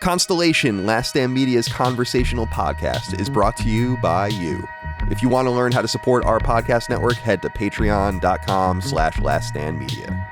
Constellation, Last Stand Media's conversational podcast, is brought to you by you. If you want to learn how to support our podcast network, head to patreon.com/laststandmedia.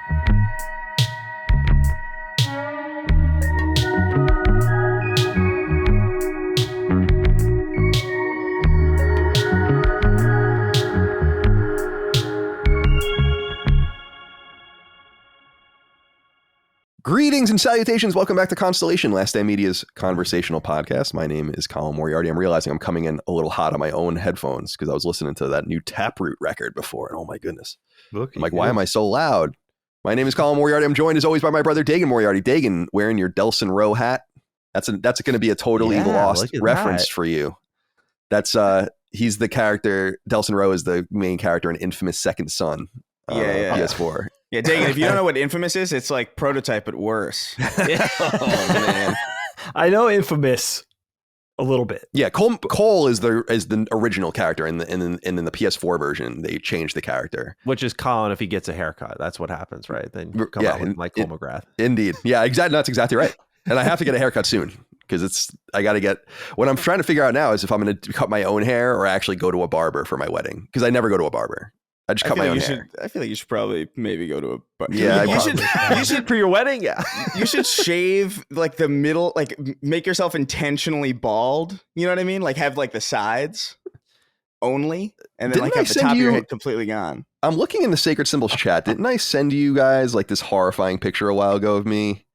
Greetings and salutations. Welcome back to Constellation, Last Stand Media's conversational podcast. My name is Colin Moriarty. I'm realizing I'm coming in a little hot on my own headphones because I was listening to that new Taproot record before, and oh my goodness. I'm like, why am I so loud? My name is Colin Moriarty. I'm joined as always by my brother Dagan Moriarty. Dagan, wearing your Delson Rowe hat. That's going to be a totally lost reference for you. That's he's the character. Delson Rowe is the main character in Infamous Second Son. PS4. Yeah, Dagan, if you don't know what Infamous is, it's like Prototype, but worse. Oh, man. I know Infamous a little bit. Yeah, Cole is the original character, and in the PS4 version, they changed the character. Which is Colin if he gets a haircut. That's what happens, right? Then you come out with like Cole McGrath. Indeed. Yeah, exactly. That's exactly right. And I have to get a haircut soon because I got to get, what I'm trying to figure out now is if I'm going to cut my own hair or actually go to a barber for my wedding, because I never go to a barber. I just cut my own hair. I feel like you should probably maybe go to a barber. Yeah, you should for your wedding. Yeah, you should shave like the middle, like make yourself intentionally bald. You know what I mean? Like have like the sides only, and then like have the top of your head completely gone. I'm looking in the Sacred Symbols chat. Didn't I send you guys like this horrifying picture a while ago of me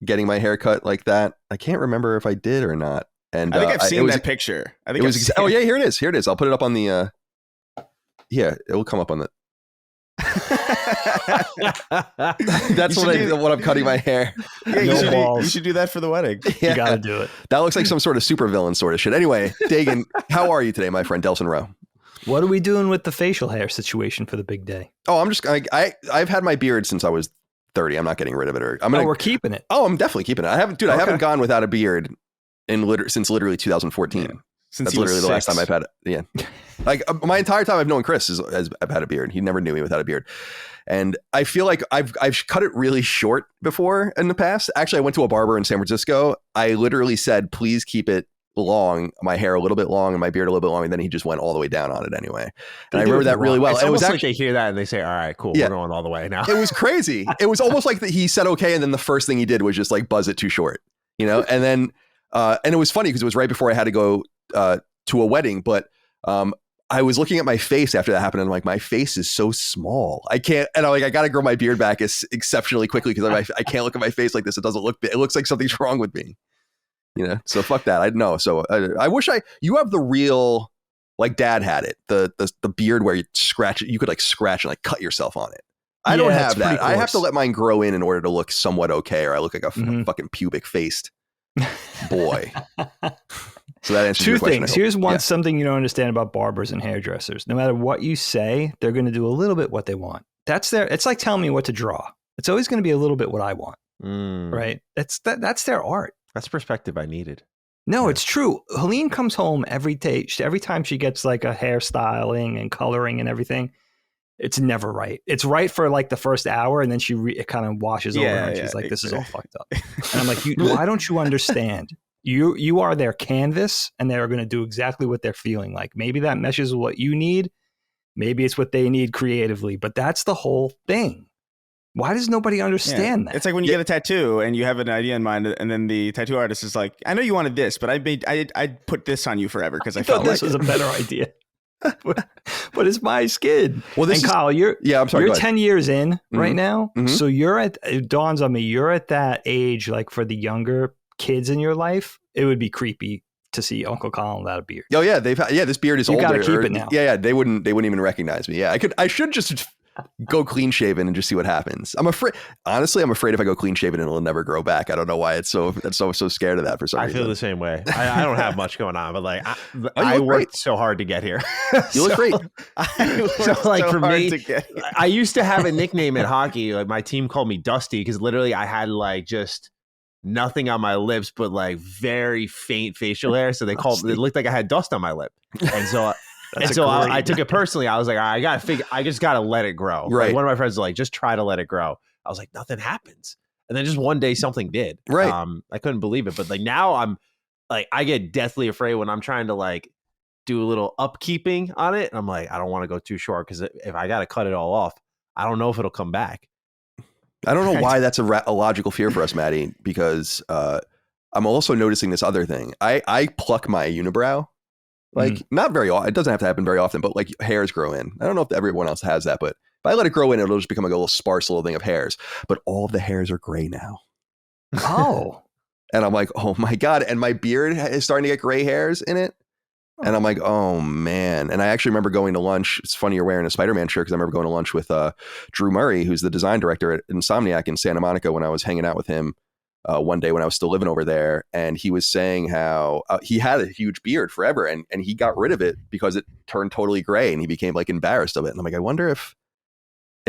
getting my hair cut like that? I can't remember if I did or not. And I think I've seen that picture. I think it was. Oh yeah, here it is. Here it is. I'll put it up on the. Yeah, it will come up on the. That's what I'm cutting my hair. Yeah, you should do that for the wedding. Yeah. You got to do it. That looks like some sort of supervillain sort of shit. Anyway, Dagan, how are you today, my friend Delson Rowe? What are we doing with the facial hair situation for the big day? Oh, I've had my beard since I was 30. I'm not getting rid of it. We're keeping it. Oh, I'm definitely keeping it. I haven't gone without a beard since literally 2014. Yeah. That's literally the last time I've had it. Yeah. Like my entire time I've known Chris I've had a beard. He never knew me without a beard. And I feel like I've cut it really short before in the past. Actually, I went to a barber in San Francisco. I literally said, please keep it long, my hair a little bit long and my beard a little bit long. And then he just went all the way down on it anyway. And I remember that really well. It's almost like they hear that and they say, all right, cool. Yeah. We're going all the way now. It was crazy. It was almost like that he said, okay. And then the first thing he did was just like buzz it too short, and then, and it was funny because it was right before I had to go to a wedding, but I was looking at my face after that happened and I'm like, my face is so small. I can't, and I'm like, I got to grow my beard back exceptionally quickly because I can't look at my face like this. It doesn't look, it looks like something's wrong with me, so fuck that. I know. So I wish you have the real, like dad had it, the beard where you scratch it. You could like scratch and like cut yourself on it. I don't have that. I have to let mine grow in order to look somewhat okay. Or I look like a fucking pubic faced boy. So that answers your question. Two things. Here's something you don't understand about barbers and hairdressers. No matter what you say, they're going to do a little bit what they want. It's like telling me what to draw. It's always going to be a little bit what I want. Right? That's their art. That's perspective I needed. No, It's true. Helene comes home every time she gets like a hairstyling and coloring and everything. It's never right. It's right for like the first hour, and then it kind of washes over, and she's like, "This is all fucked up." And I'm like, "Why don't you understand? You are their canvas, and they're going to do exactly what they're feeling like. Maybe that meshes with what you need. Maybe it's what they need creatively, but that's the whole thing. Why does nobody understand that? It's like when you get a tattoo and you have an idea in mind, and then the tattoo artist is like, "I know you wanted this, but I put this on you forever because I felt this was a better idea." But it's my skin. Well, Kyle, you're 10 years in right now. Mm-hmm. So it dawns on me, you're at that age, like for the younger kids in your life, it would be creepy to see Uncle Colin without a beard. Oh yeah. This beard is older. You got to keep it now. Yeah. They wouldn't even recognize me. Yeah. I should just go clean shaven and just see what happens. I'm afraid if I go clean shaven, it'll never grow back. I don't know why it's so scared of that for some reason. I feel the same way. I don't have much going on, but like I worked so hard to get here. You look great. For me, I used to have a nickname at hockey. Like my team called me Dusty because literally I had like just nothing on my lips, but like very faint facial hair. So it looked like I had dust on my lip. And so I took it personally. I was like, I just got to let it grow. Right. Like one of my friends was like, just try to let it grow. I was like, nothing happens. And then just one day something did. Right. I couldn't believe it. But like now I'm like, I get deathly afraid when I'm trying to like do a little upkeeping on it. And I'm like, I don't want to go too short because if I got to cut it all off, I don't know if it'll come back. I don't know why that's a logical fear for us, Matty, because I'm also noticing this other thing. I pluck my unibrow, like not very often. It doesn't have to happen very often, but like hairs grow in. I don't know if everyone else has that, but if I let it grow in, it'll just become like a little sparse little thing of hairs. But all of the hairs are gray now. Oh. And I'm like, oh my God. And my beard is starting to get gray hairs in it. And I'm like, oh man. And I actually remember going to lunch. It's funny you're wearing a Spider-Man shirt because I remember going to lunch with Drew Murray, who's the design director at Insomniac in Santa Monica, when I was hanging out with him one day when I was still living over there. And he was saying how he had a huge beard forever and he got rid of it because it turned totally gray and he became like embarrassed of it. And I'm like, I wonder if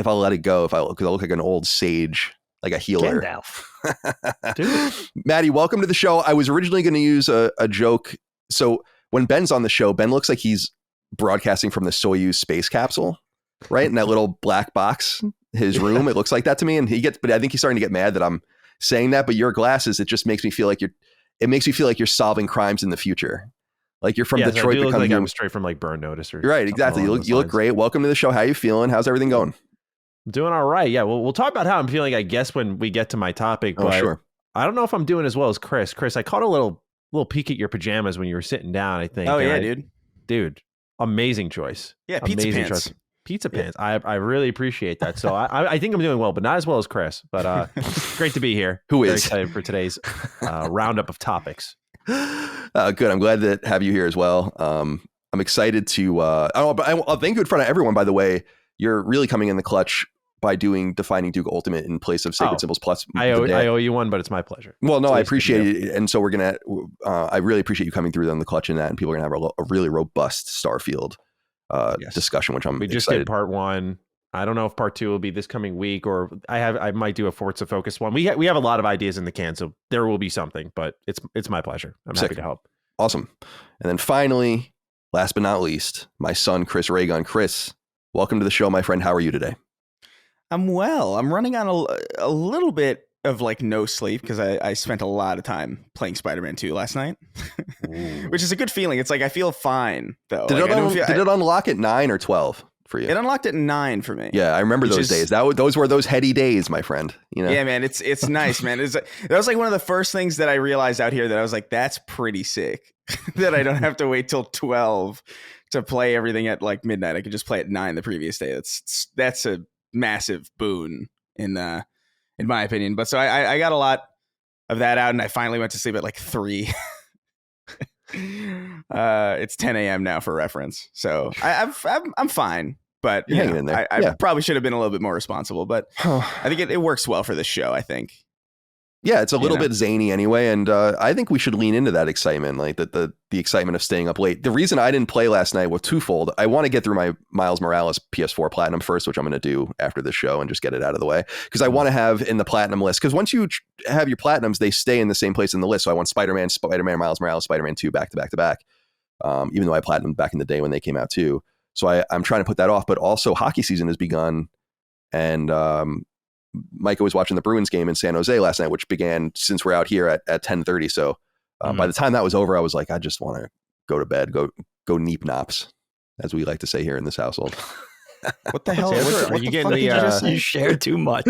I'll let it go, because I look like an old sage, like a healer. Dude. Matty, welcome to the show. I was originally going to use a joke. So when Ben's on the show, Ben looks like he's broadcasting from the Soyuz space capsule, right? In that little black box, his room. It looks like that to me. And but I think he's starting to get mad that I'm saying that. But your glasses, it just makes me feel like you're solving crimes in the future. Like you're from Detroit. I look like I'm straight from like Burn Notice. Or right, exactly. You look great. Welcome to the show. How you feeling? How's everything going? Doing all right. Yeah. Well, we'll talk about how I'm feeling, I guess, when we get to my topic. But sure. I don't know if I'm doing as well as Chris. Chris, I caught a little peek at your pajamas when you were sitting down, I think. Oh, yeah, dude. Amazing choice. Yeah, pizza amazing pants. Choice. Pizza pants. I really appreciate that. So I think I'm doing well, but not as well as Chris. But great to be here. Very excited for today's roundup of topics. Good. I'm glad to have you here as well. I'm excited to. I'll thank you in front of everyone. By the way, you're really coming in the clutch by doing Defining Duke Ultimate in place of Sacred Symbols Plus. I owe you one, but it's my pleasure. Well, no, I appreciate it. And so we're going to, I really appreciate you coming through on the clutch in that. And people are going to have a really robust Starfield discussion, which I'm just did part 1. I don't know if part 2 will be this coming week, or I might do a Forza Focus one. We have a lot of ideas in the can, so there will be something, but it's my pleasure. I'm happy to help. Awesome. And then finally, last but not least, my son, Chris Raygun. Chris, welcome to the show, my friend. How are you today? I'm well. I'm running on a little bit of like no sleep because I spent a lot of time playing Spider-Man 2 last night, which is a good feeling. It's like I feel fine though. Did it unlock at 9 or 12 for you? It unlocked at 9 for me. Yeah, I remember those days. Those were those heady days, my friend. You know? Yeah, man. It's nice, man. That was like one of the first things that I realized out here that I was like, that's pretty sick. That I don't have to wait till 12 to play everything at like midnight. I could just play at 9 the previous day. That's a massive boon in my opinion. But so I got a lot of that out, and I finally went to sleep at like 3. It's 10 a.m. now for reference, so I'm fine. But you know, in there. I probably should have been a little bit more responsible. But I think it works well for this show. I think. Yeah, it's a little bit zany anyway, and I think we should lean into that excitement, like the excitement of staying up late. The reason I didn't play last night was twofold. I want to get through my Miles Morales PS4 Platinum first, which I'm going to do after the show and just get it out of the way, because I want to have in the Platinum list, because once you have your Platinums, they stay in the same place in the list. So I want Spider-Man, Miles Morales, Spider-Man 2 back to back to back, even though I Platinum back in the day when they came out too. So I'm trying to put that off, but also hockey season has begun, and Micah was watching the Bruins game in San Jose last night, which began since we're out here at 10:30. So by the time that was over, I was like, I just want to go to bed, go neep nops, as we like to say here in this household. What the hell? Are you getting you shared too much?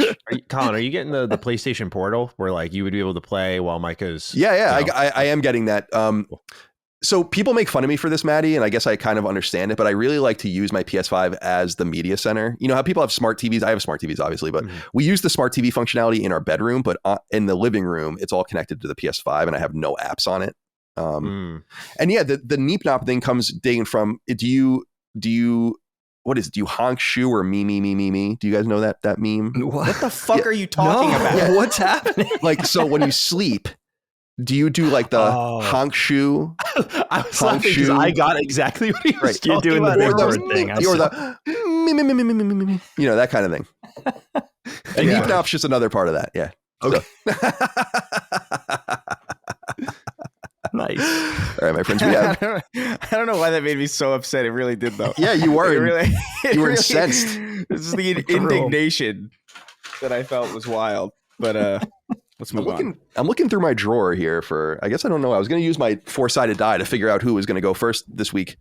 Colin, are you getting the PlayStation Portal where like you would be able to play while Micah's? Yeah. I am getting that. So people make fun of me for this, Matty, and I guess I kind of understand it, but I really like to use my PS5 as the media center. You know how people have smart TVs? I have smart TVs, obviously, but we use the smart TV functionality in our bedroom, but in the living room, it's all connected to the PS5 and I have no apps on it. And yeah, the Neep Nop thing comes Dagan from, do you what is it? Do you honk shoe or me? Do you guys know that meme? What the fuck are you talking about? Yeah, what's happening? Like, so when you sleep, do you do like the honk shoe? I was laughing because I got exactly what he was talking You're doing about. the big word thing. Or the you know, that kind of thing. And Neep Nop's just another part of that. Yeah. Okay. Nice. All right, my friends. We have. I don't know why that made me so upset. It really did, though. Yeah, you were. You were really, incensed. This is the indignation that I felt was wild. But Let's move on. I'm looking through my drawer here for, I guess I don't know. I was going to use my 4-sided die to figure out who was going to go first this week.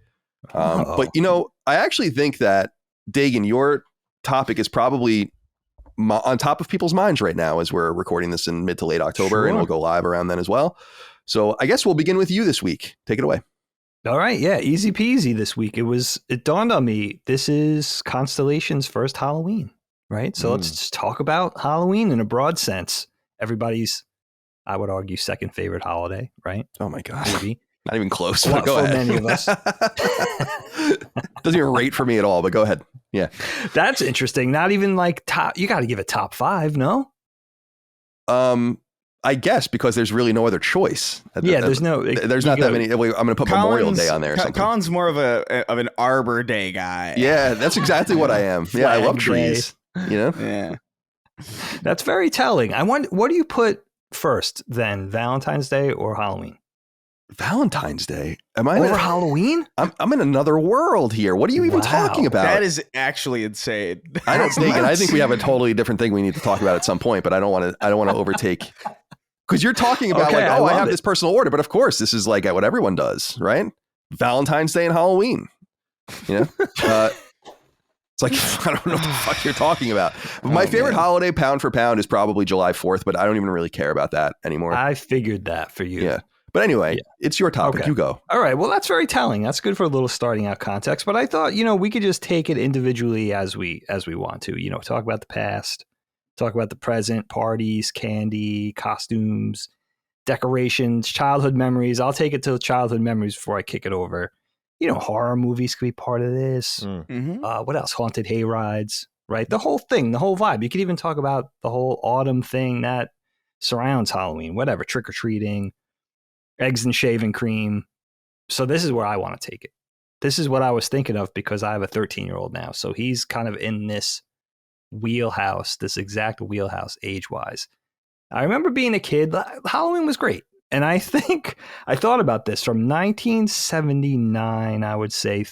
But, I actually think that, Dagan, your topic is probably on top of people's minds right now as we're recording this in mid to late October, and we'll go live around then as well. So I guess we'll begin with you this week. Take it away. All right. Yeah. Easy peasy this week. It dawned on me, this is Constellation's first Halloween, right? So let's just talk about Halloween in a broad sense. Everybody's, I would argue, second favorite holiday, right? Oh my God. Maybe. Not even close. Well, go for ahead. many of us. Doesn't even rate for me at all, but go ahead. Yeah. That's interesting. Not even like top, you got to give it top 5, no? I guess because there's really no other choice. There's not that many. I'm going to put Memorial Day on there or something. Colin's more of an Arbor Day guy. Yeah, that's exactly what I am. Yeah, I love trees. Yeah. That's very telling. I wonder, what do you put first then, Valentine's Day or Halloween? Valentine's Day? Am I over Halloween? I'm in another world here. What are you even talking about? That is actually insane. I think we have a totally different thing we need to talk about at some point, but I don't want to overtake. Because you're talking about I have this personal order, but of course this is like what everyone does, right? Valentine's Day and Halloween. It's like, I don't know what the fuck you're talking about. But my favorite holiday, pound for pound, is probably July 4th, but I don't even really care about that anymore. I figured that for you. Yeah. But anyway, it's your topic. You go. All right. Well, that's very telling. That's good for a little starting out context. But I thought, we could just take it individually as we want to. Talk about the past, talk about the present, parties, candy, costumes, decorations, childhood memories. I'll take it to childhood memories before I kick it over. Horror movies could be part of this. Mm-hmm. What else? Haunted hay rides, right? The whole thing, the whole vibe. You could even talk about the whole autumn thing that surrounds Halloween, whatever, trick-or-treating, eggs and shaving cream. So this is where I want to take it. This is what I was thinking of because I have a 13-year-old now. So he's kind of in this wheelhouse, this exact wheelhouse age-wise. I remember being a kid, Halloween was great. And I think I thought about this from 1979, I would say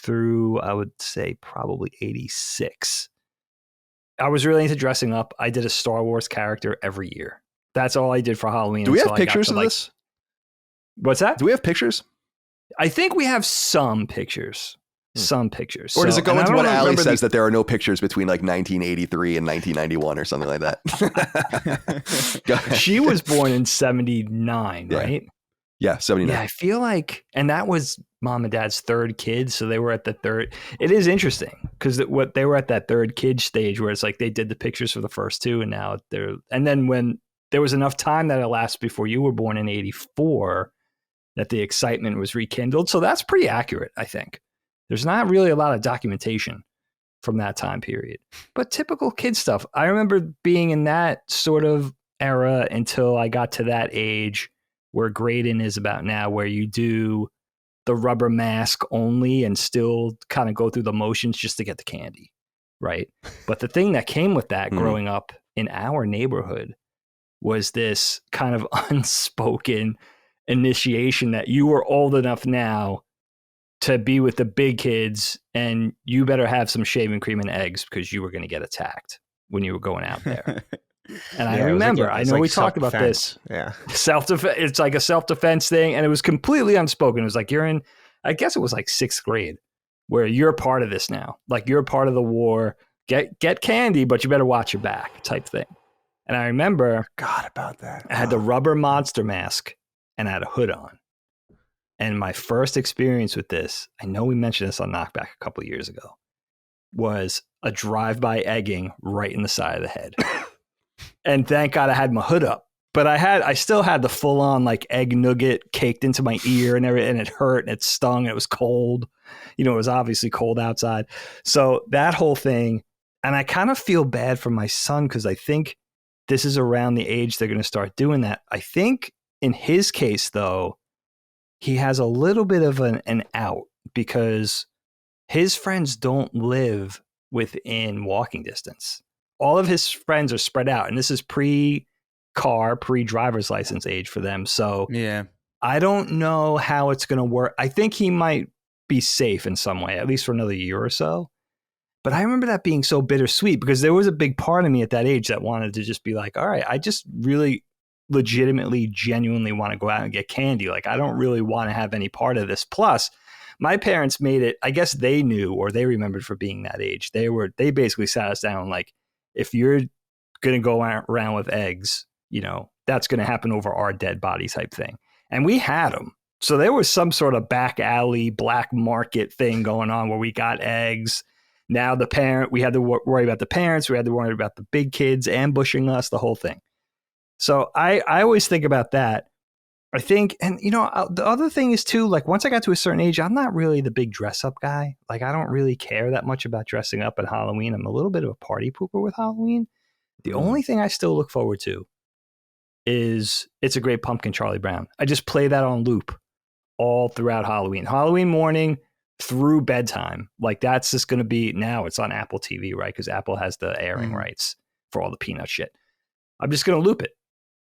probably 86. I was really into dressing up. I did a Star Wars character every year. That's all I did for Halloween. Do we have pictures of this? What's that? Do we have pictures? I think we have some pictures. Some pictures. Or does it go into what Allie says that there are no pictures between like 1983 and 1991 or something like that? She was born in 79, right? Yeah, 79. Yeah, I feel like, and that was mom and dad's third kid. So they were at the third. It is interesting because what they were at that third kid stage where it's like they did the pictures for the first two and now and then when there was enough time that elapsed before you were born in 84 that the excitement was rekindled. So that's pretty accurate, I think. There's not really a lot of documentation from that time period, but typical kid stuff. I remember being in that sort of era until I got to that age where Graydon is about now, where you do the rubber mask only and still kind of go through the motions just to get the candy, right? But the thing that came with that growing up in our neighborhood was this kind of unspoken initiation that you were old enough now to be with the big kids and you better have some shaving cream and eggs because you were going to get attacked when you were going out there. And I remember, I know we talked about this. Yeah. Self-defense. It's like a self-defense thing. And it was completely unspoken. It was like, I guess it was like 6th grade where you're part of this now. Like you're part of the war, get candy, but you better watch your back type thing. And I remember, forgot about that. I had the rubber monster mask and I had a hood on. And my first experience with this, I know we mentioned this on Knockback a couple of years ago, was a drive-by egging right in the side of the head. And thank God I had my hood up. But I still had the full-on like egg nugget caked into my ear and everything, and it hurt and it stung and it was cold. It was obviously cold outside. So that whole thing, and I kind of feel bad for my son because I think this is around the age they're going to start doing that. I think in his case, though, he has a little bit of an out because his friends don't live within walking distance. All of his friends are spread out, and this is pre-car, pre-driver's license age for them. So yeah, I don't know how it's going to work. I think he might be safe in some way, at least for another year or so. But I remember that being so bittersweet because there was a big part of me at that age that wanted to just be like, all right, I just really legitimately, genuinely want to go out and get candy. Like, I don't really want to have any part of this. Plus, my parents made it, I guess they knew, or they remembered for being that age. They basically sat us down like, if you're going to go around with eggs, you know, that's going to happen over our dead body type thing. And we had them. So there was some sort of back alley, black market thing going on where we got eggs. Now we had to worry about the parents. We had to worry about the big kids ambushing us, the whole thing. So I always think about that. I think, and you know, the other thing is too, like once I got to a certain age, I'm not really the big dress up guy. Like I don't really care that much about dressing up at Halloween. I'm a little bit of a party pooper with Halloween. The only thing I still look forward to is It's a Great Pumpkin, Charlie Brown. I just play that on loop all throughout Halloween morning through bedtime. Like that's just going to be, now it's on Apple TV, right? Because Apple has the airing rights for all the Peanut shit. I'm just going to loop it.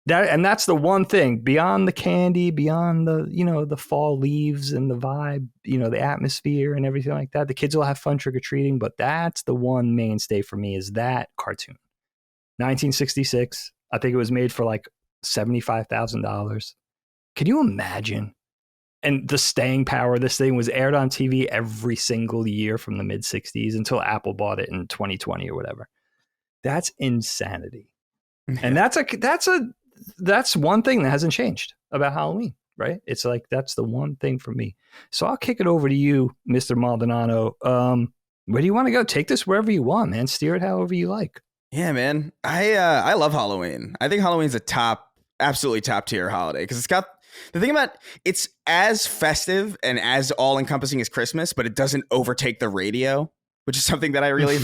And that's the one thing beyond the candy, beyond the, you know, the fall leaves and the vibe, you know, the atmosphere and everything like that. The kids will have fun trick-or-treating, but that's the one mainstay for me is that cartoon. 1966. I think it was made for like $75,000. Can you imagine? And the staying power of this thing was aired on TV every single year from the mid 60s until Apple bought it in 2020 or whatever. That's insanity. Yeah. And that's one thing that hasn't changed about Halloween, right? It's like, that's the one thing for me. So I'll kick it over to you, Mr. Maldonado. Where do you want to go? Take this wherever you want, man. Steer it however you like. Yeah, man. I love Halloween. I think Halloween's a absolutely top tier holiday because it's got the thing about it's as festive and as all encompassing as Christmas, but it doesn't overtake the radio, which is something that I really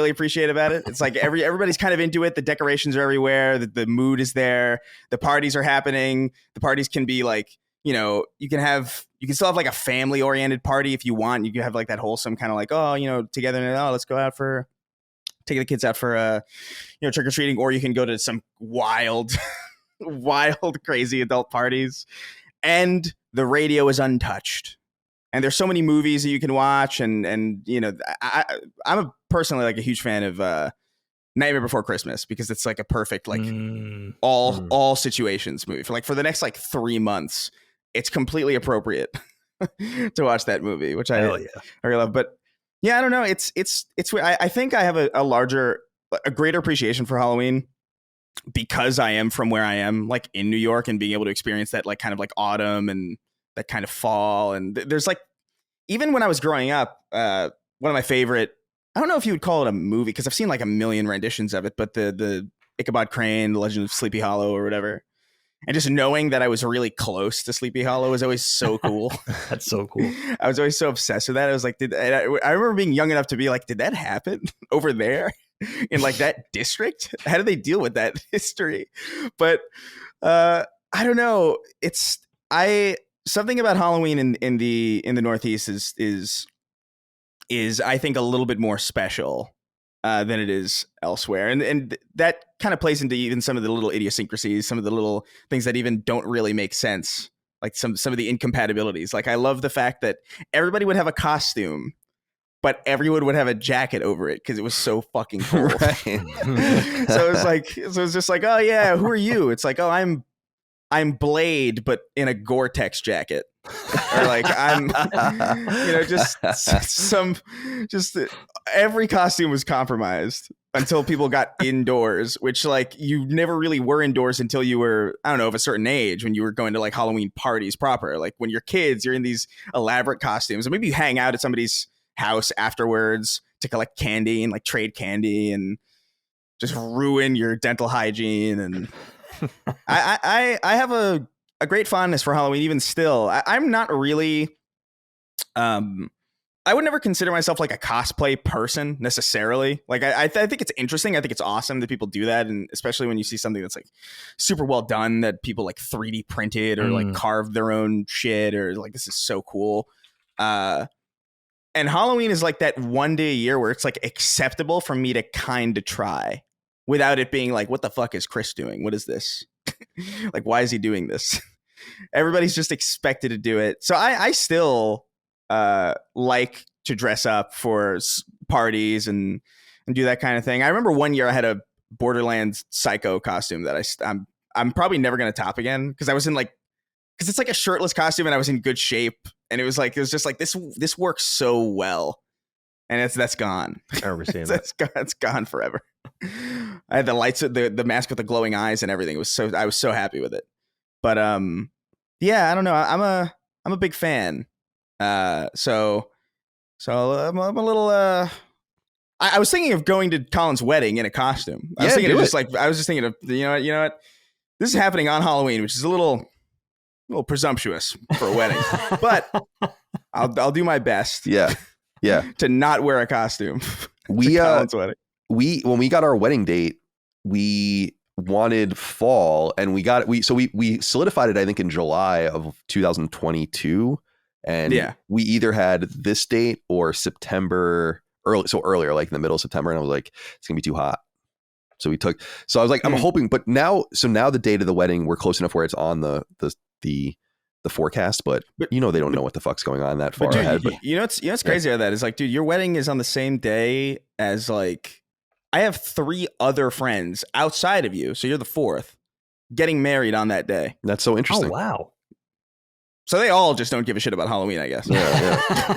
appreciate about it. It's like everybody's kind of into it. The decorations are everywhere. The mood is there. The parties are happening. The parties can be like, you know, you can still have like a family oriented party if you want. You can have like that wholesome kind of like, oh, you know, together and let's go out take the kids out for you know, trick or treating, or you can go to some wild crazy adult parties, and the radio is untouched. And there's so many movies that you can watch, and you know, I'm personally like a huge fan of Nightmare Before Christmas because it's like a perfect like all situations movie for the next like 3 months. It's completely appropriate to watch that movie, which I really love. But yeah, I don't know. It's I think I have a greater appreciation for Halloween because I am from where I am, like in New York, and being able to experience that like kind of like autumn and that kind of fall. And there's like, even when I was growing up, one of my favorite, I don't know if you would call it a movie because I've seen like a million renditions of it, but the Ichabod Crane, The Legend of Sleepy Hollow or whatever. And just knowing that I was really close to Sleepy Hollow was always so cool. That's so cool. I was always so obsessed with that. I was like, I remember being young enough to be like, did that happen over there in like that district? How do they deal with that history? But I don't know. Something about Halloween in the Northeast is I think a little bit more special than it is elsewhere. And that kind of plays into even some of the little idiosyncrasies, some of the little things that even don't really make sense, like some of the incompatibilities. Like I love the fact that everybody would have a costume, but everyone would have a jacket over it because it was so fucking cool. Right. So it's just like, oh yeah, who are you? It's like, oh, I'm Blade, but in a Gore-Tex jacket. Or like I'm, you know, just every costume was compromised until people got indoors, which like you never really were indoors until you were, I don't know, of a certain age when you were going to like Halloween parties proper. Like when you're kids, you're in these elaborate costumes, and maybe you hang out at somebody's house afterwards to collect candy and like trade candy and just ruin your dental hygiene. And I have a great fondness for Halloween, even still. I'm not really, I would never consider myself like a cosplay person necessarily. Like I think it's interesting. I think it's awesome that people do that. And especially when you see something that's like super well done, that people like 3D printed or like carved their own shit, or like, this is so cool. And Halloween is like that one day a year where it's like acceptable for me to kind of try without it being like, what the fuck is Chris doing? What is this? Like, why is he doing this? Everybody's just expected to do it. So I still like to dress up for parties and do that kind of thing. I remember one year I had a Borderlands Psycho costume that I'm probably never gonna top again because I was in like, because it's like a shirtless costume and I was in good shape and it was just like this works so well, and that's gone. I remember seeing that. It's gone forever. I had the lights, the mask with the glowing eyes and everything. I was so happy with it. But yeah, I don't know. I'm a big fan. So I'm a little. I was thinking of going to Colin's wedding in a costume. I was thinking of just like I was just thinking of you know what, this is happening on Halloween, which is a little presumptuous for a wedding, but I'll do my best. Yeah. To not wear a costume. We Colin's wedding. When we got our wedding date, we wanted fall, and we solidified it I think in July of 2022, and we either had this date or September earlier, like in the middle of September, and I was like, it's gonna be too hot, so I was like, I'm hoping, but now the date of the wedding, we're close enough where it's on the forecast, but they don't know what the fuck's going on that far ahead. But you know what's crazy about that is like, dude, your wedding is on the same day as like, I have 3 other friends outside of you, so you're the 4th, getting married on that day. That's so interesting. Oh, wow. So they all just don't give a shit about Halloween, I guess. Yeah.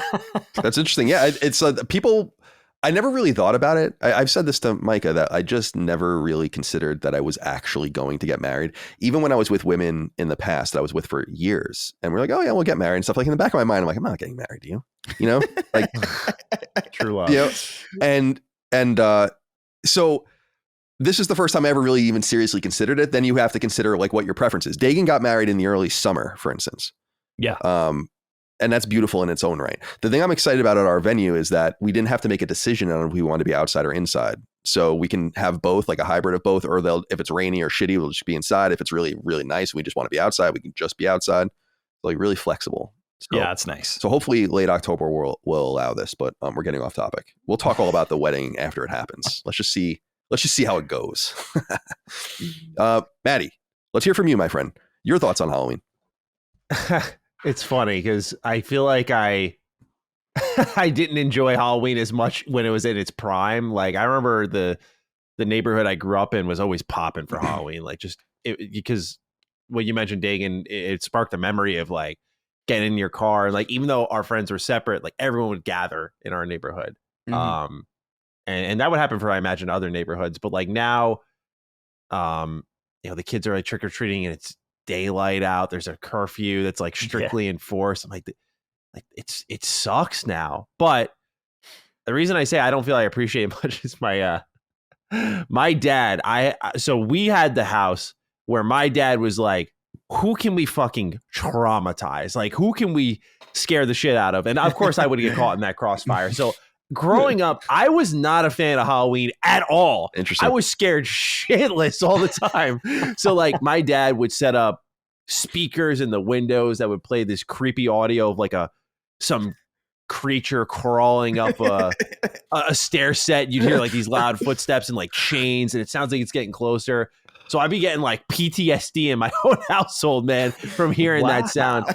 That's interesting. Yeah, it's people. I never really thought about it. I've said this to Micah that I just never really considered that I was actually going to get married. Even when I was with women in the past that I was with for years, and we're like, oh yeah, we'll get married and stuff. Like in the back of my mind, I'm like, I'm not getting married to you. You know, like true love. And so this is the first time I ever really even seriously considered it. Then you have to consider like what your preference is. Dagan got married in the early summer, for instance. Yeah. And that's beautiful in its own right. The thing I'm excited about at our venue is that we didn't have to make a decision on if we want to be outside or inside. So we can have both, like a hybrid of both, or if it's rainy or shitty, we'll just be inside. If it's really, really nice and we just want to be outside, we can just be outside. Like really flexible. So, yeah, it's nice. So hopefully late October will allow this, but we're getting off topic. We'll talk all about the wedding after it happens. Let's just see how it goes. Matty, let's hear from you, my friend. Your thoughts on Halloween. It's funny because I feel like I didn't enjoy Halloween as much when it was in its prime. Like I remember the neighborhood I grew up in was always popping for Halloween. Like because when you mentioned Dagan, it sparked a memory of like getting in your car. Like even though our friends were separate, like everyone would gather in our neighborhood. Mm-hmm. And that would happen for, I imagine, other neighborhoods. But like now, the kids are like trick or treating and it's daylight out. There's a curfew that's like strictly enforced. I'm like it sucks now. But the reason I say I don't feel I appreciate it much is my dad. So we had the house where my dad was like, who can we fucking traumatize? Like who can we scare the shit out of? And of course I would get caught in that crossfire. So growing up, I was not a fan of Halloween at all. Interesting. I was scared shitless all the time. So like my dad would set up speakers in the windows that would play this creepy audio of like some creature crawling up a stair set. You'd hear like these loud footsteps and like chains, and it sounds like it's getting closer. So I'd be getting like PTSD in my own household, man, from hearing that sound.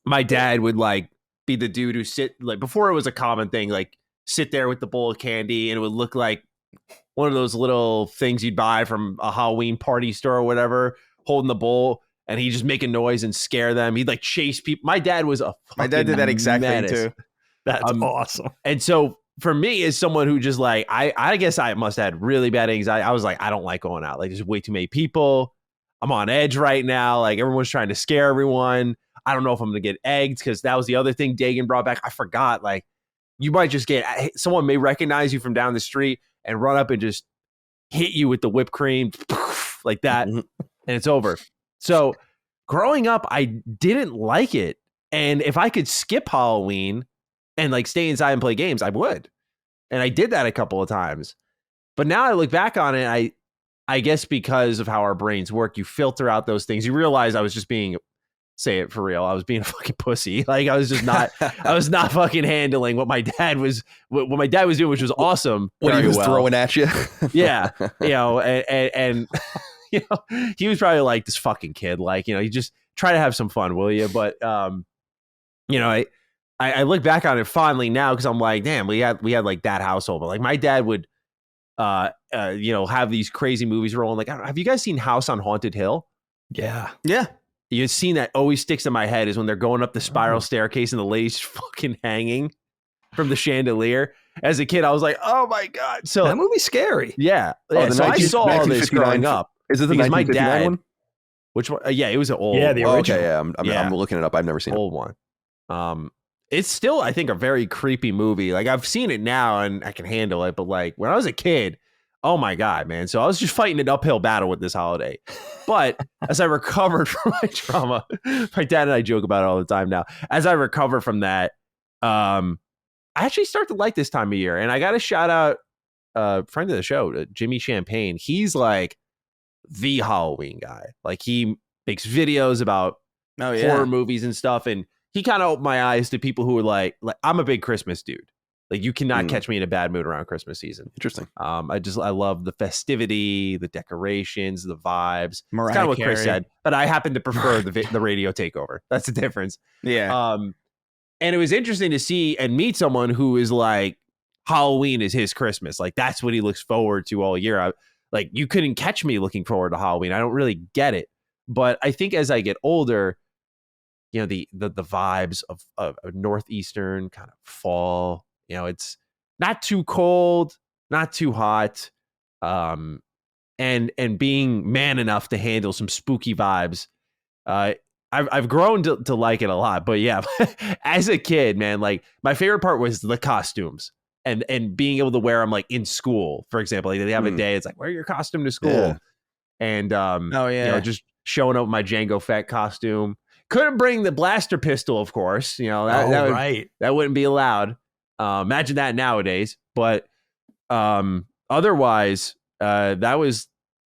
My dad would like be the dude who sit like before it was a common thing, like sit there with the bowl of candy, and it would look like one of those little things you'd buy from a Halloween party store or whatever, holding the bowl, and he'd just make a noise and scare them. He'd like chase people. My dad was my dad did that exact thing too. That's awesome. And so for me, as someone who just like I guess I must have had really bad anxiety. I was like, I don't like going out. Like there's way too many people. I'm on edge right now. Like everyone's trying to scare everyone. I don't know if I'm going to get egged, because that was the other thing Dagan brought back. I forgot. Like you might just someone may recognize you from down the street and run up and just hit you with the whipped cream like that. And it's over. So growing up, I didn't like it. And if I could skip Halloween and like stay inside and play games, I would. And I did that a couple of times. But now I look back on it, I guess because of how our brains work, you filter out those things. You realize I was just being, say it for real, I was being a fucking pussy. Like I was just not, I was not fucking handling what my dad was doing, which was awesome. What he was throwing at you. Yeah. And you know, he was probably like, this fucking kid, like, you just try to have some fun, will you? But, I look back on it fondly now, because I'm like, damn, we had like that household. But like my dad would have these crazy movies rolling. Like, have you guys seen House on Haunted Hill? Yeah. You've seen that always sticks in my head is when they're going up the spiral staircase and the lady's fucking hanging from the chandelier. As a kid, I was like, oh my God. So that movie's scary. Yeah. Oh, So I saw all this growing up. Is it the 1959 one? Which one? Yeah, it was an old. Yeah, the original. Okay, yeah. I'm looking it up. I've never seen old one. It's still, I think, a very creepy movie. Like, I've seen it now and I can handle it, but like when I was a kid, oh my God, man. So I was just fighting an uphill battle with this holiday. But as I recovered from my trauma, my dad and I joke about it all the time now. As I recover from that, I actually start to like this time of year. And I got to shout out a friend of the show, Jimmy Champagne. He's like the Halloween guy. Like, he makes videos about horror movies and stuff. And he kind of opened my eyes to people who are like I'm a big Christmas dude. Like, you cannot catch me in a bad mood around Christmas season. Interesting. I love the festivity, the decorations, the vibes. Mariah it's kind of what Carey. Chris said, but I happen to prefer the radio takeover. That's the difference. Yeah. And it was interesting to see and meet someone who is like, Halloween is his Christmas. Like, that's what he looks forward to all year. Like, you couldn't catch me looking forward to Halloween. I don't really get it. But I think as I get older, the vibes of a northeastern kind of fall. It's not too cold, not too hot, and being man enough to handle some spooky vibes. I've grown to like it a lot, but yeah, as a kid, man, like my favorite part was the costumes and being able to wear them like in school, for example. Like, they have a day, it's like, wear your costume to school, and just showing up with my Jango Fett costume. Couldn't bring the blaster pistol, of course. That wouldn't be allowed. Imagine that nowadays. But otherwise, that was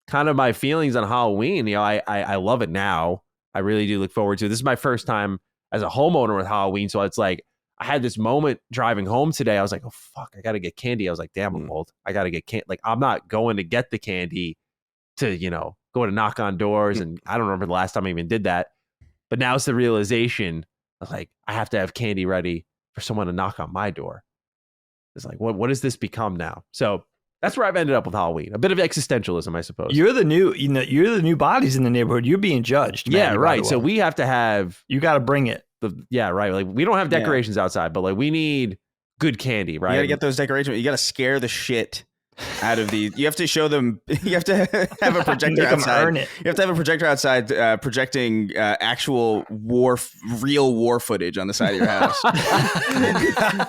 kind of my feelings on Halloween. I love it now. I really do look forward to it. This is my first time as a homeowner with Halloween. So it's like, I had this moment driving home today. I was like, oh, fuck, I got to get candy. I was like, damn, I'm old. I got to get candy. Like, I'm not going to get the candy to, go to knock on doors. And I don't remember the last time I even did that. But now it's the realization of like, I have to have candy ready for someone to knock on my door. It's like, what does this become now? So that's where I've ended up with Halloween. A bit of existentialism, I suppose. You're the new bodies in the neighborhood. You're being judged. Yeah, Matty, right. So we have to have. You got to bring it. Right. Like, we don't have decorations outside, but like, we need good candy, right? You got to get those decorations. You got to scare the shit out of these. You have to show them. You have to have a projector outside. Earn it. You have to have a projector outside projecting actual real war footage on the side of your house.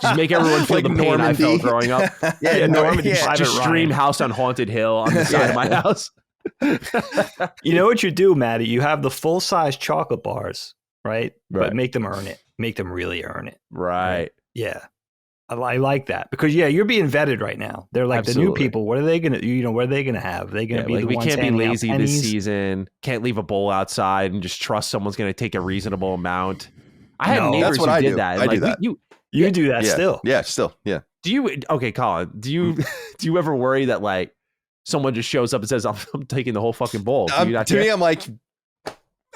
Just make everyone feel the pain Normandy. I felt growing up. Normandy. Just stream House on Haunted Hill on the side of my house. You know what you do, Matty? You have the full-size chocolate bars, right? But make them earn it. Make them really earn it. Right. Yeah. I like that because you're being vetted right now. They're like the new people. What are they gonna? What are they gonna have? They're gonna be. Like, the we ones can't be lazy pennies? this season. Can't leave a bowl outside and just trust someone's gonna take a reasonable amount. I had neighbors who did that. I do that. You do that still. Yeah, still. Yeah. Do you? Okay, Colin. Do you ever worry that like someone just shows up and says, "I'm taking the whole fucking bowl"? To me, I'm like,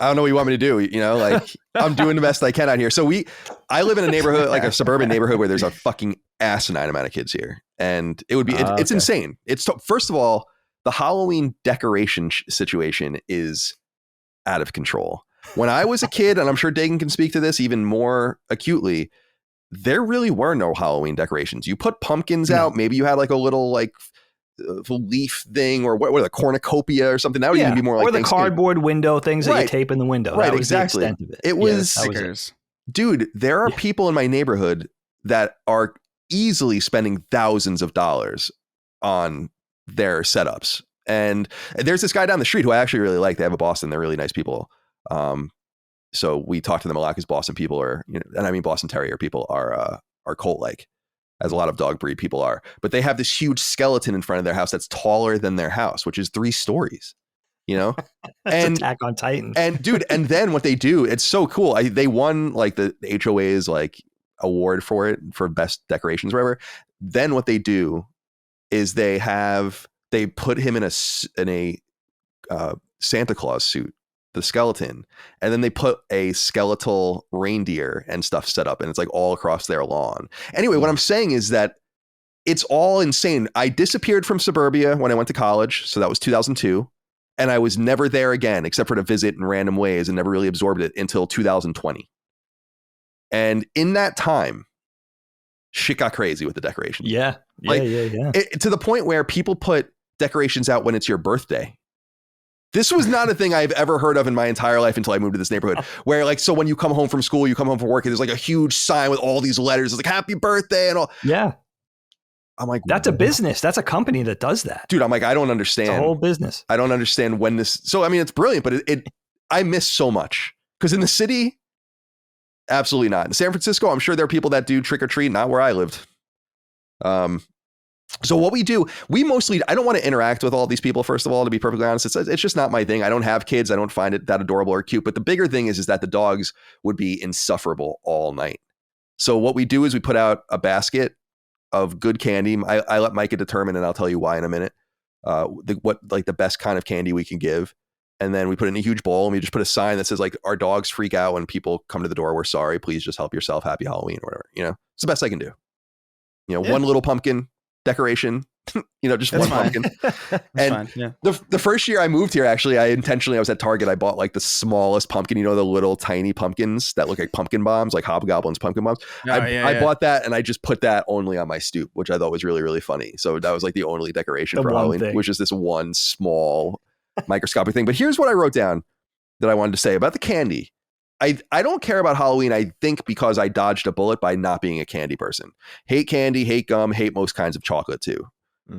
I don't know what you want me to do. Like, I'm doing the best I can out here. So I live in a neighborhood, like a suburban neighborhood where there's a fucking asinine amount of kids here. And it would be, it's insane. First of all, the Halloween decoration situation is out of control. When I was a kid, and I'm sure Dagan can speak to this even more acutely, there really were no Halloween decorations. You put pumpkins out. Maybe you had like a little like leaf thing or what the cornucopia or something. That would even be more like or the cardboard window things that you tape in the window. Right, that was exactly. The extent of it. It was stickers. Dude, there are people in my neighborhood that are easily spending thousands of dollars on their setups. And there's this guy down the street who I actually really like. They have a Boston. They're really nice people. So we talk to them a lot because Boston people are, and I mean Boston Terrier people are cult-like, as a lot of dog breed people are. But they have this huge skeleton in front of their house that's taller than their house, which is 3 stories. And Attack on Titan. And dude, and then what they do, it's so cool. They won like the HOA's like award for it for best decorations, or whatever. Then what they do is they put him in a Santa Claus suit, the skeleton, and then they put a skeletal reindeer and stuff set up, and it's like all across their lawn. Anyway, what I'm saying is that it's all insane. I disappeared from suburbia when I went to college. So that was 2002. And I was never there again, except for to visit in random ways, and never really absorbed it until 2020. And in that time, shit got crazy with the decorations. Yeah. To the point where people put decorations out when it's your birthday. This was not a thing I've ever heard of in my entire life until I moved to this neighborhood, where like, so when you come home from school, you come home from work, and there's like a huge sign with all these letters. It's like, happy birthday and all. Yeah. I'm like, that's a business. That's a company that does that. Dude, I'm like, I don't understand. It's a whole business. I don't understand when this. So, I mean, it's brilliant, but I miss so much. Because in the city, absolutely not. In San Francisco, I'm sure there are people that do trick or treat, not where I lived. So what we do, I don't want to interact with all these people, first of all, to be perfectly honest. It's just not my thing. I don't have kids. I don't find it that adorable or cute. But the bigger thing is that the dogs would be insufferable all night. So what we do is we put out a basket of good candy. I let Micah determine, and I'll tell you why in a minute, what like the best kind of candy we can give. And then we put it in a huge bowl, and we just put a sign that says like, our dogs freak out when people come to the door. We're sorry. Please just help yourself. Happy Halloween or whatever. You know, it's the best I can do. You know, one little pumpkin decoration, just one pumpkin. And the first year I moved here, actually, I was at Target. I bought like the smallest pumpkin, the little tiny pumpkins that look like pumpkin bombs, like Hobgoblins pumpkin bombs. I bought that, and I just put that only on my stoop, which I thought was really, really funny. So that was like the only decoration for Halloween, which is this one small microscopic thing. But here's what I wrote down that I wanted to say about the candy. I don't care about Halloween, I think, because I dodged a bullet by not being a candy person. Hate candy, hate gum, hate most kinds of chocolate too.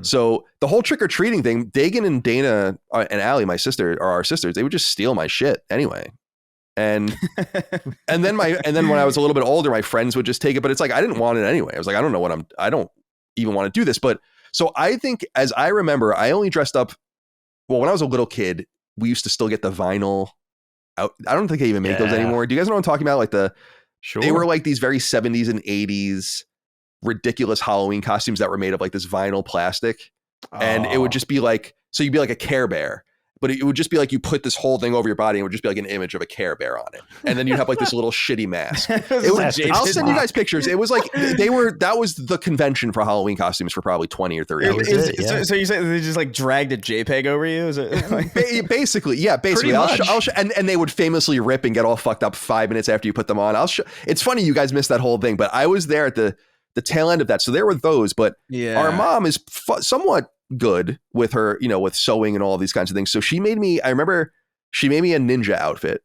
So the whole trick-or-treating thing, Dagan and Dana and Allie, my sister, are our sisters, they would just steal my shit anyway. And then when I was a little bit older, my friends would just take it, but it's like, I didn't want it anyway. I was like, I don't even want to do this. But so I think, as I remember, I only dressed up, when I was a little kid, we used to still get the vinyl out. I don't think they even make those anymore. Do you guys know what I'm talking about? Like they were like these very 70s and 80s ridiculous Halloween costumes that were made of like this vinyl plastic. And it would just be like, so you'd be like a Care Bear, but it would just be like, you put this whole thing over your body, and it would just be like an image of a Care Bear on it. And then you'd have like this little shitty mask. I'll send you guys pictures. It was like, that was the convention for Halloween costumes for probably 20 or 30 years. So you say they just like dragged a JPEG over you? Is it like... Basically. And they would famously rip and get all fucked up 5 minutes after you put them on. It's funny you guys missed that whole thing, but I was there at the tail end of that. So there were those, but our mom is somewhat good with her, with sewing and all these kinds of things. So she made me a ninja outfit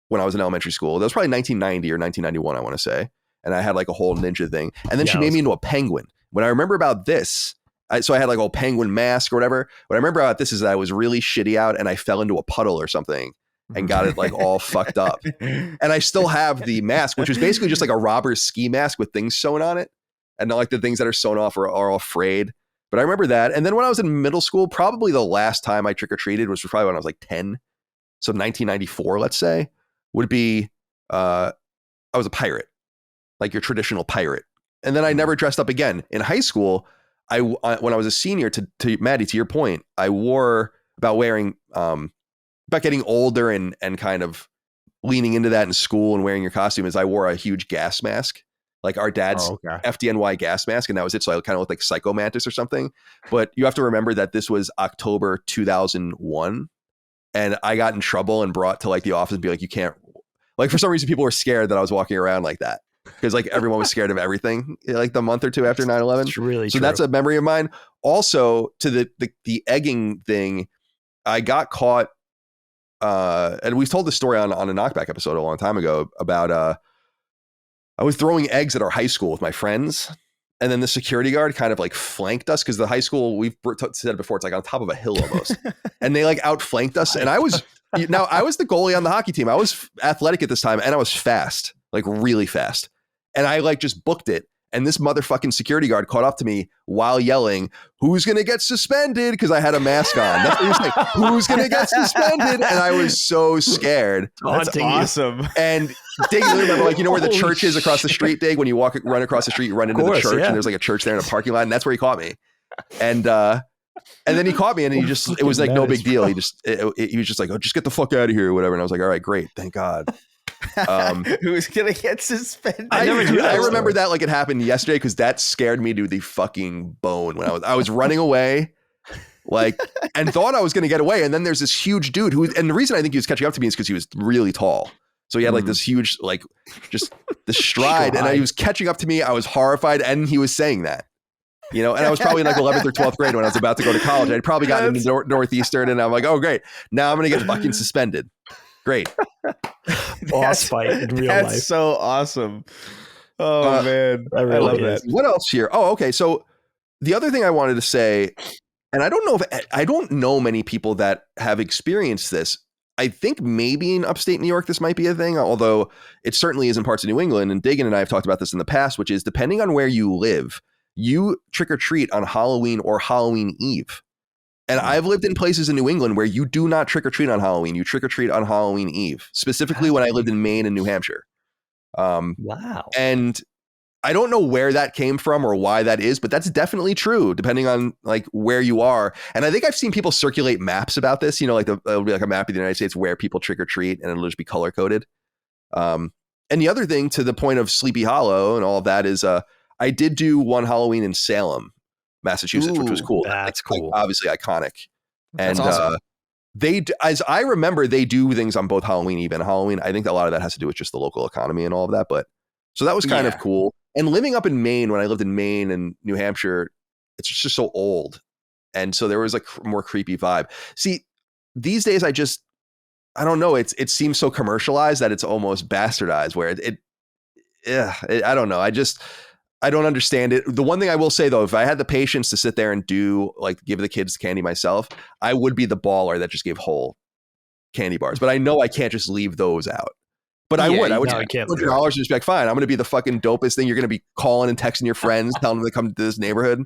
when I was in elementary school. That was probably 1990 or 1991, I want to say. And I had like a whole ninja thing. And then she made me into a penguin. When I remember about this, so I had like a penguin mask or whatever. What I remember about this is that I was really shitty out, and I fell into a puddle or something and got it like all fucked up. And I still have the mask, which is basically just like a robber's ski mask with things sewn on it. And like the things that are sewn off are all frayed. But I remember that. And then when I was in middle school, probably the last time I trick-or-treated was probably when I was like 10. So 1994, let's say, would be, I was a pirate, like your traditional pirate. And then I never dressed up again. In high school, when I was a senior, to Matty, to your point, I wore, about getting older and kind of leaning into that in school and wearing your costume, is I wore a huge gas mask. Like our dad's FDNY gas mask, and that was it. So I kind of looked like Psycho Mantis or something. But you have to remember that this was October 2001, and I got in trouble and brought to like the office and be like, you can't, like, for some reason people were scared that I was walking around like that, because like everyone was scared of everything like the month or two after 9/11. It's really so true. That's a memory of mine. Also, to the egging thing, I got caught, and we told the story on a Knockback episode a long time ago about I was throwing eggs at our high school with my friends, and then the security guard kind of like flanked us, because the high school, we've said it before, it's like on top of a hill almost, and they like outflanked us. And I was the goalie on the hockey team. I was athletic at this time, and I was fast, like really fast, and I like just booked it. And this motherfucking security guard caught up to me while yelling, "Who's going to get suspended?" Because I had a mask on. That's what he was like, "Who's going to get suspended?" And I was so scared. That's awesome. And Dig, you remember, like, where the church is across the street, Dig? When you run across the street, you run into the church, and there's like a church there in a parking lot, and that's where he caught me. And then he caught me, and it was like no big deal. He was just like, "Oh, just get the fuck out of here," or whatever. And I was like, "All right, great, thank God." Who's gonna get suspended? I remember that like it happened yesterday because that scared me to the fucking bone when I was running away, like, and thought I was gonna get away, and then there's this huge dude and the reason I think he was catching up to me is because he was really tall. So he had like this huge, like, just the stride, and he was catching up to me. I was horrified, and he was saying that, you know, and I was probably in like 11th or 12th grade when I was about to go to college. I'd probably gotten into Northeastern, and I'm like, oh, great. Now I'm going to get fucking suspended. Great. Boss fight in real life. That's so awesome. Oh, man. I love that. What else here? Oh, okay. So the other thing I wanted to say, and I don't know many people that have experienced this. I think maybe in upstate New York, this might be a thing, although it certainly is in parts of New England. And Dagan and I have talked about this in the past, which is depending on where you live, you trick or treat on Halloween or Halloween Eve. And I've lived in places in New England where you do not trick or treat on Halloween. You trick or treat on Halloween Eve, specifically when I lived in Maine and New Hampshire. Wow. And I don't know where that came from or why that is, but that's definitely true depending on like where you are. And I think I've seen people circulate maps about this, you know, like it'll be like a map of the United States where people trick or treat and it'll just be color coded. And the other thing to the point of Sleepy Hollow and all of that is I did do one Halloween in Salem, Massachusetts, which was cool. That's cool. Like, obviously iconic. That's and awesome. As I remember, they do things on both Halloween Eve and Halloween. I think a lot of that has to do with just the local economy and all of that. But so that was kind of cool. And living up in Maine, when I lived in Maine and New Hampshire, it's just so old. And so there was like more creepy vibe. See, these days, I don't know. It seems so commercialized that it's almost bastardized where I don't know. I don't understand it. The one thing I will say though, if I had the patience to sit there and give the kids candy myself, I would be the baller that just gave whole candy bars. But I know I can't just leave those out. But I would take $100 and just be like, fine, I'm going to be the fucking dopest thing. You're going to be calling and texting your friends, telling them to come to this neighborhood,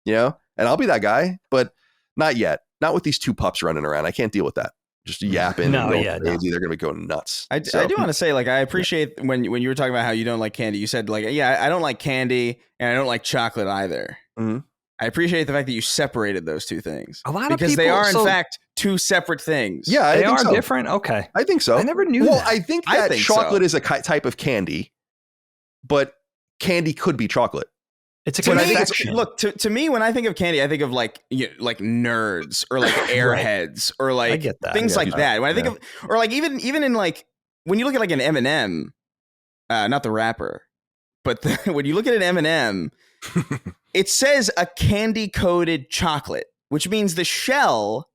you know, and I'll be that guy, but not yet. Not with these two pups running around. I can't deal with that. Just yapping. Crazy. They're going to be going nuts. I do want to say, like, I appreciate when you were talking about how you don't like candy, you said like, yeah, I don't like candy and I don't like chocolate either. Mm-hmm. I appreciate the fact that you separated those two things. A lot of because people, they are in fact two separate things. Yeah, they are different. Okay, I think so. I never knew that. Well, I think that chocolate is a type of candy, but candy could be chocolate. It's a confection. Look, to me, when I think of candy, I think of like nerds or like airheads or like things like that. When I think of, or like even in like when you look at like an M&M, not the rapper, but when you look at an M&M, it says a candy coated chocolate, which means the shell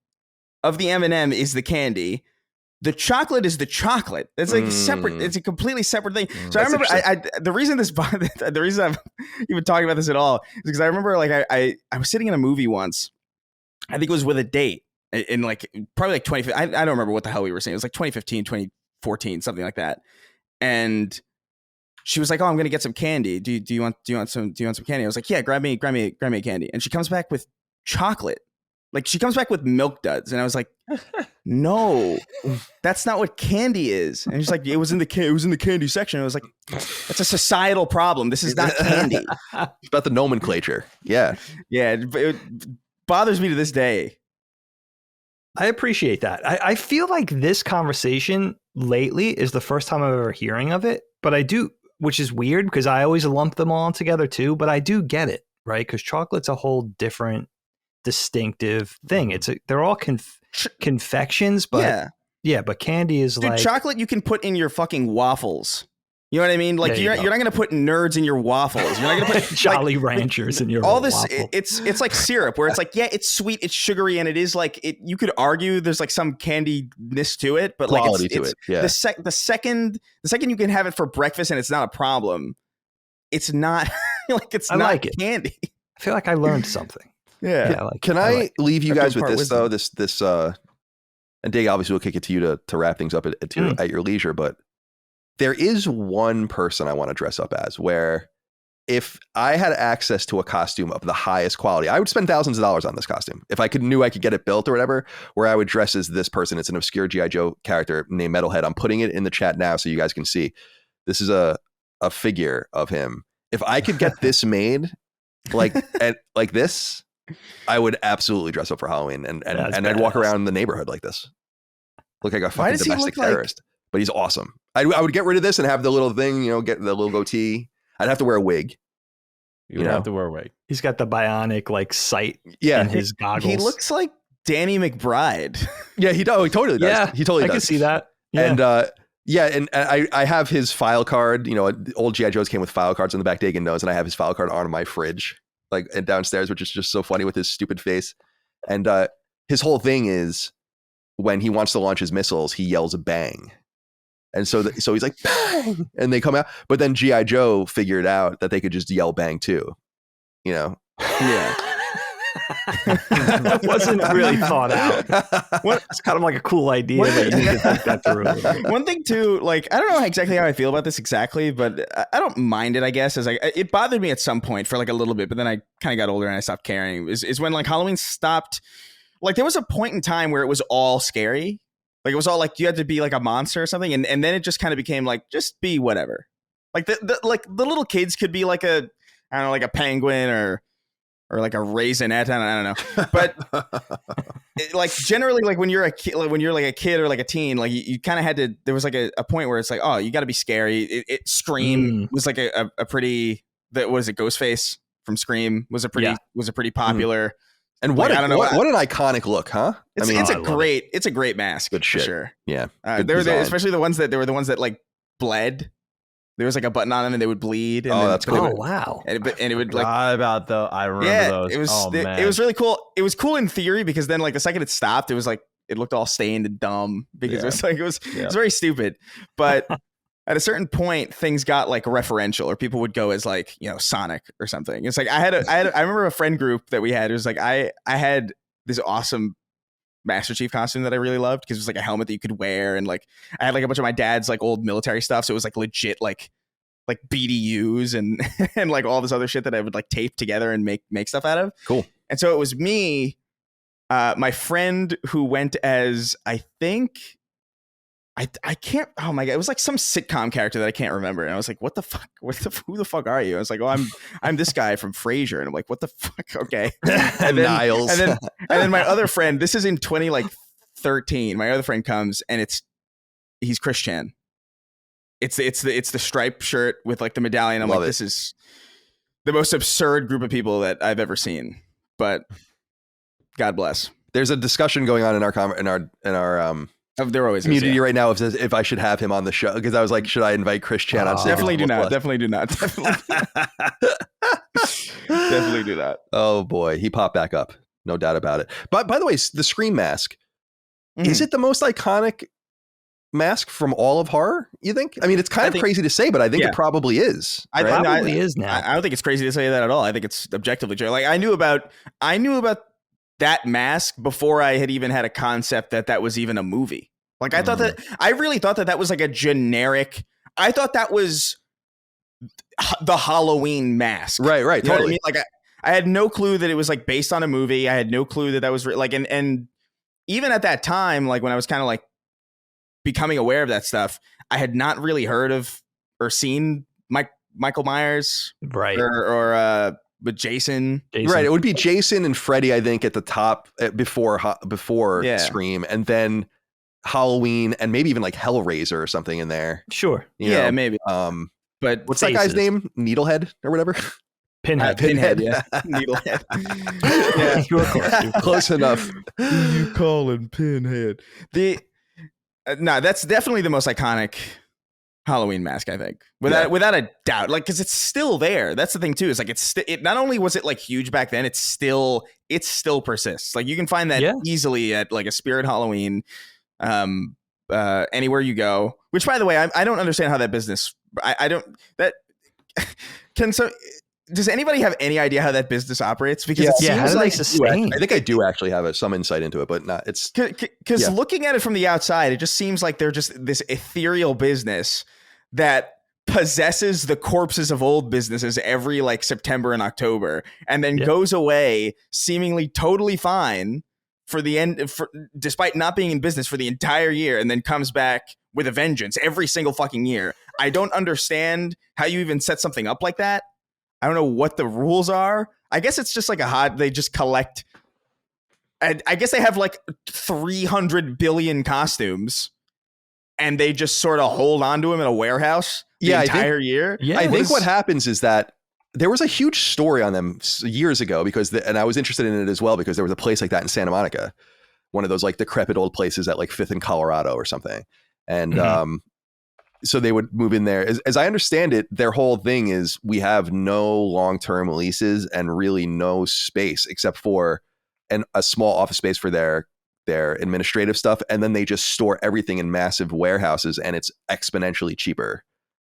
of the M&M is the candy. The chocolate is the chocolate. It's like separate. It's a completely separate thing. So I remember the reason I'm even talking about this at all is because I remember like I was sitting in a movie once. I think it was with a date in like probably like 2015. I don't remember what the hell we were saying. It was like 2015, 2014, something like that. And she was like, "Oh, I'm gonna get some candy. Do you want some candy?" I was like, "Yeah, grab me a candy." And she comes back with chocolate. Like she comes back with Milk Duds, and I was like, "No, that's not what candy is." And she's like, "It was in the candy section." I was like, "That's a societal problem. This is not candy." It's about the nomenclature. Yeah, it bothers me to this day. I appreciate that. I feel like this conversation lately is the first time I'm ever hearing of it, but I do, which is weird because I always lump them all together too. But I do get it, right? Because chocolate's a whole different, distinctive thing. They're all confections, but but candy is like chocolate you can put in your fucking waffles. You know what I mean? Like you're not going to put nerds in your waffles. You're not going to put Jolly Ranchers in your all this. Waffle. It's like syrup where it's like it's sweet, it's sugary, and it is like it. You could argue there's like some candiness to it, but quality like to it. Yeah. The second you can have it for breakfast and it's not a problem. It's not like it's I not like it. candy. I feel like I learned something. Yeah. Can I leave you guys with this though? This and Dag obviously will kick it to you to wrap things up at your leisure, but there is one person I want to dress up as where if I had access to a costume of the highest quality, I would spend thousands of dollars on this costume. If I knew I could get it built or whatever, where I would dress as this person. It's an obscure G.I. Joe character named Metalhead. I'm putting it in the chat now so you guys can see. This is a figure of him. If I could get this made like this, I would absolutely dress up for Halloween and I'd walk around the neighborhood like this. Look like a fucking domestic terrorist. but he's awesome. I would get rid of this and have the little thing, get the little goatee. I'd have to wear a wig. You would have to wear a wig. He's got the bionic like sight in his goggles. He looks like Danny McBride. Yeah, he totally does. Yeah, he totally does. I can see that. Yeah. And I have his file card. Old G.I. Joes came with file cards on the back. Dagan knows, and I have his file card on my fridge, like and downstairs, which is just so funny with his stupid face. And his whole thing is when he wants to launch his missiles, he yells a bang. And so he's like, bang, and they come out. But then G.I. Joe figured out that they could just yell bang too, Yeah. That wasn't really thought out. It's kind of like a cool idea, but you need to think that through. One thing too, like, I don't know exactly how I feel about this exactly, but I don't mind it, I guess. It bothered me at some point for like a little bit, but then I kind of got older and I stopped caring. Is when like Halloween stopped. Like there was a point in time where it was all scary. Like it was all like you had to be like a monster or something, and then it just kind of became like just be whatever. Like the little kids could be like a penguin or like a raisinette. I don't know. But like generally, like when you're a kid, like when you're like a kid or like a teen, like you kind of had to. There was like a point where it's like, oh, you got to be scary. Scream was like a pretty. What is it? Ghostface from Scream was a pretty popular. And what an iconic look, huh? It's a great mask. Good shit. For sure. Yeah. Especially the ones that like bled. There was like a button on them and they would bleed. And that's cool. Oh wow! And it would like I remember those. It was man. it was really cool. It was cool in theory because then like the second it stopped, it was like it looked all stained and dumb because it was very stupid. But at a certain point, things got like referential, or people would go as like Sonic or something. It's like I remember a friend group that we had. It was like I had this awesome Master Chief costume that I really loved because it was like a helmet that you could wear, and like I had like a bunch of my dad's like old military stuff, so it was like legit like BDUs and and like all this other shit that I would like tape together and make stuff out of. Cool. And so it was me, my friend who went as I think I can't. Oh my god! It was like some sitcom character that I can't remember, and I was like, "What the fuck? Who the fuck are you?" I was like, "Oh, I'm this guy from Frasier," and I'm like, "What the fuck?" Okay, and then, Niles, and then my other friend. This is in 2013. My other friend comes, and he's Chris Chan. It's the striped shirt with like the medallion. I'm this is the most absurd group of people that I've ever seen. But God bless. There's a discussion going on in our there always community is, right now if I should have him on the show, because I was like, should I invite Chris Chan on? Definitely do not. Definitely do not. Definitely do that. Oh boy, he popped back up, no doubt about it. But by the way, the Scream mask, is it the most iconic mask from all of horror, you think? I mean, it's kind of crazy to say, but I think it probably is. It probably is now. I don't think it's crazy to say that at all. I think it's objectively true. Like I knew about that mask before I had even had a concept that was even a movie. Like I really thought that was like a generic. I thought that was the Halloween mask. Right. You know Totally. what I mean? Like I had no clue that it was like based on a movie. I had no clue that was like, and even at that time, like when I was kind of like becoming aware of that stuff, I had not really heard of or seen Michael Myers, right? Or with Jason. Right. It would be Jason and Freddy, I think, at the top before Scream, and then Halloween, and maybe even like Hellraiser or something in there. Sure. You know? Maybe. But what's that guy's name? Needlehead or whatever. Pinhead. Yeah. Needlehead. Yeah, you were close enough. You calling Pinhead? No, that's definitely the most iconic Halloween mask, I think, without a doubt. Like, because it's still there. That's the thing too. Is like it not only was it like huge back then, it still persists. Like you can find that easily at like a Spirit Halloween, anywhere you go. Which, by the way, I don't understand how that business. I don't that can so. Does anybody have any idea how that business operates? Because it seems like sustain. I think I do actually have some insight into it, but not. It's because looking at it from the outside, it just seems like they're just this ethereal business that possesses the corpses of old businesses every like September and October, and then goes away seemingly totally fine for the end, despite not being in business for the entire year, and then comes back with a vengeance every single fucking year. I don't understand how you even set something up like that. I don't know what the rules are. I guess it's just like they just collect. I guess they have like 300 billion costumes and they just sort of hold on to him in a warehouse the entire year. Yeah, I think what happens is that there was a huge story on them years ago and I was interested in it as well because there was a place like that in Santa Monica, one of those like decrepit old places at like 5th and Colorado or something. And so they would move in there. As I understand it, their whole thing is we have no long-term leases and really no space except for a small office space for their administrative stuff. And then they just store everything in massive warehouses and it's exponentially cheaper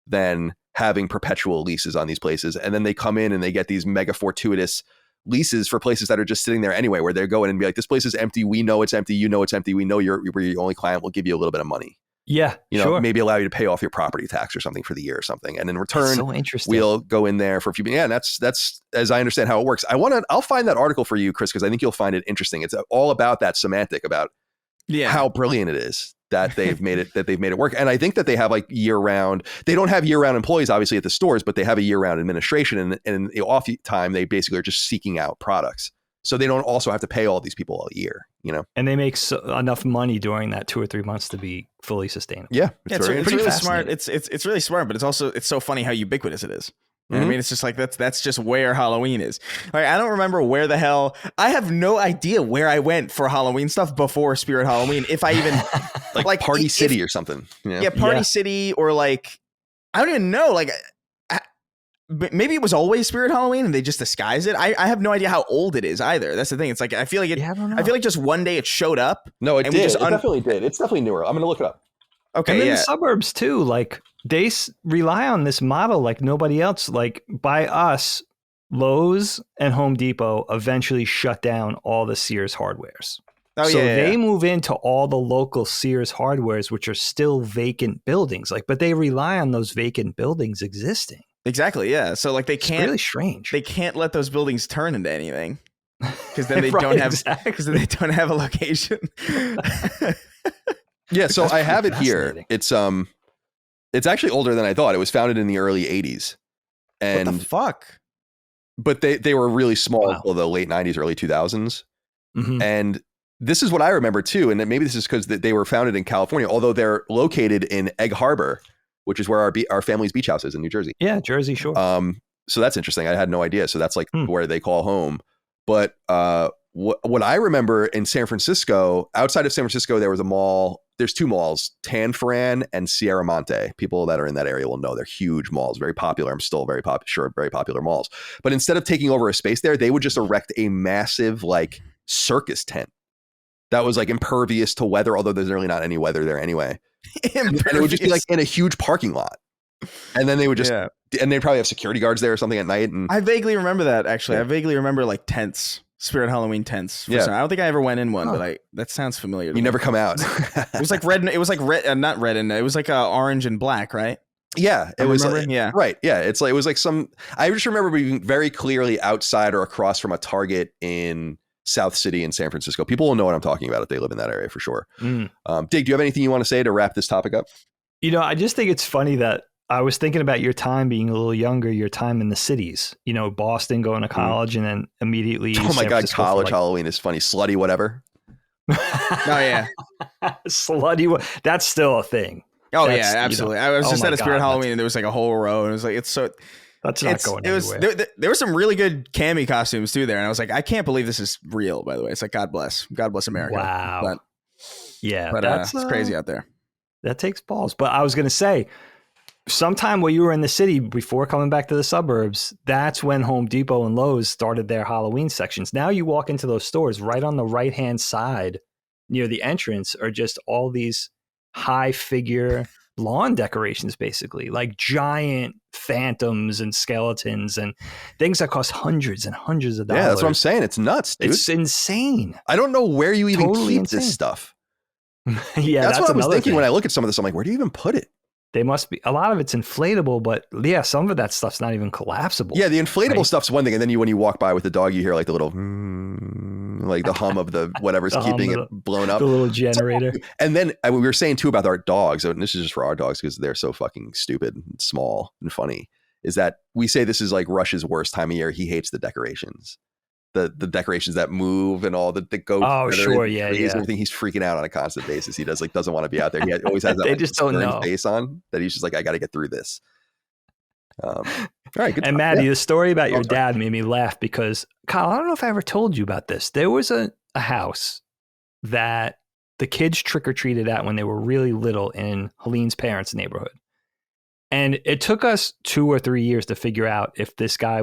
than having perpetual leases on these places. And then they come in and they get these mega fortuitous leases for places that are just sitting there anyway, where they're going and be like, this place is empty. We know it's empty. You know it's empty. We know you're your only client. We'll give you a little bit of money. Yeah, Maybe allow you to pay off your property tax or something for the year or something. And in return, so interesting. We'll go in there for a few. Yeah, and that's as I understand how it works. I'll find that article for you, Chris, because I think you'll find it interesting. It's all about that semantic about how brilliant it is that they've made it work. And I think that they have like year-round. They don't have year-round employees, obviously, at the stores, but they have a year-round administration. And in the off time, they basically are just seeking out products. So they don't also have to pay all these people all year, And they make enough money during that 2 or 3 months to be fully sustainable. Yeah, it's really smart. It's really smart, but it's so funny how ubiquitous it is. You know what I mean? It's just like that's just where Halloween is. Like, I don't remember where the hell. I have no idea where I went for Halloween stuff before Spirit Halloween. If I even like Party City or something. Yeah, Party City, or like I don't even know. Like maybe it was always Spirit Halloween and they just disguise it. I have no idea how old it is either. That's the thing. It's like I feel like I feel like just one day it showed up. No, it did. It definitely did. It's definitely newer. I'm gonna look it up. Okay, and then the suburbs too, like they rely on this model like nobody else. Like by us, Lowe's and Home Depot eventually shut down all the Sears hardwares. They move into all the local Sears hardwares, which are still vacant buildings. But they rely on those vacant buildings existing. Exactly. Yeah. So like it's really strange. They can't let those buildings turn into anything because then they don't have a location. Yeah, so I have it here. It's actually older than I thought. It was founded in the early 80s. And what the fuck? But they were really small until the late 90s, early 2000s. Mm-hmm. And this is what I remember too. And maybe this is because they were founded in California, although they're located in Egg Harbor, which is where our family's beach house is in New Jersey. Yeah, Jersey Shore. So that's interesting. I had no idea. So that's like where they call home. But what I remember in San Francisco, outside of San Francisco, there was a mall. There's 2 malls, Tanforan and Sierra Monte. People that are in that area will know they're huge malls, very popular. I'm still very popular malls. But instead of taking over a space there, they would just erect a massive like circus tent that was like impervious to weather, although there's really not any weather there anyway. And it would just be like in a huge parking lot. And then they would just, and they'd probably have security guards there or something at night. And I vaguely remember that actually. Yeah. I vaguely remember like tents. Spirit Halloween tents. Yeah. I don't think I ever went in one, but that sounds familiar to me. You never come out. It was like red. It was like red, not red, and it was like orange and black, right? Yeah, it was. Right. Yeah, it was like some. I just remember being very clearly outside or across from a Target in South City in San Francisco. People will know what I'm talking about if they live in that area for sure. Dig, do you have anything you want to say to wrap this topic up? I just think it's funny that I was thinking about your time being a little younger, your time in the cities, Boston, going to college, and then immediately. Oh my God, college Halloween is funny. Slutty, whatever. Oh, yeah. Slutty. That's still a thing. Oh, yeah, absolutely. I was just at a Spirit Halloween and there was like a whole row and it was like, that's not going anywhere. There were some really good cami costumes too there. And I was like, I can't believe this is real, by the way. It's like, God bless America. Wow. But it's crazy out there. That takes balls. But I was going to say, sometime when you were in the city before coming back to the suburbs, that's when Home Depot and Lowe's started their Halloween sections. Now you walk into those stores, right on the right-hand side near the entrance are just all these high figure lawn decorations, basically like giant phantoms and skeletons and things that cost hundreds and hundreds of dollars. Yeah, that's what I'm saying. It's nuts, dude. It's insane. I don't know where you even keep this stuff. Yeah, that's what I was thinking when I look at some of this. I'm like, where do you even put it? They must be, a lot of it's inflatable, but yeah, some of that stuff's not even collapsible. Yeah, the inflatable stuff's one thing, and then when you walk by with the dog, you hear like the little, like the hum of the whatever's keeping it blown up. The little generator. And then we were saying too about our dogs, and this is just for our dogs because they're so fucking stupid and small and funny, is that we say this is like Rush's worst time of year. He hates the decorations. the decorations that move and all that go. Oh, sure, and yeah. Everything. He's freaking out on a constant basis. He doesn't want to be out there. He always has that They like, just don't know face on that. He's just like, I got to get through this. All right, good. And Matty, the story about your dad made me laugh because, Kyle, I don't know if I ever told you about this. There was a house that the kids trick-or-treated at when they were really little in Helene's parents' neighborhood. And it took us 2 or 3 years to figure out if this guy's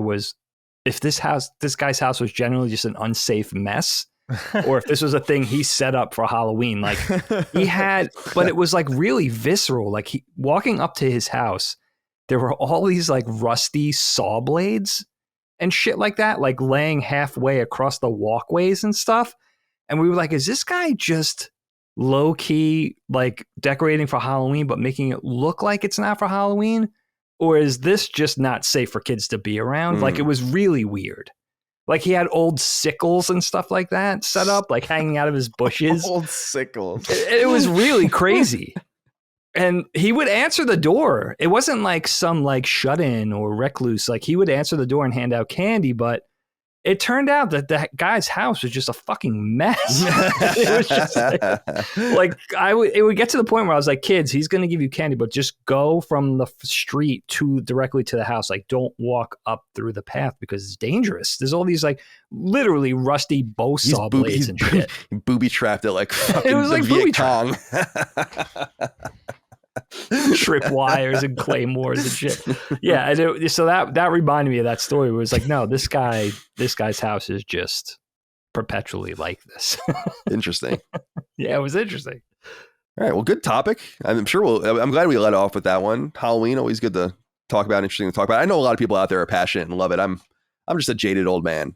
house was generally just an unsafe mess, or if this was a thing he set up for Halloween. Like but it was like really visceral. Like walking up to his house, there were all these like rusty saw blades and shit like that, like laying halfway across the walkways and stuff. And we were like, is this guy just low key like decorating for Halloween, but making it look like it's not for Halloween? Or is this just not safe for kids to be around? Like, it was really weird. Like, he had old sickles and stuff like that set up, like hanging out of his bushes. Old sickles. It was really crazy. And he would answer the door. It wasn't like some like shut-in or recluse. Like, he would answer the door and hand out candy, but it turned out that that guy's house was just a fucking mess. It was just like it would get to the point where I was like, kids, he's going to give you candy, but just go from the street directly to the house. Like, don't walk up through the path because it's dangerous. There's all these like literally rusty bow saw blades and shit. Booby trapped it like fucking it was like Viet Cong. Trip wires and claymores and shit. Yeah, and so that reminded me of that story. Where it was like, no, this guy's house is just perpetually like this. Interesting. Yeah, it was interesting. All right, well, good topic. I'm glad we let off with that one. Halloween, always good to talk about, interesting to talk about. I know a lot of people out there are passionate and love it. I'm just a jaded old man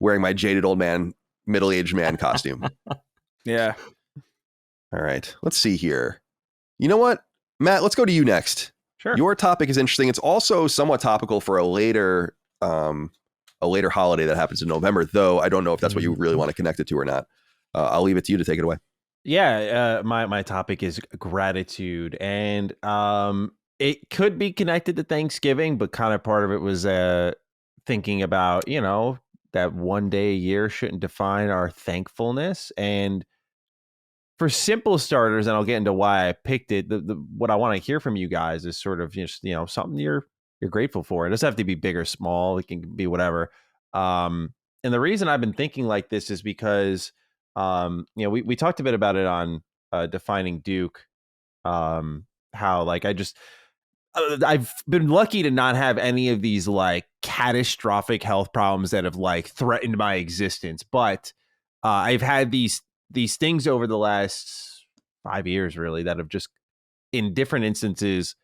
wearing my jaded old man, middle-aged man costume. Yeah. All right, let's see here. You know what, Matt, let's go to you next. Sure. Your topic is interesting. It's also somewhat topical for a later holiday that happens in November, though I don't know if that's what you really want to connect it to or not. I'll leave it to you to take it away. Yeah, my topic is gratitude, and it could be connected to Thanksgiving, but kind of part of it was thinking about, that one day a year shouldn't define our thankfulness. And for simple starters, and I'll get into why I picked it, what I want to hear from you guys is sort of just, something you're grateful for. It doesn't have to be big or small. It can be whatever. And the reason I've been thinking like this is because, we talked a bit about it on Defining Duke, how like I've been lucky to not have any of these like catastrophic health problems that have like threatened my existence. But I've had these things over the last 5 years really that have just in different instances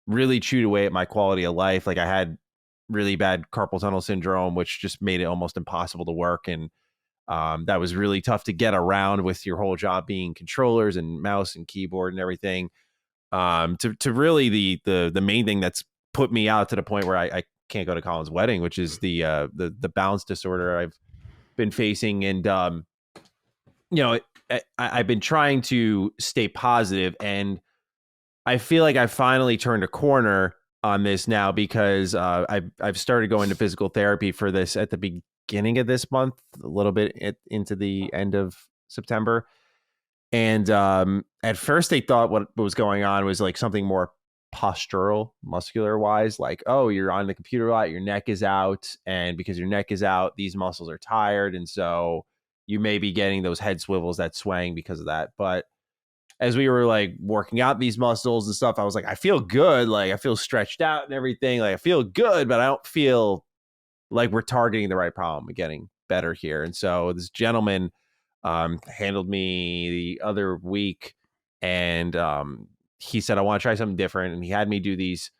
really chewed away at my quality of life. Like I had really bad carpal tunnel syndrome, which just made it almost impossible to work. And that was really tough to get around with your whole job being controllers and mouse and keyboard and everything. To really the main thing that's put me out to the point where I can't go to Colin's wedding, which is the balance disorder I've been facing. And, I've been trying to stay positive, and I feel like I finally turned a corner on this now because I've started going to physical therapy for this at the beginning of this month, a little bit into the end of September. And at first they thought what was going on was like something more postural, muscular wise, like, oh, you're on the computer a lot, your neck is out, and because your neck is out, these muscles are tired, and so you may be getting those head swivels, that swaying because of that. But as we were like working out these muscles and stuff, I was like, I feel good. Like I feel stretched out and everything. Like I feel good, but I don't feel like we're targeting the right problem and getting better here. And so this gentleman handled me the other week, and he said, I want to try something different. And he had me do these.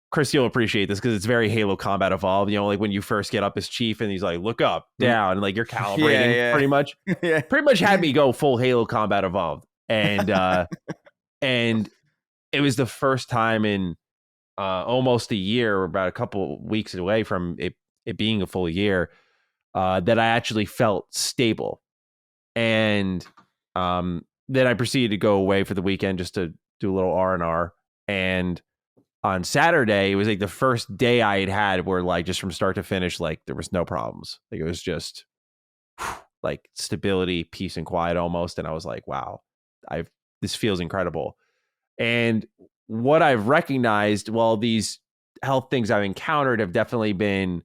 Chris, you'll appreciate this because it's very Halo Combat Evolved. Like when you first get up as chief and he's like, look up, down, and like you're calibrating pretty much. Yeah. Pretty much had me go full Halo Combat Evolved. And and it was the first time in almost a year, or about a couple weeks away from it being a full year, that I actually felt stable. And then I proceeded to go away for the weekend just to do a little R&R. And on Saturday, it was like the first day I had where like just from start to finish, like there was no problems. Like it was just like stability, peace and quiet almost. And I was like, wow, this feels incredible. And what I've recognized, well, these health things I've encountered have definitely been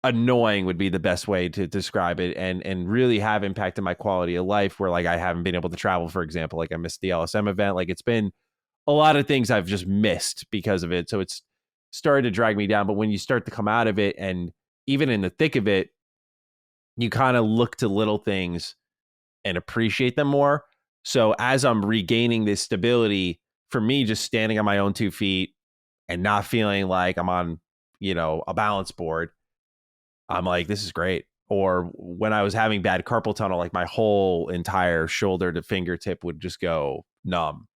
annoying would be the best way to describe it, and really have impacted my quality of life, where like I haven't been able to travel, for example. Like I missed the LSM event. Like it's been a lot of things I've just missed because of it. So it's started to drag me down. But when you start to come out of it, and even in the thick of it, you kind of look to little things and appreciate them more. So as I'm regaining this stability, for me, just standing on my own 2 feet and not feeling like I'm on, a balance board, I'm like, this is great. Or when I was having bad carpal tunnel, like my whole entire shoulder to fingertip would just go numb.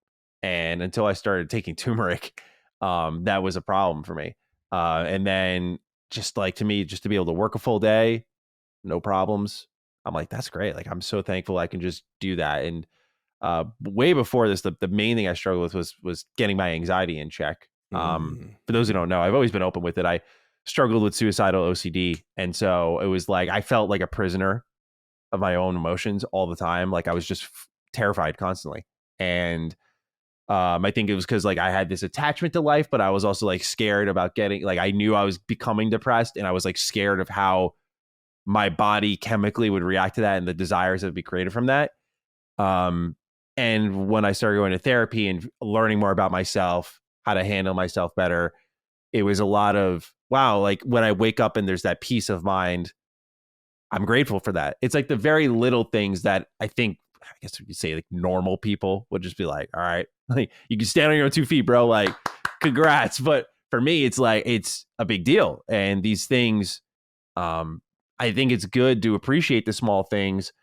And until I started taking turmeric, that was a problem for me. And then just like, to me, just to be able to work a full day, no problems. I'm like, that's great. Like, I'm so thankful I can just do that. And way before this, the main thing I struggled with was getting my anxiety in check. For those who don't know, I've always been open with it. I struggled with suicidal OCD. And so it was like, I felt like a prisoner of my own emotions all the time. Like I was just terrified constantly. And I think it was because like I had this attachment to life, but I was also like scared about getting, like I knew I was becoming depressed, and I was like scared of how my body chemically would react to that and the desires that would be created from that. And when I started going to therapy and learning more about myself, how to handle myself better, it was a lot of, wow, like when I wake up and there's that peace of mind, I'm grateful for that. It's like the very little things that I guess we could say like normal people would just be like, all right, like you can stand on your own 2 feet, bro. Like, congrats. But for me, it's like, it's a big deal. And these things, I think it's good to appreciate the small things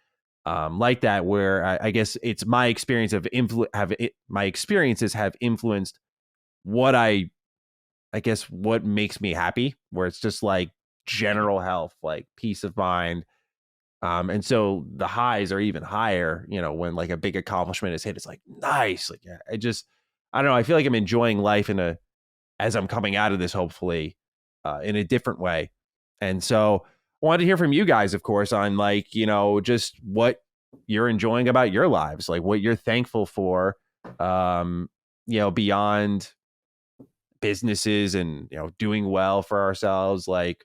like that, where I guess it's my experience my experiences have influenced what I guess what makes me happy, where it's just like general health, like peace of mind. And so the highs are even higher, when like a big accomplishment is hit. It's like, nice. Like, I don't know. I feel like I'm enjoying life as I'm coming out of this, hopefully, in a different way. And so I wanted to hear from you guys, of course, on like, just what you're enjoying about your lives, like what you're thankful for, beyond businesses and, doing well for ourselves, like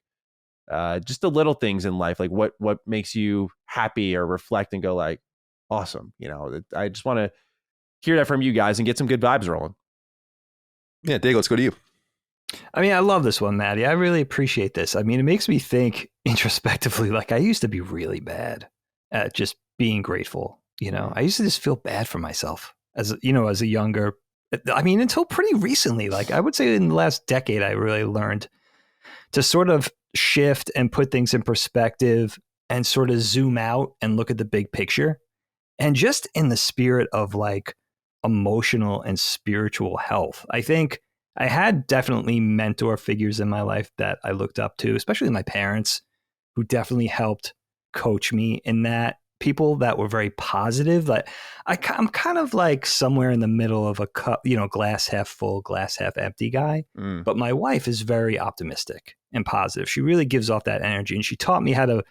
just the little things in life, like what makes you happy or reflect and go like, awesome. I just want to hear that from you guys and get some good vibes rolling. Yeah, Dagan, let's go to you. I mean, I love this one, Matty. I really appreciate this. I mean, it makes me think introspectively. Like I used to be really bad at just being grateful. I used to just feel bad for myself as a younger, until pretty recently. Like I would say in the last decade, I really learned to sort of shift and put things in perspective and sort of zoom out and look at the big picture. And just in the spirit of like emotional and spiritual health, I think I had definitely mentor figures in my life that I looked up to, especially my parents, who definitely helped coach me in that. People that were very positive. Like I'm kind of like somewhere in the middle of a cup, glass half full, glass half empty guy. But my wife is very optimistic and positive. She really gives off that energy, and she taught me how to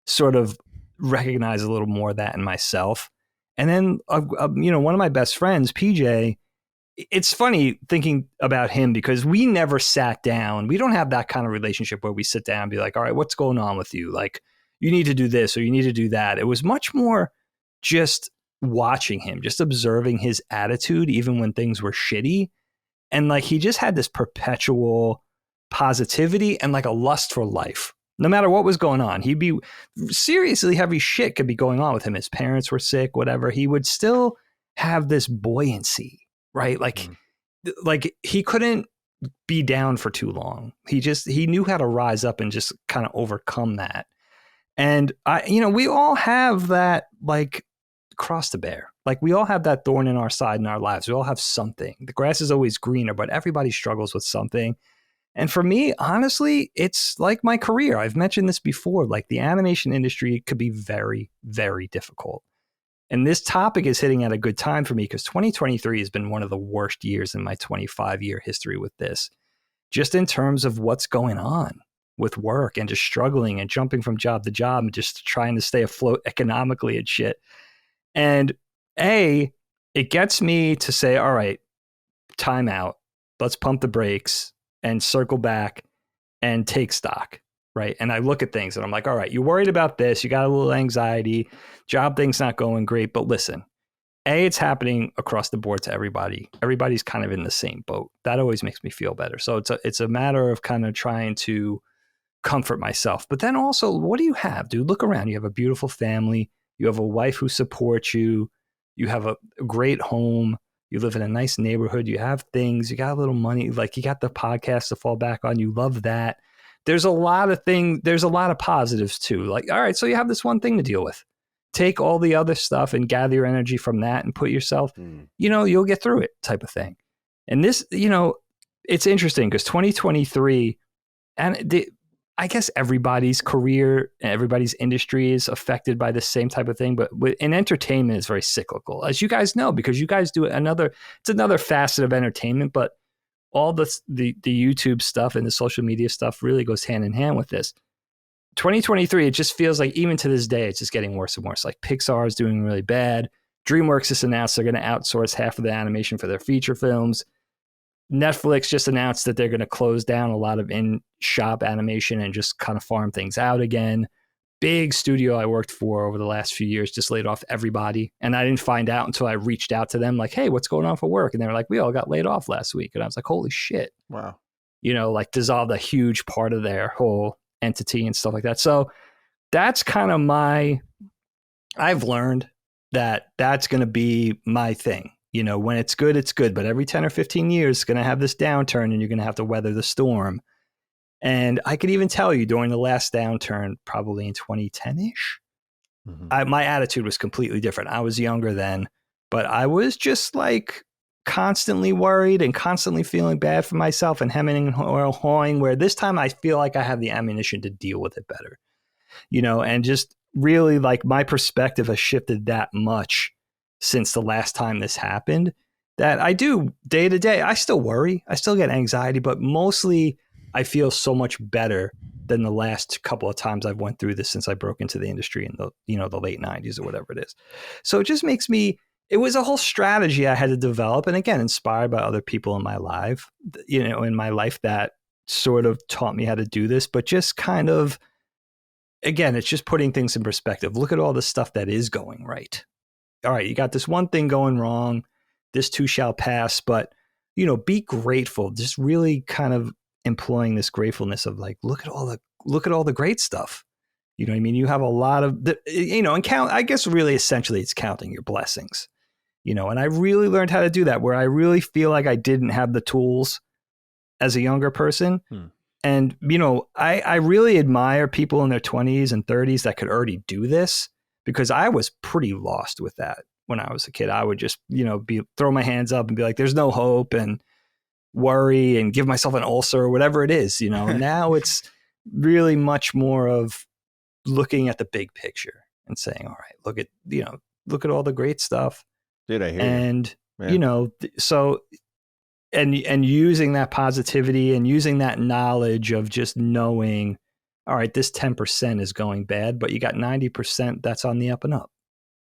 sort of recognize a little more of that in myself. And then, one of my best friends, PJ, it's funny thinking about him because we never sat down. We don't have that kind of relationship where we sit down and be like, all right, what's going on with you? Like, you need to do this or you need to do that. It was much more just watching him, just observing his attitude, even when things were shitty. And like, he just had this perpetual positivity and like a lust for life. No matter what was going on, he'd be seriously heavy shit could be going on with him. His parents were sick, whatever. He would still have this buoyancy, right? Like he couldn't be down for too long. He knew how to rise up and just kind of overcome that. And we all have that like cross to bear. Like we all have that thorn in our side in our lives. We all have something. The grass is always greener, but everybody struggles with something. And for me, honestly, it's like my career. I've mentioned this before. Like the animation industry could be very, very difficult. And this topic is hitting at a good time for me because 2023 has been one of the worst years in my 25-year history with this, just in terms of what's going on with work and just struggling and jumping from job to job and just trying to stay afloat economically and shit. And it gets me to say, all right, time out. Let's pump the brakes and circle back and take stock. Right. And I look at things and I'm like, all right, you're worried about this. You got a little anxiety. Job thing's not going great. But listen, it's happening across the board to everybody. Everybody's kind of in the same boat. That always makes me feel better. So it's a matter of kind of trying to comfort myself. But then also, what do you have, dude? Look around. You have a beautiful family. You have a wife who supports you. You have a great home. You live in a nice neighborhood. You have things. You got a little money. Like you got the podcast to fall back on. You love that. There's a lot of things. There's a lot of positives too. Like, all right, so you have this one thing to deal with. Take all the other stuff and gather your energy from that and put yourself, you'll get through it type of thing. And this, it's interesting because 2023, and I guess everybody's career and everybody's industry is affected by the same type of thing. But in entertainment, it's very cyclical, as you guys know, because you guys do it's another facet of entertainment, but all the YouTube stuff and the social media stuff really goes hand in hand with this. 2023, it just feels like even to this day, it's just getting worse and worse. Like Pixar is doing really bad. DreamWorks just announced they're going to outsource half of the animation for their feature films. Netflix just announced that they're going to close down a lot of in-shop animation and just kind of farm things out again. Big studio I worked for over the last few years just laid off everybody. And I didn't find out until I reached out to them like, hey, what's going on for work? And they were like, we all got laid off last week. And I was like, holy shit. Wow. Like dissolved a huge part of their whole entity and stuff like that. So that's kind of I've learned that that's going to be my thing. When it's good, it's good. But every 10 or 15 years, it's going to have this downturn and you're going to have to weather the storm. And I could even tell you during the last downturn, probably in 2010-ish, my attitude was completely different. I was younger then, but I was just like constantly worried and constantly feeling bad for myself and hemming and hawing, where this time I feel like I have the ammunition to deal with it better, and just really like my perspective has shifted that much since the last time this happened that I do day to day. I still worry. I still get anxiety, but mostly I feel so much better than the last couple of times I've went through this since I broke into the industry in the late 90s or whatever it is. So it just makes me, it was a whole strategy I had to develop. And again, inspired by other people in my life, in my life that sort of taught me how to do this, but just kind of, again, it's just putting things in perspective. Look at all the stuff that is going right. All right, you got this one thing going wrong. This too shall pass, but, be grateful. Just really kind of employing this gratefulness of like, look at all the great stuff. You know what I mean? You have a lot of, and count, I guess really essentially it's counting your blessings, and I really learned how to do that where I really feel like I didn't have the tools as a younger person. And, I really admire people in their 20s and 30s that could already do this because I was pretty lost with that when I was a kid. I would just, throw my hands up and be like, there's no hope and worry and give myself an ulcer or whatever it is, Now it's really much more of looking at the big picture and saying, all right, look at all the great stuff. Dude, I hear and, you. So, and using that positivity and using that knowledge of just knowing, all right, this 10% is going bad, but you got 90% that's on the up and up.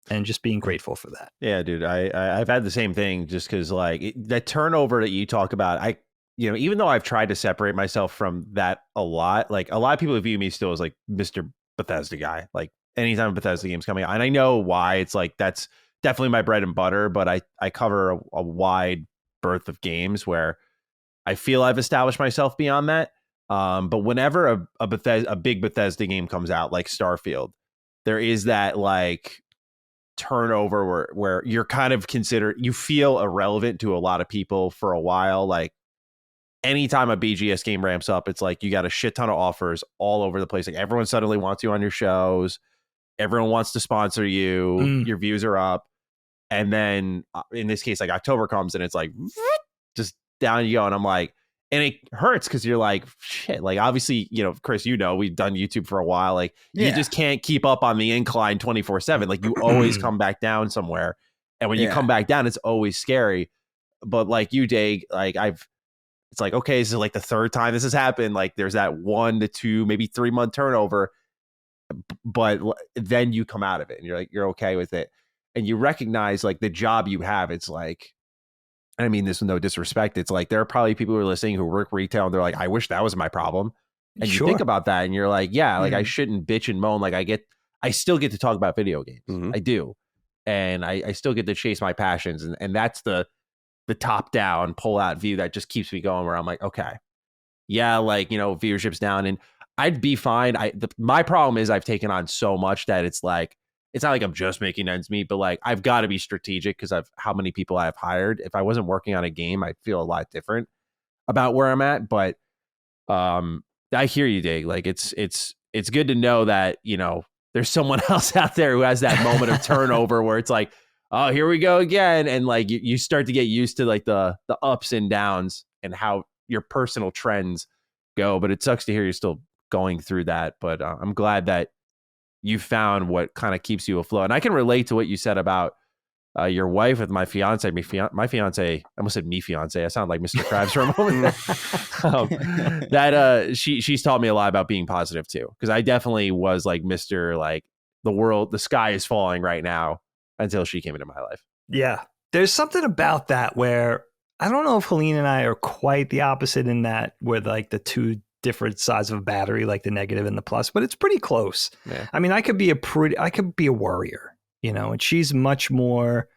And just being grateful for that. Yeah, dude, I've had the same thing just because like that turnover that you talk about, even though I've tried to separate myself from that a lot, like a lot of people view me still as like Mr. Bethesda guy, like anytime a Bethesda game's coming out. And I know why. It's like, that's definitely my bread and butter, but I cover a wide berth of games where I feel I've established myself beyond that. But whenever a big Bethesda game comes out, like Starfield, there is that like turnover where you're kind of you feel irrelevant to a lot of people for a while. Like anytime a BGS game ramps up, it's like you got a shit ton of offers all over the place. Like everyone suddenly wants you on your shows. Everyone wants to sponsor you. Your views are up. And then in this case, like October comes and it's like just down you go. And I'm like, And it hurts because you're like, shit, like obviously, Chris, we've done YouTube for a while. Like you just can't keep up on the incline 24/7. Like you always come back down somewhere. And when you come back down, it's always scary. But like you, Dag, like it's like, okay, this is like the third time this has happened. Like there's that 1 to 2, maybe 3 month turnover. But then you come out of it and you're like, you're okay with it. And you recognize like the job you have. It's like, I mean this with no disrespect. It's like there are probably people who are listening who work retail and they're like, I wish that was my problem. And you think about that and you're like, yeah, like I shouldn't bitch and moan. Like I still get to talk about video games. I do. And I still get to chase my passions. And that's the top down pull out view that just keeps me going, where I'm like, okay, yeah, like, viewership's down and I'd be fine. My problem is I've taken on so much that it's like, it's not like I'm just making ends meet, but like I've got to be strategic because of how many people I've hired. If I wasn't working on a game, I'd feel a lot different about where I'm at. But I hear you, Dag. Like it's good to know that, there's someone else out there who has that moment of turnover where it's like, oh, here we go again. And like you start to get used to like the ups and downs and how your personal trends go. But it sucks to hear you're still going through that. But I'm glad that you found what kind of keeps you afloat. And I can relate to what you said about your wife with my fiance. My fiance, I almost said me fiance. I sound like Mr. Krabs for a moment. She's taught me a lot about being positive too. Because I definitely was like Mr. like the sky is falling right now until she came into my life. Yeah. There's something about that where I don't know if Helene and I are quite the opposite in that we're like the two different sides of a battery, like the negative and the plus, but it's pretty close. Yeah. I mean, I could be a worrier, and she's much more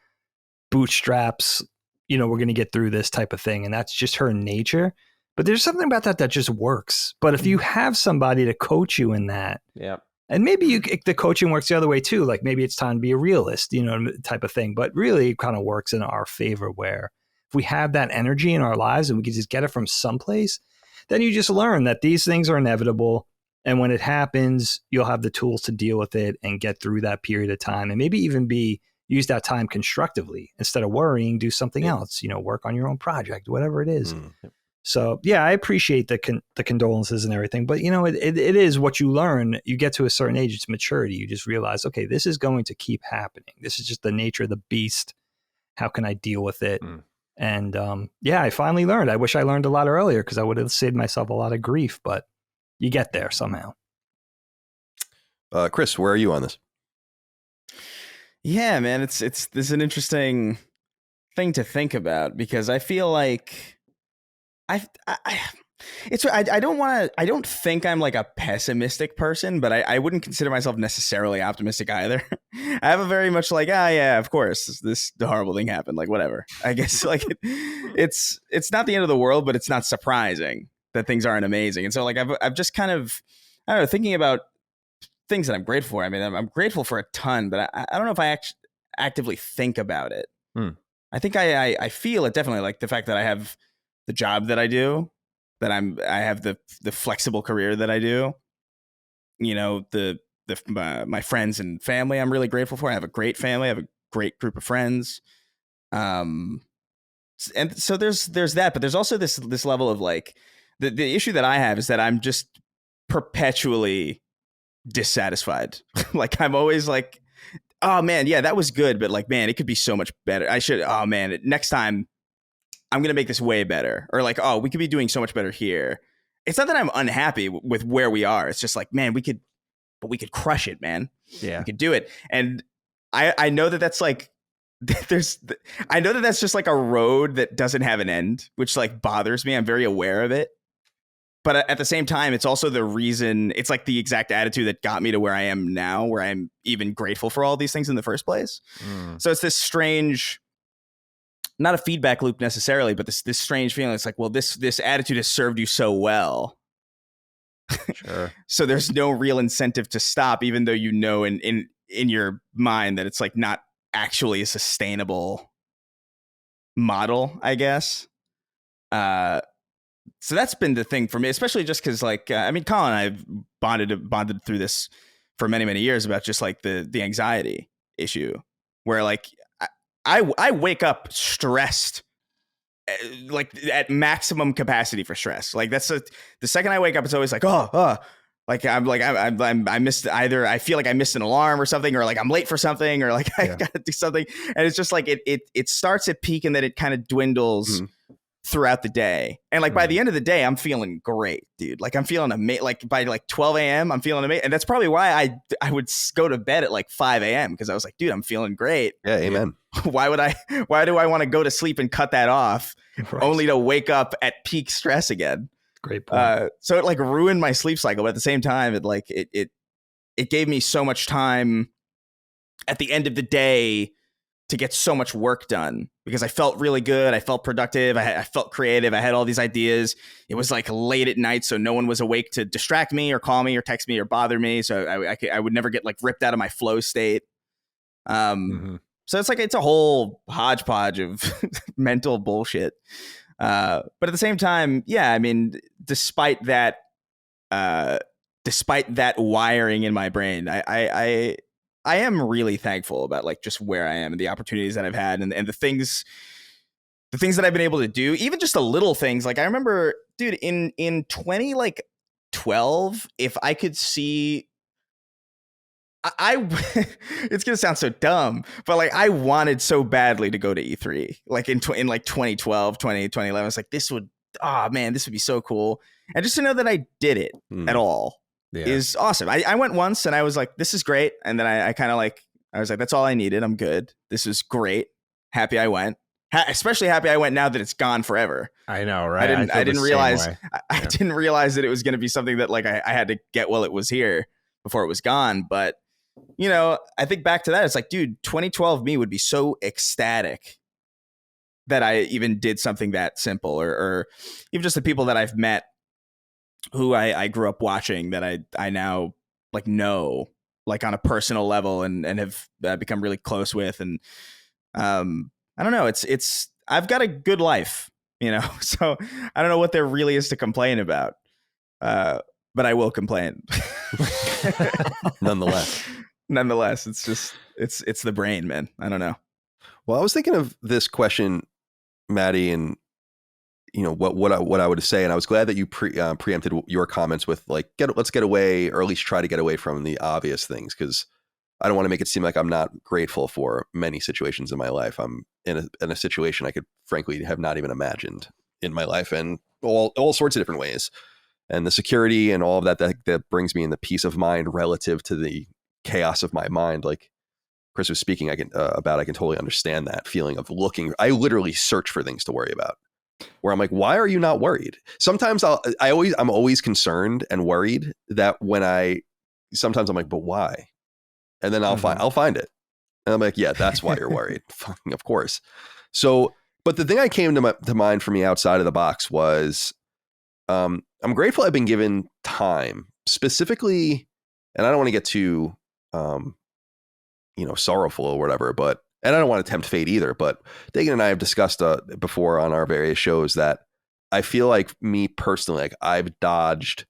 bootstraps, we're going to get through this type of thing. And that's just her nature. But there's something about that just works. But if you have somebody to coach you in that, and maybe the coaching works the other way too. Like maybe it's time to be a realist, type of thing. But really it kind of works in our favor where if we have that energy in our lives and we can just get it from someplace, then you just learn that these things are inevitable. And when it happens, you'll have the tools to deal with it and get through that period of time and maybe even use that time constructively instead of worrying, do something else, work on your own project, whatever it is. So yeah, I appreciate the condolences and everything, but it is what you learn. You get to a certain age, it's maturity. You just realize, okay, this is going to keep happening. This is just the nature of the beast. How can I deal with it? And I finally learned. I wish I learned a lot earlier because I would have saved myself a lot of grief, but you get there somehow. Chris, where are you on this? Yeah, man, this is an interesting thing to think about because I feel like I don't think I'm like a pessimistic person, but I wouldn't consider myself necessarily optimistic either. I have a very much like, yeah, of course, the horrible thing happened. Like, whatever. I guess like it's not the end of the world, but it's not surprising that things aren't amazing. And so like I've just kind of, I don't know, thinking about things that I'm grateful for. I mean, I'm grateful for a ton, but I don't know if I actively think about it. I think I feel it definitely, like the fact that I have the job that I do, that I have the flexible career that I do, my friends and family I'm really grateful for. I have a great family. I have a great group of friends. And so there's that, but there's also this level of like, the issue that I have is that I'm just perpetually dissatisfied. Like I'm always like, oh man, yeah, that was good, but like, man, it could be so much better. Next time I'm going to make this way better. Or like, oh, we could be doing so much better here. It's not that I'm unhappy with where we are. It's just like, man, we could crush it, man. Yeah. We could do it. And I know that that's like, I know that that's just like a road that doesn't have an end, which like bothers me. I'm very aware of it. But at the same time, it's also the reason, it's like the exact attitude that got me to where I am now, where I'm even grateful for all these things in the first place. So it's this strange, not a feedback loop necessarily, but this strange feeling. It's like, well, this attitude has served you so well. Sure. So there's no real incentive to stop, even though you know in your mind that it's like not actually a sustainable model, I guess. So that's been the thing for me, especially just because, like, I mean, Colin and I have bonded through this for many, many years about just like the anxiety issue, where like I wake up stressed like at maximum capacity for stress. Like that's the second I wake up, it's always like, like I missed either. I feel like I missed an alarm or something, or like I'm late for something, or like I gotta do something. And it's just like it starts at peak and then it kind of dwindles throughout the day. And like by the end of the day, I'm feeling great, dude. Like I'm feeling amazing. Like by like 12 a.m., I'm feeling amazing. And that's probably why I would go to bed at like 5 a.m. because I was like, dude, I'm feeling great. Yeah, amen. Why do I want to go to sleep and cut that off only to wake up at peak stress again? Great point. So it like ruined my sleep cycle, but at the same time, it gave me so much time at the end of the day to get so much work done because I felt really good. I felt productive. I felt creative. I had all these ideas. It was like late at night, so no one was awake to distract me or call me or text me or bother me. So I would never get like ripped out of my flow state. So it's like it's a whole hodgepodge of mental bullshit. But at the same time, yeah, I mean, despite that wiring in my brain, I am really thankful about like just where I am and the opportunities that I've had and the things that I've been able to do, even just the little things. Like I remember, dude, in 2012, if I could see, it's gonna sound so dumb, but like I wanted so badly to go to E3, like in like 2012, 2011. It's like this would be so cool, and just to know that I did it at all is awesome. I went once and I was like, this is great, and then I kind of like I was like, that's all I needed. I'm good. This is great. Happy I went. Especially happy I went now that it's gone forever. I know, right? I didn't realize I didn't realize that it was going to be something that like I had to get while it was here before it was gone, but. You know, I think back to that. It's like, dude, 2012 me would be so ecstatic that I even did something that simple, or even just the people that I've met who I grew up watching that I now like know like on a personal level and have become really close with. And I don't know. It's I've got a good life, you know, so I don't know what there really is to complain about. But I will complain. Nonetheless, it's just it's the brain, man. I don't know. Well, I was thinking of this question, Matty, and you know what I would say, and I was glad that you preempted your comments with like let's get away, or at least try to get away from the obvious things, because I don't want to make it seem like I'm not grateful for many situations in my life. I'm in a situation I could frankly have not even imagined in my life, and all sorts of different ways, and the security and all of that brings me in the peace of mind relative to the chaos of my mind. Like Chris was speaking, I can totally understand that feeling of looking. I literally search for things to worry about, where I'm like, why are you not worried? Sometimes I'm always concerned and worried that sometimes I'm like, but why? And then I'll find it. And I'm like, yeah, that's why you're worried. Fucking of course. So, but the thing I came to mind for me outside of the box was, I'm grateful I've been given time specifically, and I don't want to get too, sorrowful or whatever, and I don't want to tempt fate either, but Dagan and I have discussed before on our various shows that I feel like me personally, like I've dodged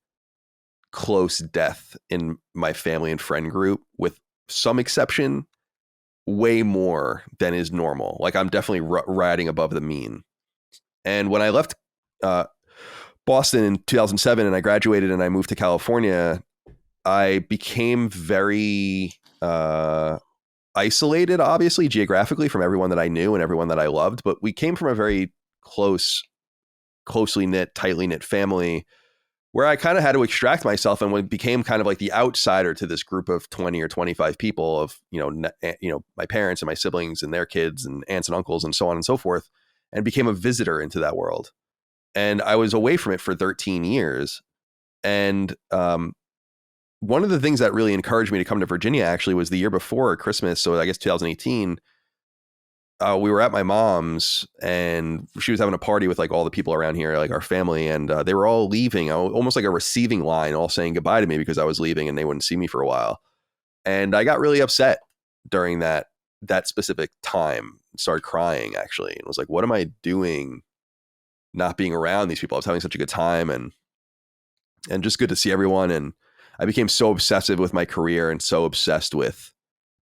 close death in my family and friend group with some exception way more than is normal. Like I'm definitely riding above the mean. And when I left Boston in 2007 and I graduated and I moved to California, I became very isolated, obviously, geographically from everyone that I knew and everyone that I loved. But we came from a very closely knit, tightly knit family where I kind of had to extract myself and became kind of like the outsider to this group of 20 or 25 people of, my parents and my siblings and their kids and aunts and uncles and so on and so forth, and became a visitor into that world. And I was away from it for 13 years. And one of the things that really encouraged me to come to Virginia actually was the year before Christmas. So I guess 2018, we were at my mom's and she was having a party with like all the people around here, like our family. And they were all leaving, almost like a receiving line, all saying goodbye to me because I was leaving and they wouldn't see me for a while. And I got really upset during that specific time, started crying actually. And was like, what am I doing not being around these people? I was having such a good time and just good to see everyone. And I became so obsessive with my career and so obsessed with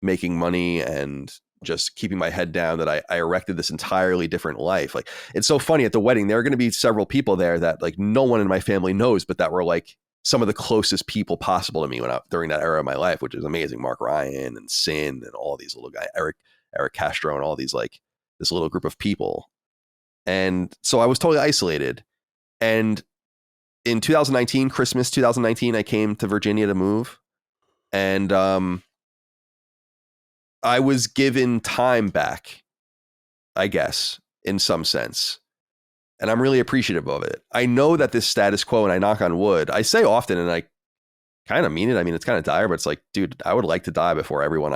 making money and just keeping my head down, that I erected this entirely different life. Like, it's so funny at the wedding, there are going to be several people there that like no one in my family knows, but that were like some of the closest people possible to me during that era of my life, which is amazing. Mark Ryan and Sin and all these little guys, Eric Castro and all these, like this little group of people. And so I was totally isolated. And in 2019, Christmas 2019, I came to Virginia to move. And I was given time back, I guess, in some sense. And I'm really appreciative of it. I know that this status quo, and I knock on wood, I say often, and I kind of mean it. I mean, it's kind of dire, but it's like, dude, I would like to die before anyone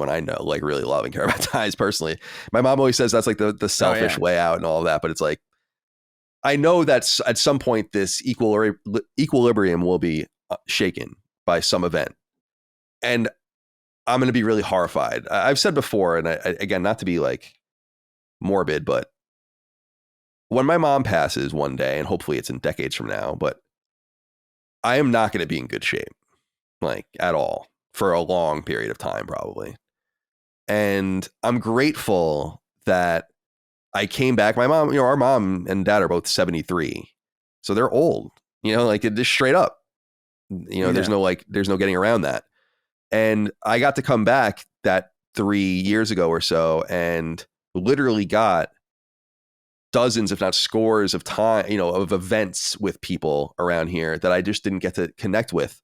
I know, like really love and care about, dies personally. My mom always says that's like the selfish way out and all of that. But it's like, I know that at some point this equilibrium will be shaken by some event. And I'm going to be really horrified. I've said before, and again, not to be like morbid, but when my mom passes one day, and hopefully it's in decades from now, but I am not going to be in good shape, like at all, for a long period of time, probably. And I'm grateful that I came back. My mom, our mom and dad are both 73. So they're old, like it just straight up, there's no getting around that. And I got to come back that 3 years ago or so and literally got dozens, if not scores of time, of events with people around here that I just didn't get to connect with.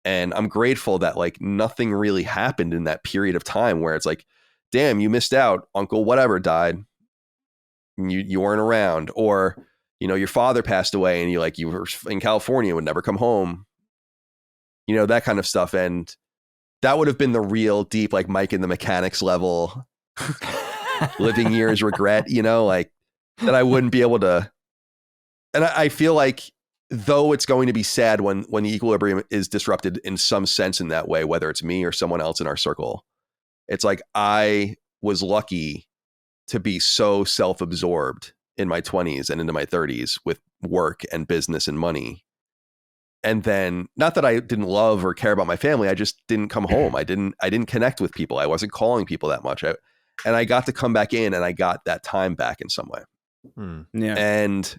And I'm grateful that like nothing really happened in that period of time where it's like, damn, you missed out. Uncle whatever died. You weren't around, or, your father passed away and you were in California, would never come home, that kind of stuff. And that would have been the real deep, like Mike in the Mechanics level living years regret, like that I wouldn't be able to. And I feel like though it's going to be sad when the equilibrium is disrupted in some sense in that way, whether it's me or someone else in our circle, it's like I was lucky to be so self-absorbed in my 20s and into my 30s with work and business and money. And then not that I didn't love or care about my family, I just didn't come home. I didn't connect with people. I wasn't calling people that much. And I got to come back in and I got that time back in some way. Yeah. And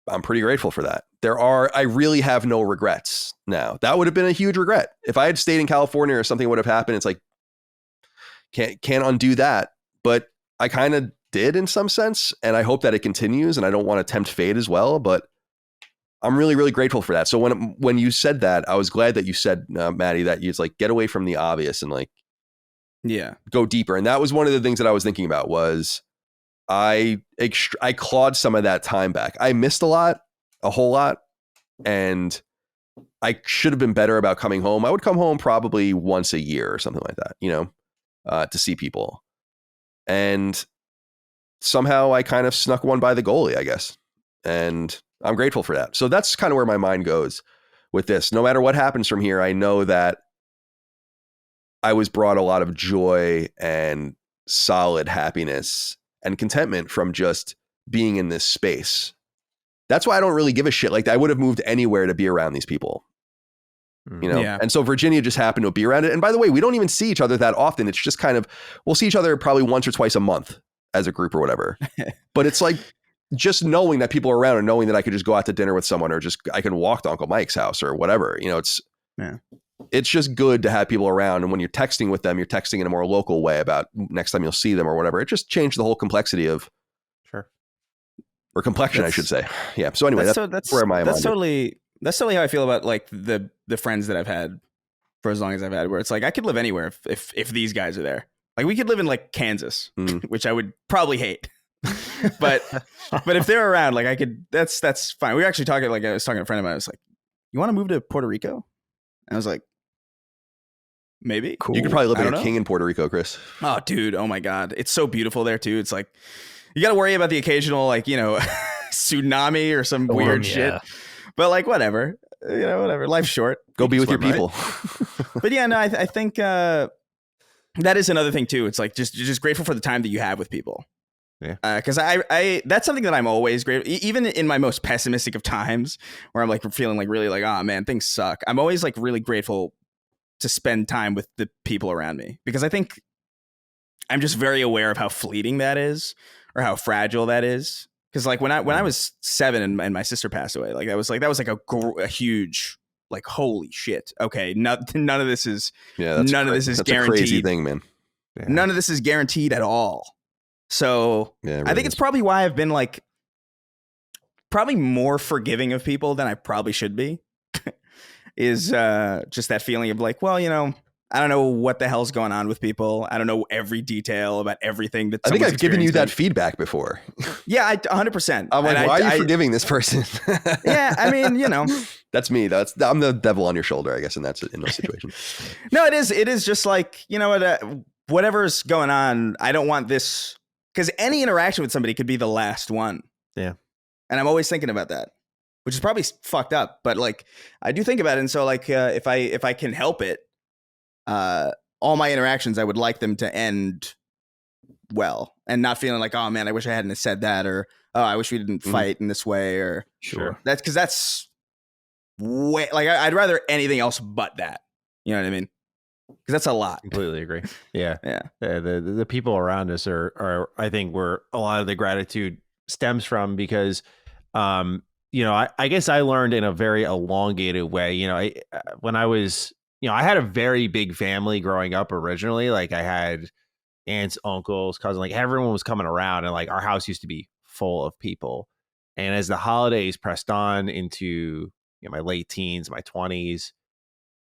I'm pretty grateful for that. I really have no regrets now. That would have been a huge regret. If I had stayed in California or something would have happened, it's like, can't undo that. But I kind of did in some sense. And I hope that it continues. And I don't want to tempt fate as well, but I'm really, really grateful for that. So when you said that, I was glad that you said, Matty, that you like get away from the obvious and like, go deeper. And that was one of the things that I was thinking about was I clawed some of that time back. I missed a whole lot. And I should have been better about coming home. I would come home probably once a year or something like that, to see people. And somehow I kind of snuck one by the goalie, I guess. And I'm grateful for that. So that's kind of where my mind goes with this. No matter what happens from here, I know that I was brought a lot of joy and solid happiness and contentment from just being in this space. That's why I don't really give a shit. Like I would have moved anywhere to be around these people, And so Virginia just happened to be around it. And by the way, we don't even see each other that often. It's just kind of, we'll see each other probably once or twice a month as a group or whatever. But it's like, just knowing that people are around and knowing that I could just go out to dinner with someone or just I can walk to Uncle Mike's house or whatever, it's just good to have people around. And when you're texting with them, you're texting in a more local way about next time you'll see them or whatever. It just changed the whole complexity of or complexion, I should say. Yeah. So anyway, that's where my mind that's totally how I feel about like the friends that I've had for as long as I've had, where it's like I could live anywhere if these guys are there. Like we could live in like Kansas, which I would probably hate. but if they're around, like I could, that's fine. We were actually talking, like I was talking to a friend of mine. I was like, you want to move to Puerto Rico? And I was like, maybe. Cool. You could probably live like a king in Puerto Rico, Chris. Oh, dude. Oh my God. It's so beautiful there too. It's like, you got to worry about the occasional, like, tsunami or some weird shit, but like, whatever, whatever. Life's short. Go be with your people. Right? But yeah, no, I think, that is another thing too. It's like, just grateful for the time that you have with people. Yeah. Because I that's something that I'm always grateful, even in my most pessimistic of times where I'm like feeling like really like, oh man, things suck. I'm always like really grateful to spend time with the people around me, because I think I'm just very aware of how fleeting that is, or how fragile that is. Because like when I was 7 and my sister passed away, like that was like a huge, like, holy shit. Okay, none of this is that's guaranteed. A crazy thing, man. Yeah. None of this is guaranteed at all. So really I think it's probably why I've been like probably more forgiving of people than I probably should be. Is just that feeling of like, well, you know, I don't know what the hell's going on with people. I don't know every detail about everything that I think I've given you that feedback before. Yeah, 100%. I'm like, why are you forgiving this person? Yeah, I mean, you know. That's me. I'm the devil on your shoulder, I guess, in those situations. No, it is just like, you know what, whatever's going on, I don't want this, because any interaction with somebody could be the last one. Yeah. And I'm always thinking about that, which is probably fucked up, but like I do think about it. And so like if I can help it, all my interactions, I would like them to end well and not feeling like, oh man, I wish I hadn't said that, or oh, I wish we didn't fight in this way, or sure. That's way, like I'd rather anything else but that. You know what I mean? Because that's a lot. Completely agree. Yeah. Yeah. The people around us are I think where a lot of the gratitude stems from, because you know, I guess I learned in a very elongated way. You know, when I was, you know, I had a very big family growing up originally. Like I had aunts, uncles, cousins, like everyone was coming around, and like our house used to be full of people. And as the holidays pressed on into, you know, my late teens, my 20s,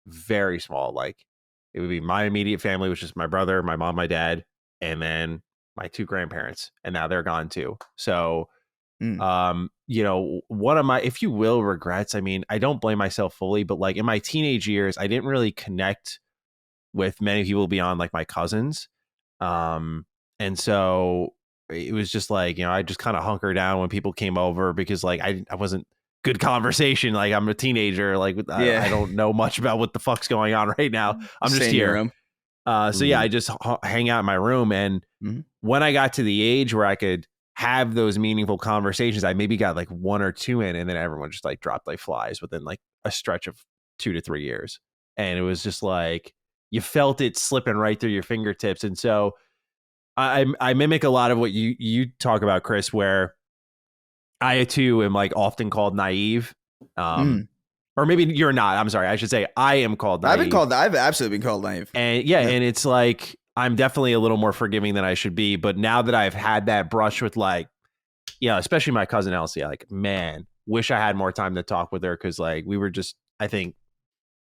very small. Like it would be my immediate family, which is my brother, my mom, my dad, and then my 2 grandparents. And now they're gone too. So you know, one of my, if you will, regrets, I mean, I don't blame myself fully, but like in my teenage years, I didn't really connect with many people beyond like my cousins. And so it was just like, you know, I just kind of hunker down when people came over, because like I wasn't good conversation. Like I'm a teenager, like I don't know much about what the fuck's going on right now. I'm just here. So yeah, I just hang out in my room. And when I got to the age where I could have those meaningful conversations, I maybe got like 1 or 2 in, and then everyone just like dropped like flies within like a stretch of 2 to 3 years. And it was just like, you felt it slipping right through your fingertips. And so I mimic a lot of what you talk about, Chris, where I too am like often called naive. Or maybe you're not. I'm sorry. I should say I am called naive. I've absolutely been called naive. And yeah, and it's like, I'm definitely a little more forgiving than I should be. But now that I've had that brush with like, you know, especially my cousin Elsie, like, man, wish I had more time to talk with her. Cause like we were just, I think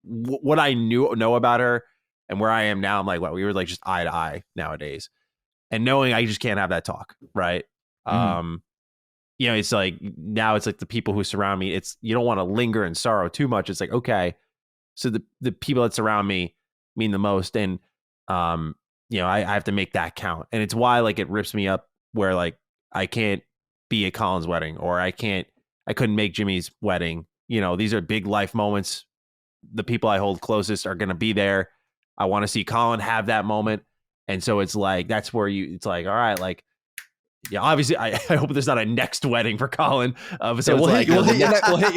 what I know about her and where I am now, I'm like, wow, we were like just eye to eye nowadays. And knowing I just can't have that talk. Right. You know, it's like, now it's like the people who surround me, it's, you don't want to linger in sorrow too much. It's like, okay, so the people that surround me mean the most. And, you know, I have to make that count. And it's why like it rips me up where like I can't be at Colin's wedding, or I couldn't make Jimmy's wedding. You know, these are big life moments. The people I hold closest are going to be there. I want to see Colin have that moment. And so it's like, that's where it's like, all right, like, yeah, obviously I hope there's not a next wedding for Colin. So we'll hit you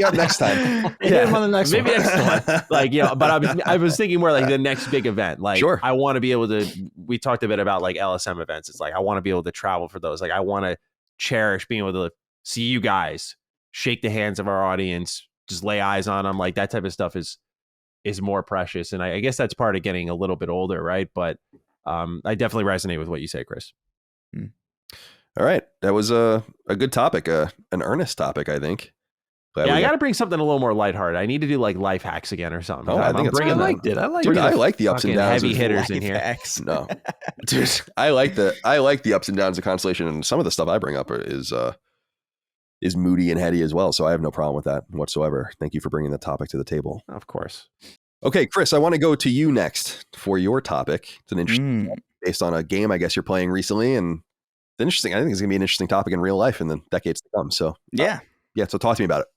up next time. Yeah, on the next maybe one. Next one. Like, you know, but I was thinking more like the next big event. Like, sure. I want to be able to, we talked a bit about like LSM events. It's like, I want to be able to travel for those. Like, I want to cherish being able to see you guys, shake the hands of our audience, just lay eyes on them. Like that type of stuff is more precious. And I guess that's part of getting a little bit older. Right. But I definitely resonate with what you say, Chris. All right. That was a good topic, an earnest topic, I think. Glad I got to bring something a little more lighthearted. I need to do like life hacks again or something. Oh, I liked it. I like the ups and downs. Heavy hitters in here. Hacks. No, dude, I like the ups and downs of Constellation, and some of the stuff I bring up is moody and heady as well. So I have no problem with that whatsoever. Thank you for bringing the topic to the table. Of course. Okay, Chris, I want to go to you next for your topic. It's an interesting topic based on a game I guess you're playing recently, and it's interesting. I think it's going to be an interesting topic in real life in the decades to come. So yeah. So talk to me about it.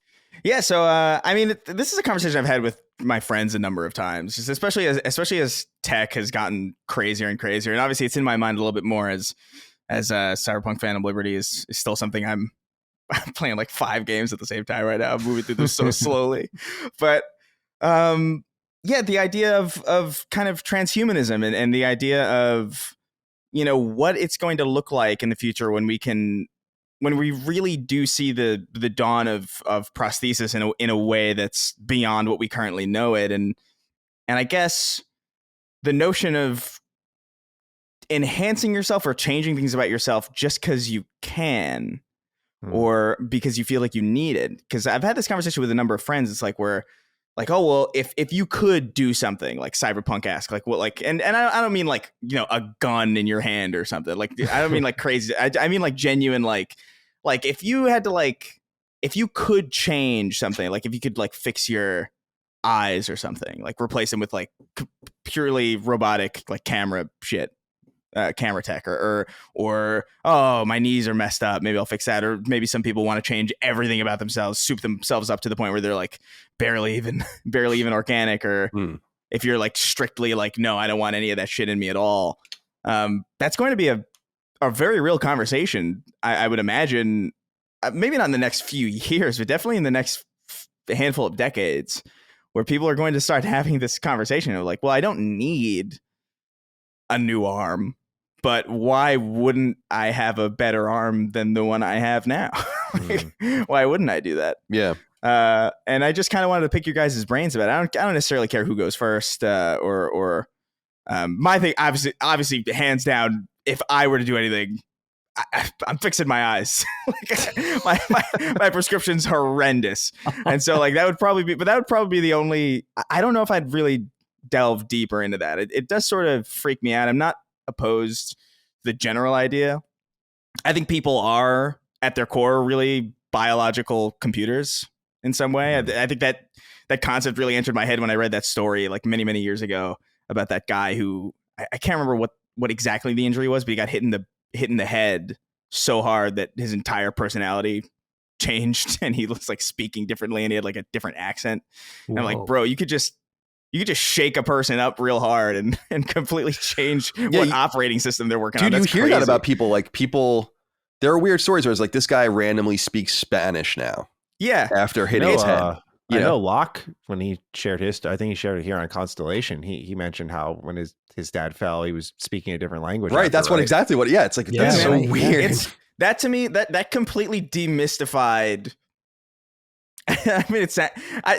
Yeah. So I mean, this is a conversation I've had with my friends a number of times, just especially as tech has gotten crazier and crazier, and obviously it's in my mind a little bit more as Cyberpunk Phantom Liberty is still something I'm playing like 5 games at the same time right now. I'm moving through this so slowly, but yeah, the idea of kind of transhumanism and the idea of, what it's going to look like in the future when we really do see the dawn of prosthesis in a way that's beyond what we currently know it. And I guess the notion of enhancing yourself or changing things about yourself just because you can, or because you feel like you need it. Because I've had this conversation with a number of friends. It's like, where like, oh, well, if you could do something like Cyberpunk-esque, like what, like, and I don't mean like, a gun in your hand or something. Like, I don't mean like crazy. I mean like genuine, like if you had to, like, if you could change something, like if you could like fix your eyes or something, like replace them with like purely robotic, like camera shit. Camera tech, or oh, my knees are messed up, maybe I'll fix that. Or maybe some people want to change everything about themselves, soup themselves up to the point where they're like barely even organic. Or if you're like strictly like, no, I don't want any of that shit in me at all. That's going to be a very real conversation, I would imagine. Maybe not in the next few years, but definitely in the next handful of decades, where people are going to start having this conversation of like, well, I don't need a new arm, but why wouldn't I have a better arm than the one I have now? Why wouldn't I do that? Yeah. And I just kind of wanted to pick your guys' brains about it. I don't necessarily care who goes first, or my thing, obviously, hands down, if I were to do anything, I'm fixing my eyes. Like, my prescription's horrendous, and so like that would probably be the only. I don't know if I'd really delve deeper into that. It does sort of freak me out. I'm not opposed to the general idea. I think people are at their core really biological computers in some way. I think that concept really entered my head when I read that story like many years ago about that guy who I can't remember what exactly the injury was, but he got hit in the head so hard that his entire personality changed and he was like speaking differently and he had like a different accent. And I'm like, bro, you could just shake a person up real hard and completely change what operating system they're working on. Dude, That's you hear crazy. that about people, like there are weird stories where it's like this guy randomly speaks Spanish now. Yeah. After hitting his head. I know Locke, when he shared his, I think he shared it here on Constellation. He mentioned how when his dad fell, he was speaking a different language. Right. That's what exactly what. Yeah. It's like, that's so weird. That to me, that completely demystified. I mean,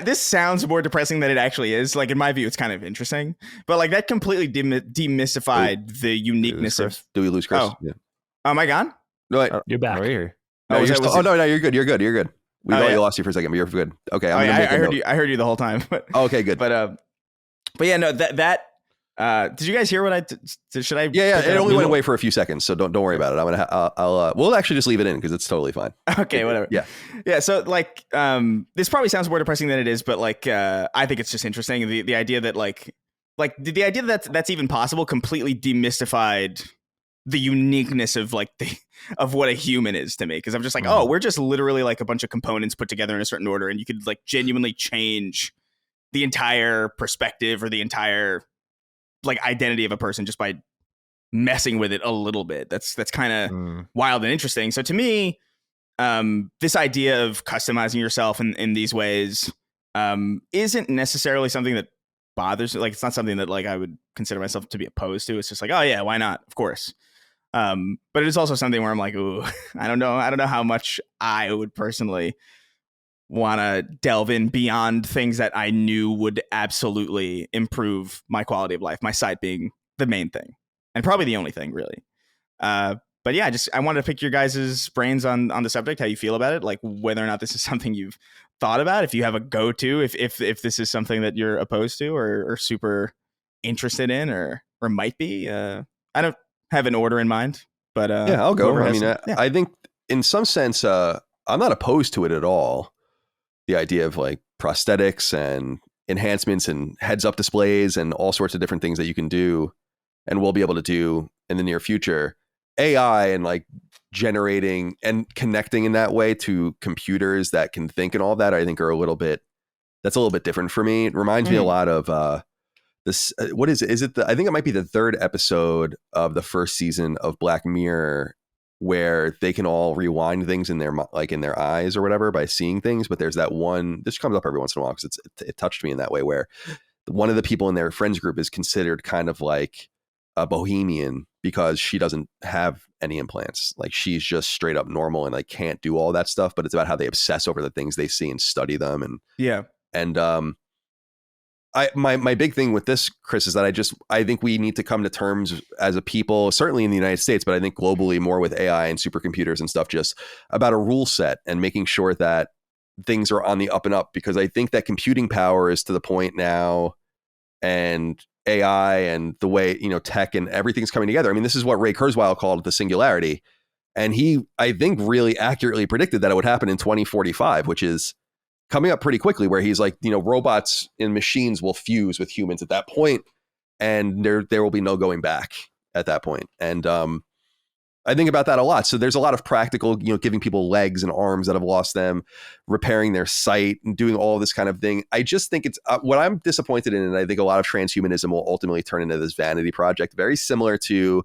this sounds more depressing than it actually is. Like, in my view, it's kind of interesting, but like that completely demystified the uniqueness of. Do we lose Chris? Oh, yeah. Am I gone? No, you're back. Right here. No, no, you're good. You're good. We lost you for a second, but you're good. Okay, I heard you the whole time. But, okay, good. But yeah, no, that. Did you guys hear what I? Should I? Yeah. It only went away for a few seconds, so don't worry about it. We'll actually just leave it in because it's totally fine. Okay, whatever. Yeah. So like, this probably sounds more depressing than it is, but like, I think it's just interesting. The idea that like the idea that's even possible completely demystified the uniqueness of like of what a human is to me. Because I'm just like, oh, we're just literally like a bunch of components put together in a certain order, and you could like genuinely change the entire perspective or the entire like identity of a person just by messing with it a little bit. That's kind of wild and interesting. So to me, this idea of customizing yourself in these ways isn't necessarily something that bothers me. Like, it's not something that like I would consider myself to be opposed to. It's just like, oh yeah, why not? Of course. But it is also something where I'm like, ooh, I don't know how much I would personally want to delve in beyond things that I knew would absolutely improve my quality of life, my sight being the main thing and probably the only thing really. But yeah, I wanted to pick your guys' brains on the subject, how you feel about it, like whether or not this is something you've thought about, if you have a go-to, if this is something that you're opposed to or super interested in or might be. I don't have an order in mind, but yeah, I'll go. I mean, I think in some sense, I'm not opposed to it at all. The idea of like prosthetics and enhancements and heads up displays and all sorts of different things that you can do and we'll be able to do in the near future. AI and like generating and connecting in that way to computers that can think and all that, I think are a little bit different for me. It reminds me a lot of this. What is it? Is it I think it might be the third episode of the first season of Black Mirror, where they can all rewind things in their eyes or whatever by seeing things. But there's that one, this comes up every once in a while because it touched me in that way, where one of the people in their friends group is considered kind of like a bohemian because she doesn't have any implants. Like she's just straight up normal and like can't do all that stuff, but it's about how they obsess over the things they see and study them. And my big thing with this, Chris, is that I think we need to come to terms as a people, certainly in the United States, but I think globally more with AI and supercomputers and stuff, just about a rule set and making sure that things are on the up and up, because I think that computing power is to the point now, and AI and the way, tech and everything's coming together. I mean, this is what Ray Kurzweil called the singularity. And he, I think, really accurately predicted that it would happen in 2045, which is coming up pretty quickly, where he's like, robots and machines will fuse with humans at that point, and there will be no going back at that point. And I think about that a lot. So there's a lot of practical, giving people legs and arms that have lost them, repairing their sight, and doing all this kind of thing. I just think it's what I'm disappointed in, and I think a lot of transhumanism will ultimately turn into this vanity project, very similar to.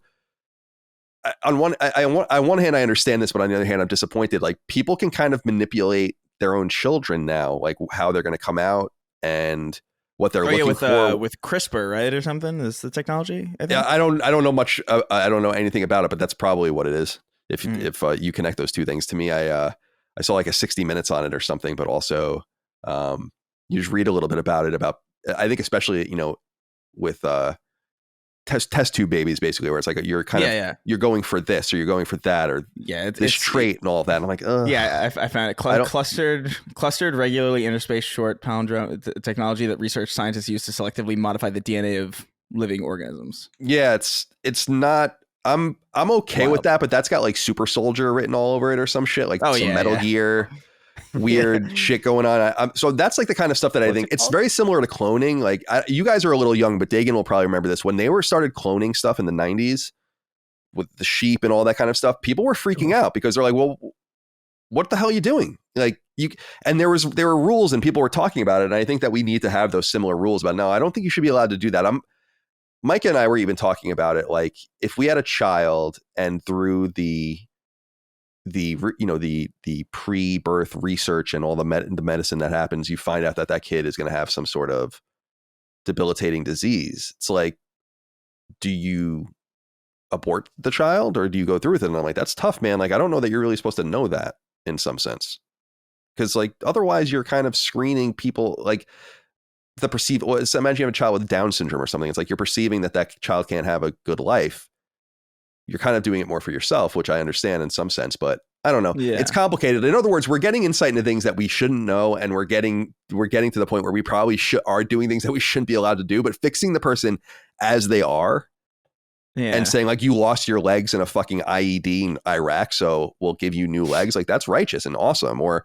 On one hand, I understand this, but on the other hand, I'm disappointed. Like, people can kind of manipulate their own children now, like how they're going to come out and what they're looking for. With CRISPR, right, or something is the technology. I think? Yeah, I don't know much. I don't know anything about it, but that's probably what it is. If you connect those two things, to me, I saw like a 60 Minutes on it or something, but also you just read a little bit about it. I think especially with test tube babies, basically, where it's like you're kind of you're going for this or you're going for that, or this trait and all of that. And I'm like, I found it clustered regularly interspaced short palindrome technology that research scientists use to selectively modify the DNA of living organisms. Yeah, it's not. I'm okay with that, but that's got like Super Soldier written all over it or some shit, like Metal Gear. Weird shit going on. So that's like the kind of stuff that I think it's very similar to cloning. Like, you guys are a little young, but Dagan will probably remember this. When they started cloning stuff in the 90s with the sheep and all that kind of stuff, people were freaking out because they're like, well, what the hell are you doing? Like, and there were rules and people were talking about it. And I think that we need to have those similar rules about, no, I don't think you should be allowed to do that. Mike and I were even talking about it. Like, if we had a child and through the pre-birth research and all the medicine that happens, you find out that kid is going to have some sort of debilitating disease. It's like, do you abort the child or do you go through with it? And I'm like, that's tough, man. Like, I don't know that you're really supposed to know that in some sense, because like otherwise you're kind of screening people, like the perceived. So imagine you have a child with Down syndrome or something. It's like you're perceiving that child can't have a good life. You're kind of doing it more for yourself, which I understand in some sense, but I don't know. Yeah. It's complicated. In other words, we're getting insight into things that we shouldn't know, and we're getting to the point where we probably are doing things that we shouldn't be allowed to do. But fixing the person as they are, and saying like, you lost your legs in a fucking IED in Iraq, so we'll give you new legs. Like, that's righteous and awesome. Or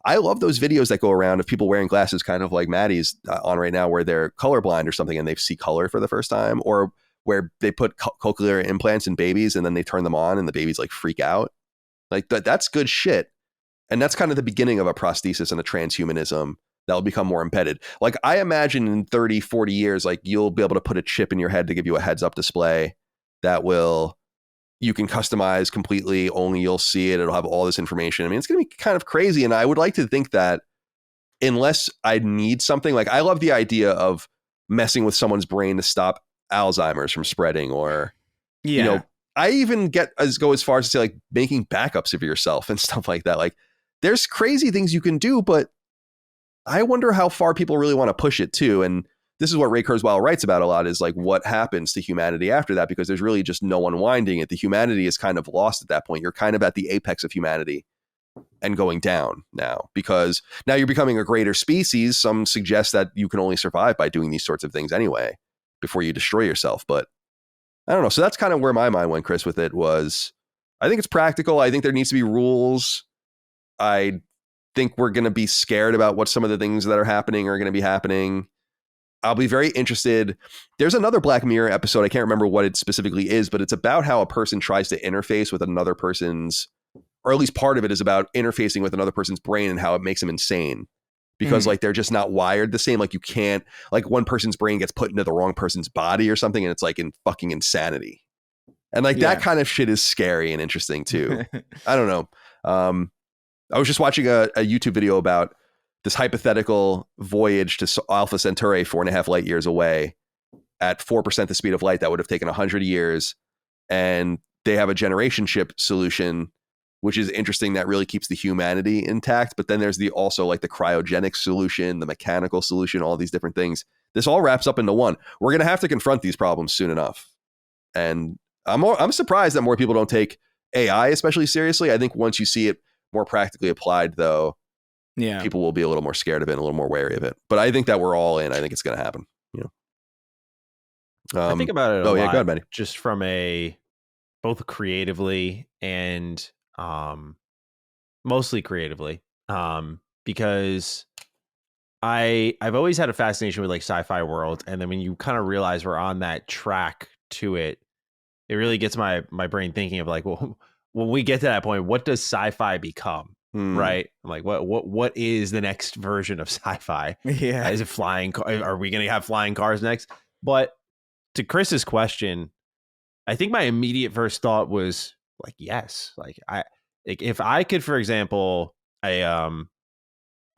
I love those videos that go around of people wearing glasses, kind of like Matty's on right now, where they're colorblind or something and they see color for the first time, or where they put cochlear implants in babies and then they turn them on and the babies like freak out. Like that's good shit. And that's kind of the beginning of a prosthesis and a transhumanism that will become more embedded. Like, I imagine in 30, 40 years, like, you'll be able to put a chip in your head to give you a heads up display that you can customize completely. Only you'll see it. It'll have all this information. I mean, it's going to be kind of crazy. And I would like to think that unless I need something, like, I love the idea of messing with someone's brain to stop Alzheimer's from spreading, or I even go as far as to say like making backups of yourself and stuff like that. Like, there's crazy things you can do, but I wonder how far people really want to push it too. And this is what Ray Kurzweil writes about a lot, is like what happens to humanity after that, because there's really just no unwinding it. The humanity is kind of lost at that point. You're kind of at the apex of humanity and going down now, because now you're becoming a greater species. Some suggest that you can only survive by doing these sorts of things anyway before you destroy yourself. But I don't know. So that's kind of where my mind went, Chris, with it. Was I think it's practical. I think there needs to be rules. I think we're going to be scared about what some of the things that are happening are going to be happening. I'll be very interested. There's another Black Mirror episode. I can't remember what it specifically is, but it's about how a person tries to interface with another person's, or at least part of it is about interfacing with another person's brain and how it makes them insane. Because like, they're just not wired the same. Like, you can't, like, one person's brain gets put into the wrong person's body or something, and it's like in fucking insanity. And like that kind of shit is scary and interesting too. I don't know. I was just watching a YouTube video about this hypothetical voyage to Alpha Centauri 4.5 light years away, at 4% the speed of light. That would have taken 100 years. And they have a generation ship solution, which is interesting. That really keeps the humanity intact. But then there's also like the cryogenic solution, the mechanical solution, all these different things. This all wraps up into one. We're going to have to confront these problems soon enough. And I'm surprised that more people don't take AI especially seriously. I think once you see it more practically applied, though, people will be a little more scared of it and a little more wary of it. But I think that we're all in. I think it's going to happen. I think about it a lot, go ahead, Matty. Just from both creatively and mostly creatively, because I've always had a fascination with like sci-fi world, and then when you kind of realize we're on that track to it, it really gets my brain thinking of like, well, when we get to that point, what does sci-fi become? Right? I'm like, what is the next version of sci-fi? Yeah, is it flying? Are we going to have flying cars next? But to Chris's question, I think my immediate first thought was like, yes. Like if I could, for example, I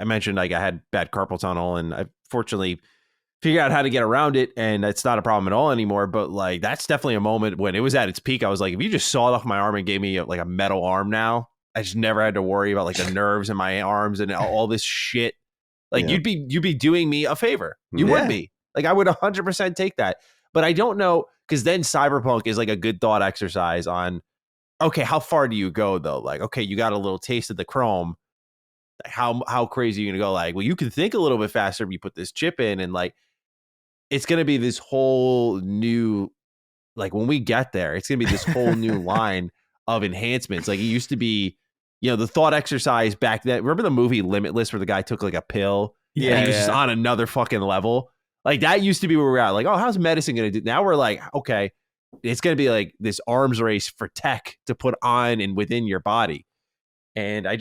mentioned like I had bad carpal tunnel, and I fortunately figured out how to get around it, and it's not a problem at all anymore. But like that's definitely a moment when it was at its peak. I was like, if you just sawed off my arm and gave me like a metal arm now, I just never had to worry about like the nerves in my arms and all this shit. Like you'd be doing me a favor. You would be. Like I would 100% take that. But I don't know, because then Cyberpunk is like a good thought exercise on, okay, how far do you go though? Like, okay, you got a little taste of the chrome. How crazy are you gonna go? Like, well, you can think a little bit faster if you put this chip in, and like, it's gonna be this whole new, like when we get there, it's gonna be this whole new line of enhancements. Like it used to be, the thought exercise back then. Remember the movie Limitless where the guy took like a pill? Yeah, and he was just on another fucking level. Like that used to be where we're at. Like, oh, how's medicine going to do? Now we're like, okay, it's going to be like this arms race for tech to put on and within your body. And I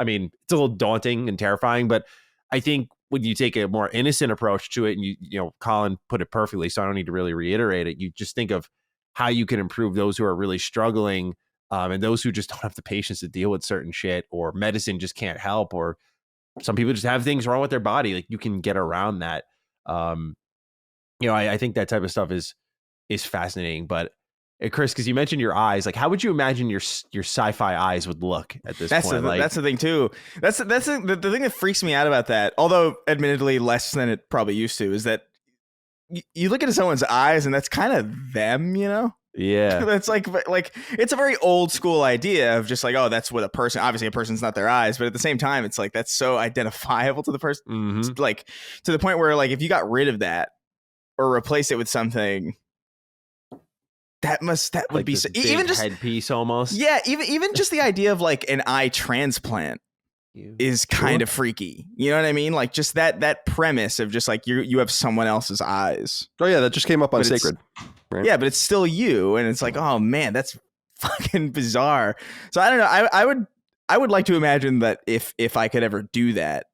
mean, it's a little daunting and terrifying, but I think when you take a more innocent approach to it, and Colin put it perfectly, so I don't need to really reiterate it. You just think of how you can improve those who are really struggling, and those who just don't have the patience to deal with certain shit, or medicine just can't help, or some people just have things wrong with their body. Like you can get around that. I think that type of stuff is fascinating. But Chris, because you mentioned your eyes, like how would you imagine your sci-fi eyes would look at this point? That's the thing too. That's the thing that freaks me out about that, although admittedly less than it probably used to, is that you look into someone's eyes and that's kind of them, Yeah. That's like it's a very old school idea of just like, oh, that's what a person, obviously a person's not their eyes, but at the same time, it's like, that's so identifiable to the person. Mm-hmm. Like to the point where like, if you got rid of that or replace it with something, that would like be this even just headpiece almost. Yeah. Even just the idea of like an eye transplant is kind of freaky. You know what I mean? Like just that premise of just like you have someone else's eyes. Oh yeah. That just came up on Sacred. Right? Yeah, but it's still you, and it's like, oh man, that's fucking bizarre. So I don't know. I would like to imagine that if I could ever do that,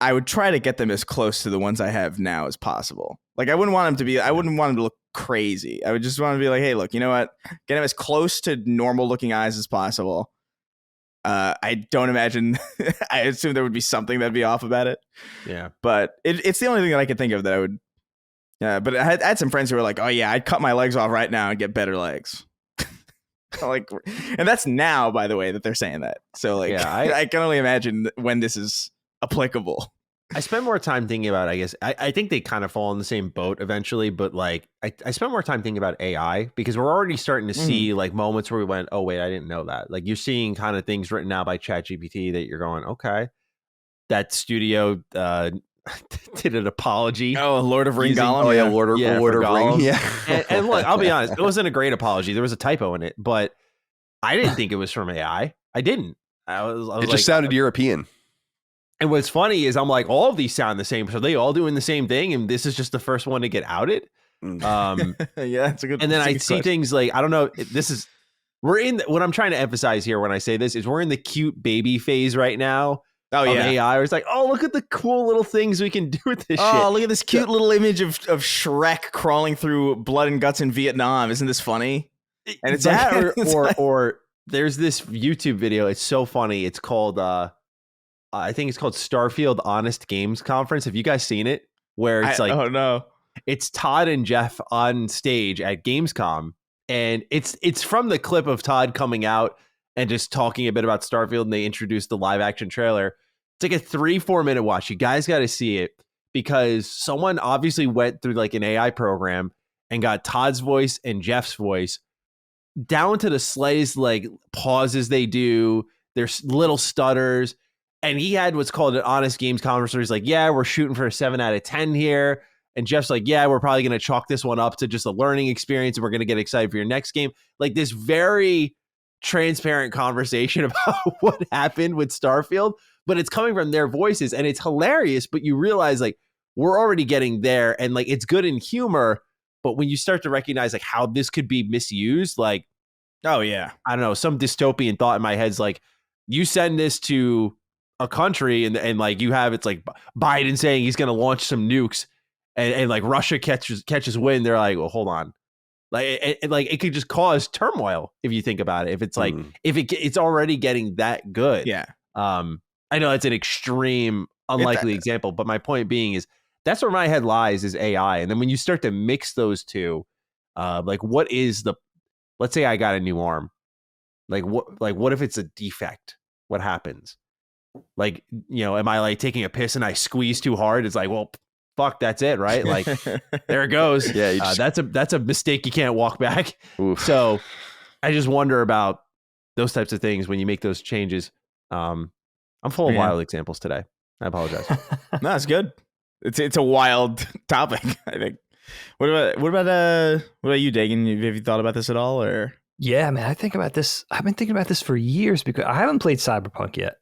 I would try to get them as close to the ones I have now as possible. Like I wouldn't want them to look crazy. I would just want to be like, hey, look, you know what? Get them as close to normal looking eyes as possible. I don't imagine. I assume there would be something that'd be off about it. Yeah, but it's the only thing that I could think of that I would. Yeah, but I had some friends who were like, "Oh yeah, I'd cut my legs off right now and get better legs." Like, and that's now, by the way, that they're saying that. So like, yeah, I can only imagine when this is applicable. I spend more time thinking about, I guess, I think they kind of fall in the same boat eventually, but like, I spend more time thinking about AI because we're already starting to see like moments where we went, oh wait, I didn't know that. Like you're seeing kind of things written out by ChatGPT that you're going, okay, that studio did an apology. Oh, Lord of Ring Golem. Oh yeah, Lord of Ring. Yeah. And look, I'll be honest, it wasn't a great apology. There was a typo in it, but I didn't think it was from AI. I didn't. I was it just sounded European. And what's funny is I'm like, all of these sound the same. So they all doing the same thing, and this is just the first one to get outed. Yeah, it's a good. And then I see things like, I don't know. What I'm trying to emphasize here when I say this is we're in the cute baby phase right now. Oh yeah, AI. Where it's like, oh, look at the cool little things we can do with this shit. Oh, look at this cute little image of Shrek crawling through blood and guts in Vietnam. Isn't this funny? And it's that, like, or there's this YouTube video. It's so funny. It's called I think it's called Starfield Honest Games Conference. Have you guys seen it? Where it's like, oh no, It's Todd and Jeff on stage at Gamescom, and it's from the clip of Todd coming out and just talking a bit about Starfield, and they introduced the live action trailer. It's like a 3-4 minute watch. You guys got to see it, because someone obviously went through like an AI program and got Todd's voice and Jeff's voice down to the slightest like pauses they do. There's little stutters. And he had what's called an honest games conference where he's like, yeah, we're shooting for a 7 out of 10 here. And Jeff's like, yeah, we're probably going to chalk this one up to just a learning experience, and we're going to get excited for your next game. Like this very transparent conversation about what happened with Starfield, but it's coming from their voices, and it's hilarious. But you realize like we're already getting there, and like it's good in humor. But when you start to recognize like how this could be misused, like, oh yeah, I don't know, some dystopian thought in my head's like, you send this to a country and like you have, it's like Biden saying he's going to launch some nukes, and like Russia catches wind. They're like, well, hold on. Like it could just cause turmoil if you think about it. If it's like, if it's already getting that good. Yeah. I know it's an extreme, unlikely example, but my point being is that's where my head lies, is AI. And then when you start to mix those two, like what is let's say I got a new arm. Like what if it's a defect? What happens? Like, you know, am I like taking a piss and I squeeze too hard? It's like, well, fuck, that's it, right? Like, there it goes. Yeah, that's a mistake you can't walk back. Oof. So I just wonder about those types of things when you make those changes. I'm full of wild examples today. I apologize. No, it's good. It's a wild topic, I think. What about you, Dagan? Have you thought about this at all, or? Yeah, man, I think about this. I've been thinking about this for years, because I haven't played Cyberpunk yet,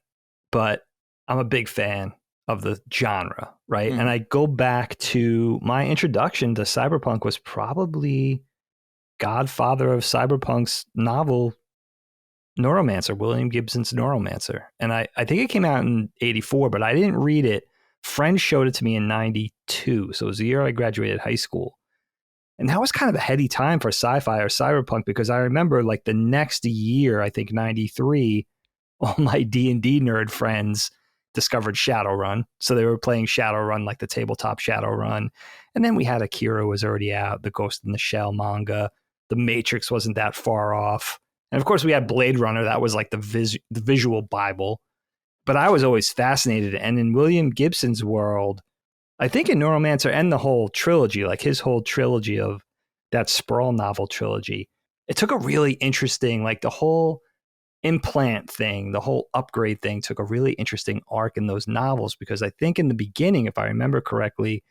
but I'm a big fan of the genre, right? And I go back to my introduction to Cyberpunk was probably godfather of Cyberpunk's novel, Neuromancer, William Gibson's Neuromancer. And I think it came out in 84, but I didn't read it. Friends showed it to me in 92. So it was the year I graduated high school. And that was kind of a heady time for sci-fi or cyberpunk, because I remember like the next year, I think 93, all my D&D nerd friends discovered Shadowrun. So they were playing Shadowrun, like the tabletop Shadowrun. And then we had Akira was already out, the Ghost in the Shell manga. The Matrix wasn't that far off. And of course we had Blade Runner. That was like the visual Bible. But I was always fascinated. And in William Gibson's world, I think in Neuromancer and the whole trilogy, like his whole trilogy of that sprawl novel trilogy, it took a really interesting, like the whole implant thing, the whole upgrade thing took a really interesting arc in those novels, because I think in the beginning, if I remember correctly,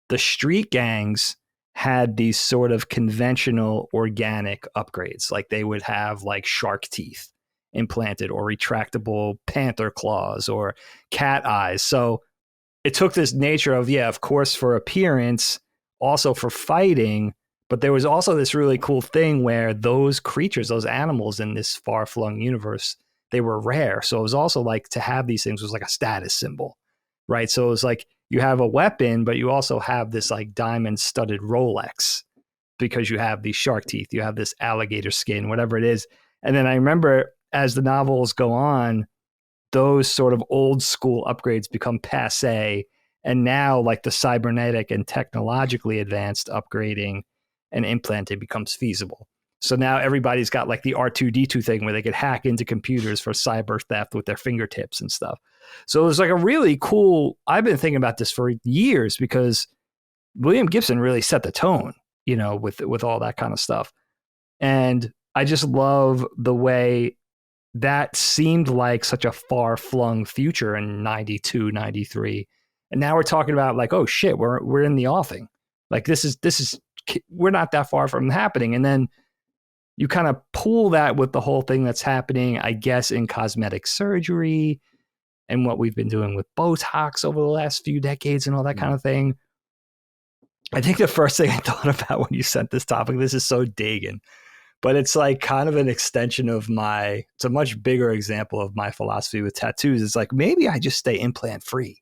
the street gangs had these sort of conventional organic upgrades. Like they would have like shark teeth implanted, or retractable panther claws, or cat eyes. So it took this nature of, yeah, of course, for appearance, also for fighting. But there was also this really cool thing where those creatures, those animals in this far-flung universe, they were rare. So it was also like to have these things was like a status symbol, right? So it was like you have a weapon, but you also have this like diamond-studded Rolex because you have these shark teeth, you have this alligator skin, whatever it is. And then I remember as the novels go on, those sort of old school upgrades become passé. And now like the cybernetic and technologically advanced upgrading and implanting becomes feasible. So now everybody's got like the R2-D2 thing where they could hack into computers for cyber theft with their fingertips and stuff. So it was like a really cool, I've been thinking about this for years, because William Gibson really set the tone, you know, with all that kind of stuff. And I just love the way that seemed like such a far-flung future in 92, 93. And now we're talking about like, oh shit, we're in the offing. Like this is we're not that far from happening. And then you kind of pool that with the whole thing that's happening, I guess, in cosmetic surgery and what we've been doing with Botox over the last few decades and all that kind of thing. I think the first thing I thought about when you sent this topic, this is so Dagan, but it's like kind of an extension of it's a much bigger example of my philosophy with tattoos. It's like, maybe I just stay implant free.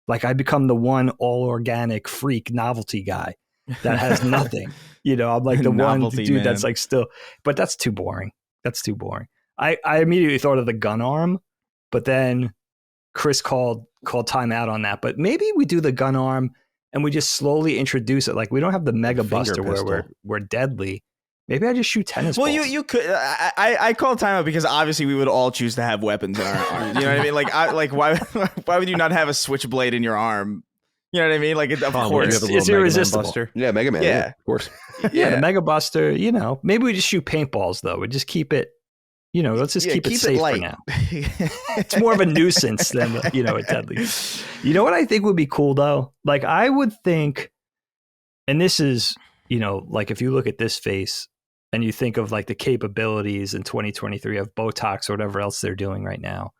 Like I become the one all organic freak novelty guy that has nothing, you know, I'm like the novelty, one dude, man. That's like still, but that's too boring. That's too boring. I immediately thought of the gun arm, but then Chris called time out on that, but maybe we do the gun arm and we just slowly introduce it. Like we don't have the mega buster where we're deadly. Maybe I just shoot tennis balls. Well, you could. I call timeout because obviously we would all choose to have weapons in our arm. You know what I mean? Like why would you not have a switchblade in your arm? You know what I mean? Like, of course, it's irresistible. Yeah, Mega Man. Yeah, of course. Yeah, the Mega Buster. You know, maybe we just shoot paintballs though. We just keep it. You know, let's just keep it safe for now. It's more of a nuisance than a deadly. You know what I think would be cool though? Like I would think, and this is like if you look at this face. And you think of like the capabilities in 2023 of Botox or whatever else they're doing right now,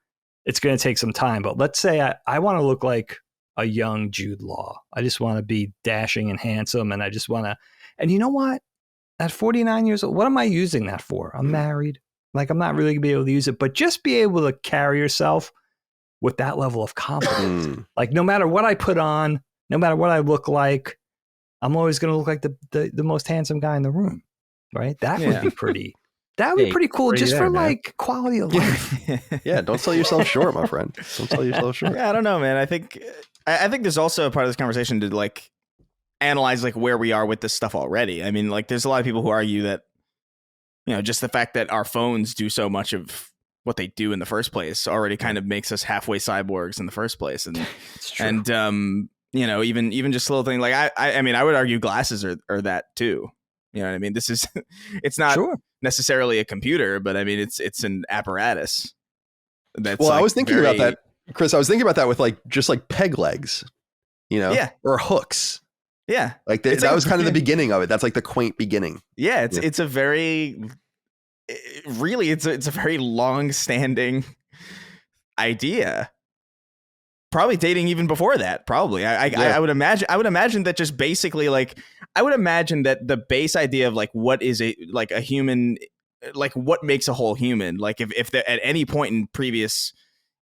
it's going to take some time. But let's say I want to look like a young Jude Law. I just want to be dashing and handsome. And I just want to, and you know what? At 49 years old, what am I using that for? I'm married. Like I'm not really going to be able to use it, but just be able to carry yourself with that level of confidence. Like no matter what I put on, no matter what I look like, I'm always going to look like the most handsome guy in the room. Right? That would be pretty. That would be pretty cool just for like quality of life. Yeah, don't sell yourself short, my friend. Don't sell yourself short. Yeah, I don't know, man. I think there's also a part of this conversation to like analyze like where we are with this stuff already. I mean, like there's a lot of people who argue that just the fact that our phones do so much of what they do in the first place already kind of makes us halfway cyborgs in the first place. And it's true. And even just little thing like I mean, I would argue glasses are that too. You know what I mean? This is, it's not necessarily a computer, but I mean, it's an apparatus. That's I was thinking about that, Chris. I was thinking about that with like, just like peg legs, or hooks. Yeah. Like that was kind of the beginning of it. That's like the quaint beginning. Yeah. It's a very, really, it's a very long standing idea. Probably dating even before that. Probably, I would imagine. I would imagine that just basically, like, I would imagine that the base idea of like what is a human, like what makes a whole human. Like if there, at any point in previous,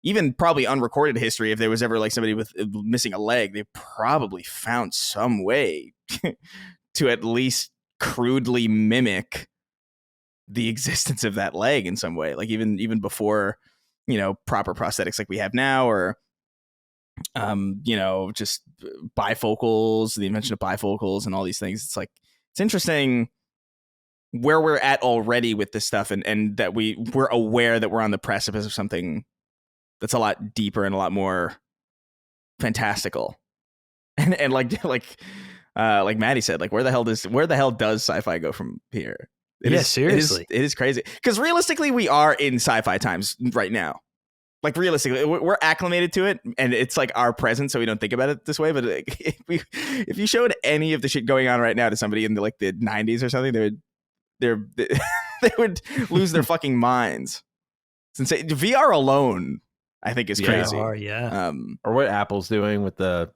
even probably unrecorded history, if there was ever like somebody with missing a leg, they probably found some way to at least crudely mimic the existence of that leg in some way. Like even before, proper prosthetics like we have now, or just bifocals, the invention of bifocals and all these things. It's like, it's interesting where we're at already with this stuff, and that we're aware that we're on the precipice of something that's a lot deeper and a lot more fantastical. And like Matty said, like where the hell does sci-fi go from here? Seriously. It is crazy. Because realistically, we are in sci-fi times right now. Like realistically, we're acclimated to it, and it's like our present, so we don't think about it this way. But if you showed any of the shit going on right now to somebody in the 90s or something, they would lose their fucking minds. Since VR alone, I think is crazy. Or what Apple's doing with I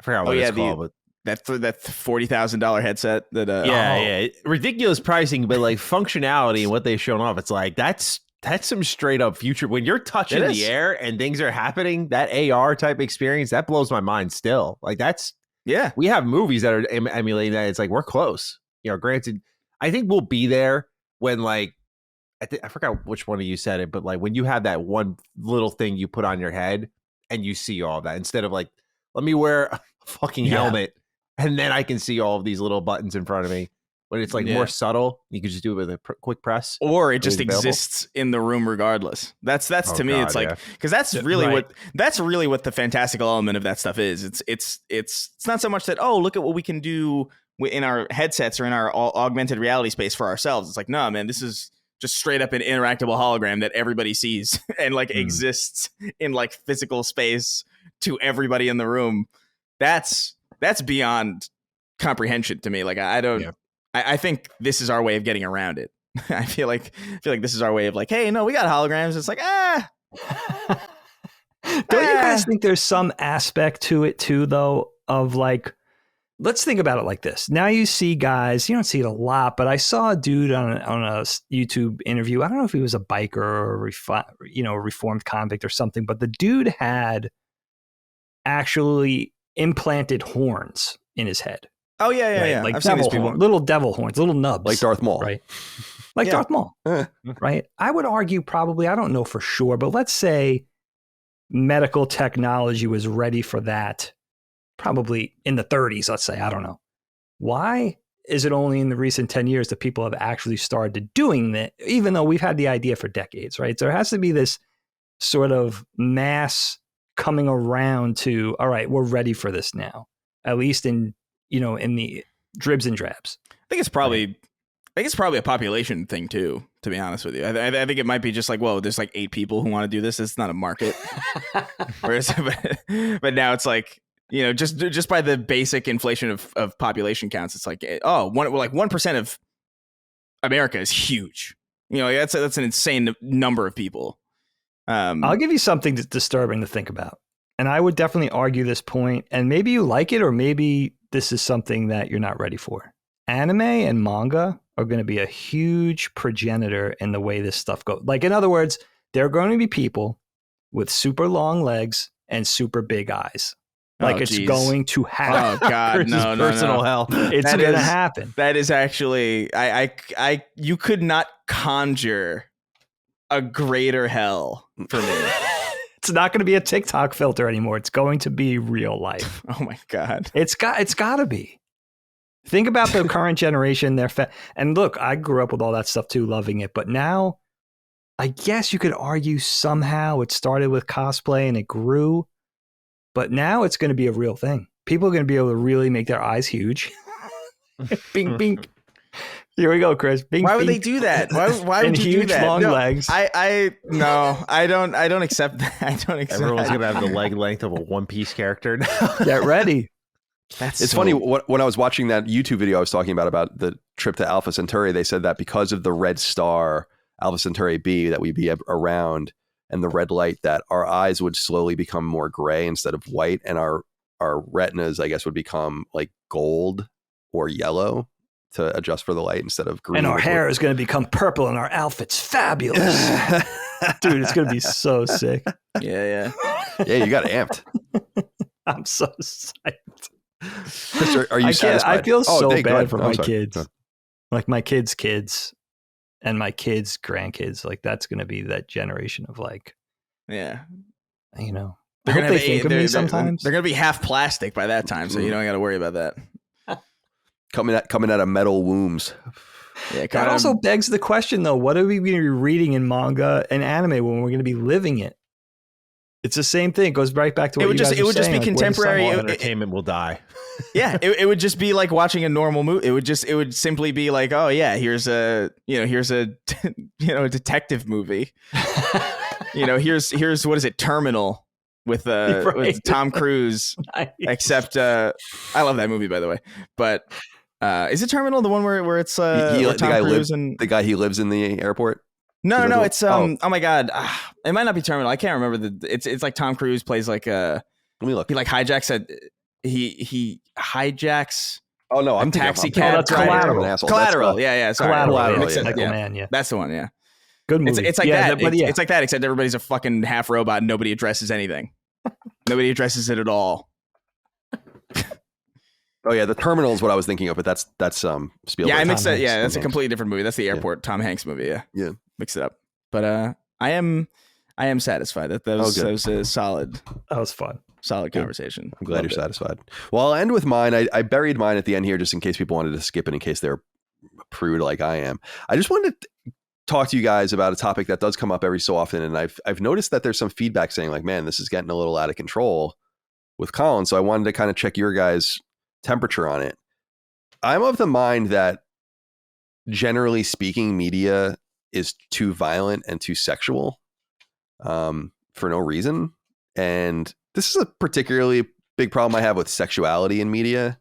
forgot what it's called, but that $40,000 headset that ridiculous pricing, but like functionality and what they've shown off, it's like that's some straight up future. When you're touching the air and things are happening, that AR type experience, that blows my mind still. Like we have movies that are emulating that. It's like, we're close. Granted, I think we'll be there when like, I forgot which one of you said it, but like when you have that one little thing you put on your head and you see all that, instead of like, let me wear a fucking helmet and then I can see all of these little buttons in front of me. When it's like more subtle, you can just do it with a quick press, or it just exists in the room regardless. That's to me, it's like, because that's really what the fantastical element of that stuff is. It's not so much that, oh, look at what we can do in our headsets or in our augmented reality space for ourselves. It's like, no, man, this is just straight up an interactable hologram that everybody sees and like exists in like physical space to everybody in the room. That's beyond comprehension to me. Like I don't. Yeah. I think this is our way of getting around it. I feel like this is our way of like, hey, no, we got holograms. It's like, Don't you guys think there's some aspect to it too, though, of like, let's think about it like this. Now you see guys, you don't see it a lot, but I saw a dude on a YouTube interview. I don't know if he was a biker or a reformed convict or something, but the dude had actually implanted horns in his head. Oh, yeah. Like little devil horns, little nubs. Like Darth Maul. Right. Like Darth Maul. Right. I would argue probably, I don't know for sure, but let's say medical technology was ready for that probably in the 30s, let's say. I don't know. Why is it only in the recent 10 years that people have actually started doing that, even though we've had the idea for decades, right? So there has to be this sort of mass coming around to, all right, we're ready for this now, at least in the dribs and drabs. I think it's probably a population thing too, to be honest with you. I think it might be just like, whoa, there's like 8 people who want to do this. It's not a market. Whereas, but now it's like, just by the basic inflation of population counts, it's like, 1% of America is huge. That's an insane number of people. I'll give you something disturbing to think about. And I would definitely argue this point, and maybe you like it, or maybe this is something that you're not ready for. Anime and manga are going to be a huge progenitor in the way this stuff goes. Like, in other words, there are going to be people with super long legs and super big eyes. Like, it's going to happen. Oh God, no, personal hell. It's going to happen. That is actually, you could not conjure a greater hell for me. It's not going to be a TikTok filter anymore. It's going to be real life. Oh my God. It's got to be. Think about the current generation. And look, I grew up with all that stuff too, loving it. But now, I guess you could argue somehow it started with cosplay and it grew. But now it's going to be a real thing. People are going to be able to really make their eyes huge. Bing, bing. Here we go, Chris. Bing, why would bing. they do that? Why would you huge, do that? long legs. I don't accept that. I don't accept. Everyone's going to have the leg length of a One Piece character now. Get ready. It's funny, when I was watching that YouTube video I was talking about the trip to Alpha Centauri, they said that because of the red star, Alpha Centauri B, that we'd be around, and the red light, that our eyes would slowly become more gray instead of white, and our retinas, I guess, would become like gold or yellow to adjust for the light instead of green. And our hair is going to become purple and our outfit's fabulous. Dude, it's going to be so sick. Yeah. Yeah, you got amped. I'm so psyched. Chris, are you satisfied? I feel so bad for my sorry. kids. Like my kids' kids and my kids' grandkids. Like that's going to be that generation of like, yeah. I hope They're they think of me sometimes. They're going to be half plastic by that time, so you don't got to worry about that. Coming out of metal wombs. Yeah, that also begs the question, though. What are we going to be reading in manga and anime when we're going to be living it? It's the same thing. It goes right back to what it would just be contemporary. Entertainment will die. Yeah, it would just be like watching a normal movie. It would simply be like, oh yeah, here's a a detective movie. Here's what is it, Terminal with with Tom Cruise. Nice. Except I love that movie, by the way. But is it Terminal, the one where it's where Tom Cruise and the guy he lives in the airport? No, it's oh my God, it might not be Terminal. I can't remember it's like Tom Cruise plays like a. Let me look. He like hijacks he hijacks. Oh no, I'm taxi cab. That's Collateral. Collateral. Yeah. Sorry. Collateral. Yeah. Man, yeah. That's the one. Yeah. Good movie. It's like that. It's like that, except everybody's a fucking half robot and nobody addresses anything. Nobody addresses it at all. Oh yeah, the Terminal is what I was thinking of, but that's Spielberg. Yeah, I mixed that. Yeah, that's a completely different movie. That's the airport Tom Hanks movie. Yeah. Mix it up. But I am satisfied that that was a solid. That was fun. Solid conversation. I'm glad you're satisfied. Well, I'll end with mine. I buried mine at the end here just in case people wanted to skip it, in case they're prude like I am. I just wanted to talk to you guys about a topic that does come up every so often, and I've noticed that there's some feedback saying like, man, this is getting a little out of control with Colin. So I wanted to kind of check your guys' temperature on it. I'm of the mind that, generally speaking, media is too violent and too sexual for no reason. And this is a particularly big problem I have with sexuality in media.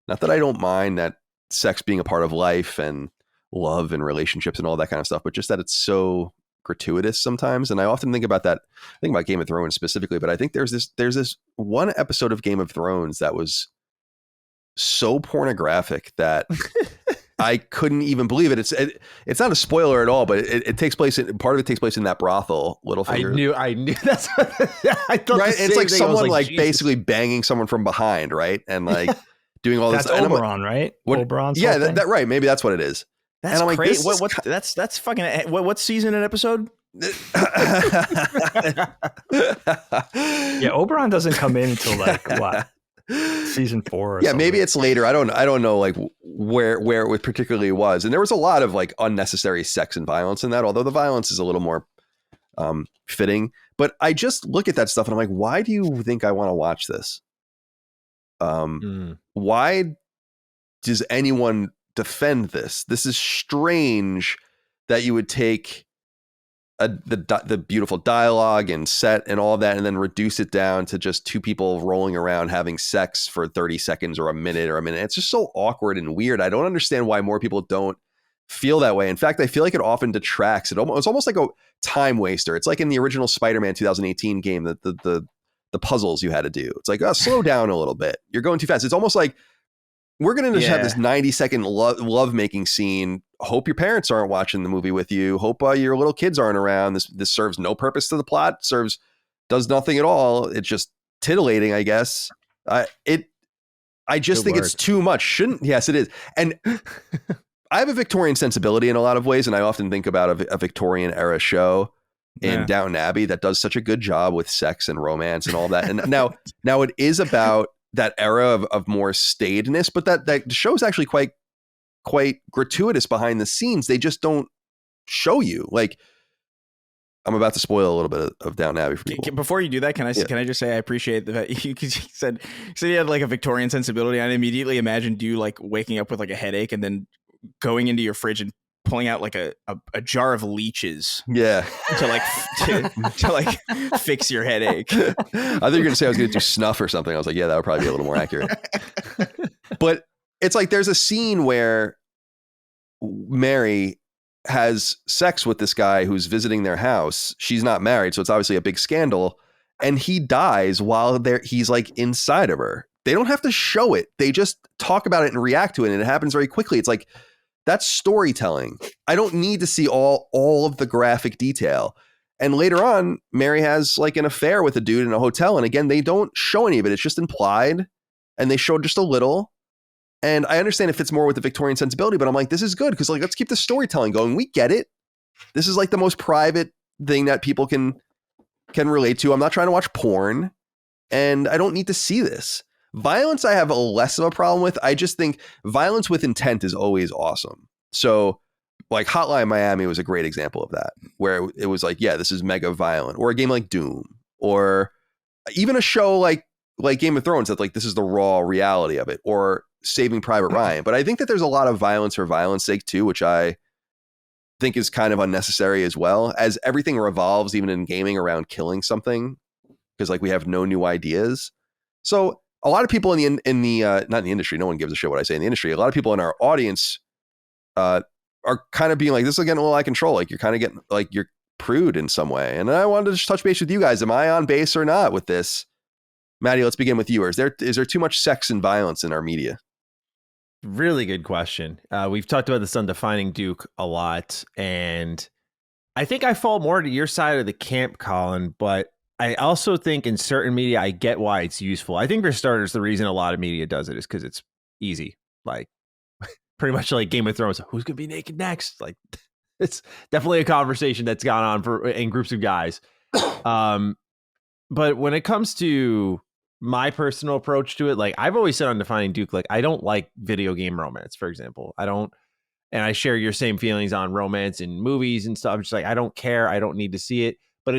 Not that I don't mind that sex being a part of life and love and relationships and all that kind of stuff, but just that it's so gratuitous sometimes. And I often think about that. I think about Game of Thrones specifically, but I think there's this one episode of Game of Thrones that was so pornographic that I couldn't even believe it. It's not a spoiler at all, but it takes place part of it takes place in that brothel, Littlefinger. I knew that's what I thought. Right? It's like someone like Jesus. basically banging someone from behind, right? And like doing all this. That's Oberon, right? Oberon's yeah, that right. Maybe that's what it is. That's and I'm crazy. Like, that's fucking what season and episode? Yeah, Oberon doesn't come in until like what? Season 4. Yeah, maybe it's later. I don't know like where it particularly was. And there was a lot of like unnecessary sex and violence in that, although the violence is a little more fitting. But I just look at that stuff and I'm like, why do you think I want to watch this? Why does anyone defend this? This is strange that you would take the beautiful dialogue and set and all that and then reduce it down to just two people rolling around having sex for 30 seconds or a minute. It's just so awkward and weird. I don't understand why more people don't feel that way. In fact, I feel like it often detracts. It's almost like a time waster. It's like in the original Spider-Man 2018 game, that the puzzles you had to do. It's like, slow down a little bit. You're going too fast. It's almost like we're going to just have this 90-second love-making scene. Hope your parents aren't watching the movie with you. Hope your little kids aren't around. This serves no purpose to the plot. Does nothing at all. It's just titillating, I guess. I just think it's too much. Yes, it is. And I have a Victorian sensibility in a lot of ways, and I often think about a Victorian era show in Downton Abbey that does such a good job with sex and romance and all that. And now it is about that era of more staidness, but that show's actually quite gratuitous behind the scenes. They just don't show you. Like, I'm about to spoil a little bit of Downton Abbey for people. Before you do that, can I just say I appreciate that you said you had like a Victorian sensibility. I immediately imagined you like waking up with like a headache and then going into your fridge and pulling out like a jar of leeches. Yeah. to like fix your headache. I thought you were going to say I was going to do snuff or something. I was like, yeah, that would probably be a little more accurate. But it's like there's a scene where Mary has sex with this guy who's visiting their house. She's not married, so it's obviously a big scandal. And he dies while he's like inside of her. They don't have to show it. They just talk about it and react to it. And it happens very quickly. It's like, that's storytelling. I don't need to see all of the graphic detail. And later on, Mary has like an affair with a dude in a hotel. And again, they don't show any of it. It's just implied. And they show just a little. And I understand it fits more with the Victorian sensibility, but I'm like, this is good because like, let's keep the storytelling going. We get it. This is like the most private thing that people can relate to. I'm not trying to watch porn, and I don't need to see this. Violence, I have a less of a problem with. I just think violence with intent is always awesome. So like Hotline Miami was a great example of that, where it was like, yeah, this is mega violent. Or a game like Doom, or even a show like Game of Thrones, that's like, this is the raw reality of it, or Saving Private Ryan. But I think that there's a lot of violence for violence sake too, which I think is kind of unnecessary as well, as everything revolves even in gaming around killing something, because like we have no new ideas. So a lot of people in the not in the industry, no one gives a shit what I say in the industry. A lot of people in our audience are kind of being like, this is getting a little out of control. Like you're kind of getting like you're prude in some way. And I wanted to just touch base with you guys. Am I on base or not with this? Matty, let's begin with you. Is there too much sex and violence in our media? Really good question. We've talked about this on Defining Duke a lot, and I think I fall more to your side of the camp, Colin, but I also think in certain media, I get why it's useful. I think for starters, the reason a lot of media does it is because it's easy. Like pretty much like Game of Thrones. Who's going to be naked next? Like it's definitely a conversation that's gone on in groups of guys. But when it comes to my personal approach to it, like I've always said on Defining Duke, like I don't like video game romance, for example. And I share your same feelings on romance in movies and stuff. I'm just like, I don't care. I don't need to see it. But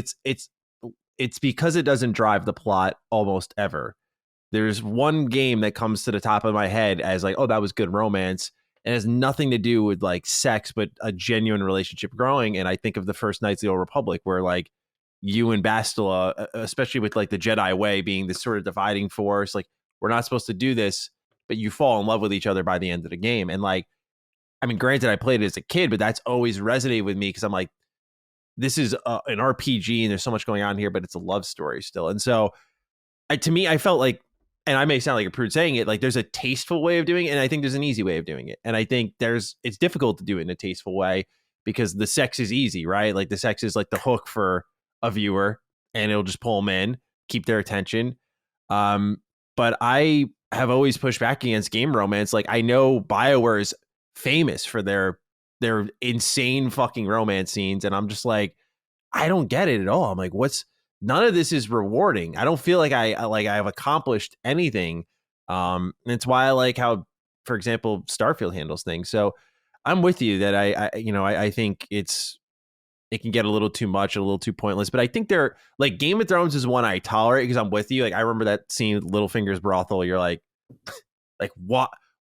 it's because it doesn't drive the plot almost ever. There's one game that comes to the top of my head as like, oh, that was good romance. And it has nothing to do with like sex, but a genuine relationship growing. And I think of the first Knights of the Old Republic, where like you and Bastila, especially with like the Jedi way being this sort of dividing force, like we're not supposed to do this, but you fall in love with each other by the end of the game. And like, I mean, granted, I played it as a kid, but that's always resonated with me because I'm like, this is an RPG and there's so much going on here, but it's a love story still. And so to me, I felt like, and I may sound like a prude saying it, like there's a tasteful way of doing it. And I think there's an easy way of doing it. And I think it's difficult to do it in a tasteful way because the sex is easy, right? Like the sex is like the hook for a viewer and it'll just pull them in, keep their attention. But I have always pushed back against game romance. Like I know BioWare is famous for their insane fucking romance scenes. And I'm just like, I don't get it at all. I'm like, none of this is rewarding. I don't feel like I've accomplished anything. And it's why I like how, for example, Starfield handles things. So I'm with you that I think it can get a little too much, a little too pointless. But I think they're like Game of Thrones is one I tolerate because I'm with you. Like I remember that scene, Littlefinger's brothel. You're like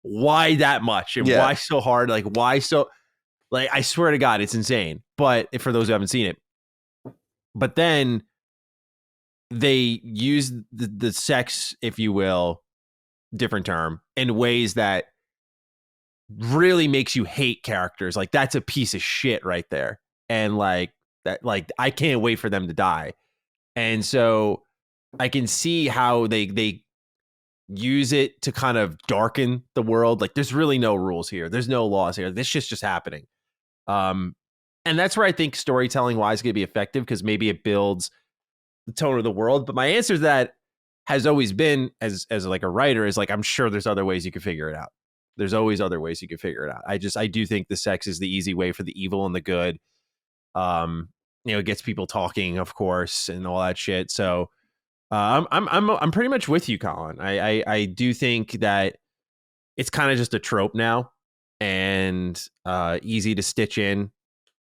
why that much and why so hard? Like why so? Like I swear to God, it's insane. But for those who haven't seen it, but then they use the sex, if you will, different term, in ways that really makes you hate characters. Like that's a piece of shit right there. And like that, like I can't wait for them to die. And so I can see how they use it to kind of darken the world. Like there's really no rules here. There's no laws here. This shit's just happening. And that's where I think storytelling wise could be effective because maybe it builds the tone of the world. But my answer to that has always been as like a writer is like, I'm sure there's other ways you could figure it out. There's always other ways you could figure it out. I do think the sex is the easy way for the evil and the good. It gets people talking, of course, and all that shit. So I'm pretty much with you, Colin. I do think that it's kind of just a trope now and easy to stitch in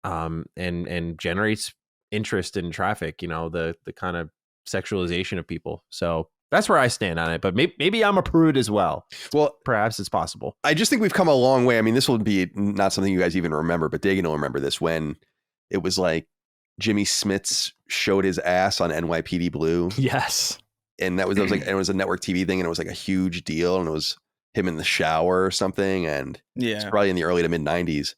and generates interest in traffic, the kind of sexualization of people. So that's where I stand on it. But maybe I'm a prude as well. Well, perhaps it's possible. I just think we've come a long way. I mean, this will be not something you guys even remember, but Dagan will remember this when it was like Jimmy Smits showed his ass on NYPD Blue. Yes. And that was like, it was a network TV thing and it was like a huge deal. And it was him in the shower or something. And it's probably in the early to mid 90s.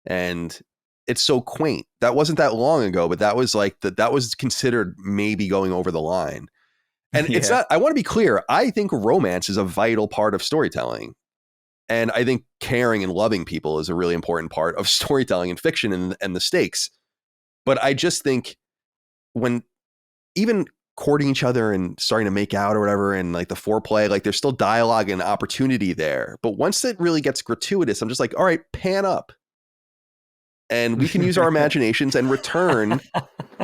And it's so quaint. That wasn't that long ago, but that was like that was considered maybe going over the line. And it's not, I want to be clear. I think romance is a vital part of storytelling. And I think caring and loving people is a really important part of storytelling and fiction and the stakes. But I just think when even courting each other and starting to make out or whatever, and like the foreplay, like there's still dialogue and opportunity there. But once it really gets gratuitous, I'm just like, all right, pan up. And we can use our imaginations and return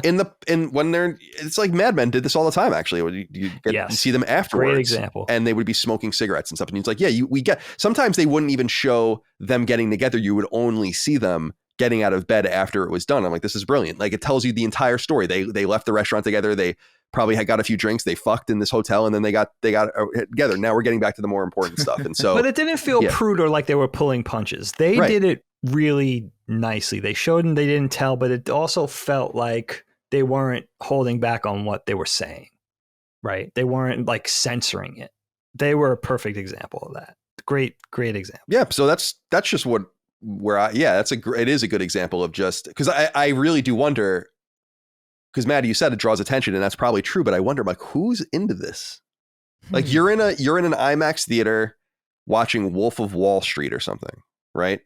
when they're, it's like Mad Men did this all the time, actually. When you see them afterwards. Great example. And they would be smoking cigarettes and stuff. And it's like, we get, sometimes they wouldn't even show them getting together. You would only see them getting out of bed after it was done. I'm like, this is brilliant. Like it tells you the entire story. They left the restaurant together. They probably had got a few drinks. They fucked in this hotel and then they got together. Now we're getting back to the more important stuff. And so, but it didn't feel prude or like they were pulling punches. They did it really nicely. They showed and they didn't tell, but it also felt like they weren't holding back on what they were saying, right? They weren't like censoring it. They were a perfect example of that. Great example. Yeah. So that's just it is a good example of just, because I really do wonder, because Matty, you said it draws attention and that's probably true, but I wonder like who's into this? Like you're in an IMAX theater watching Wolf of Wall Street or something, right?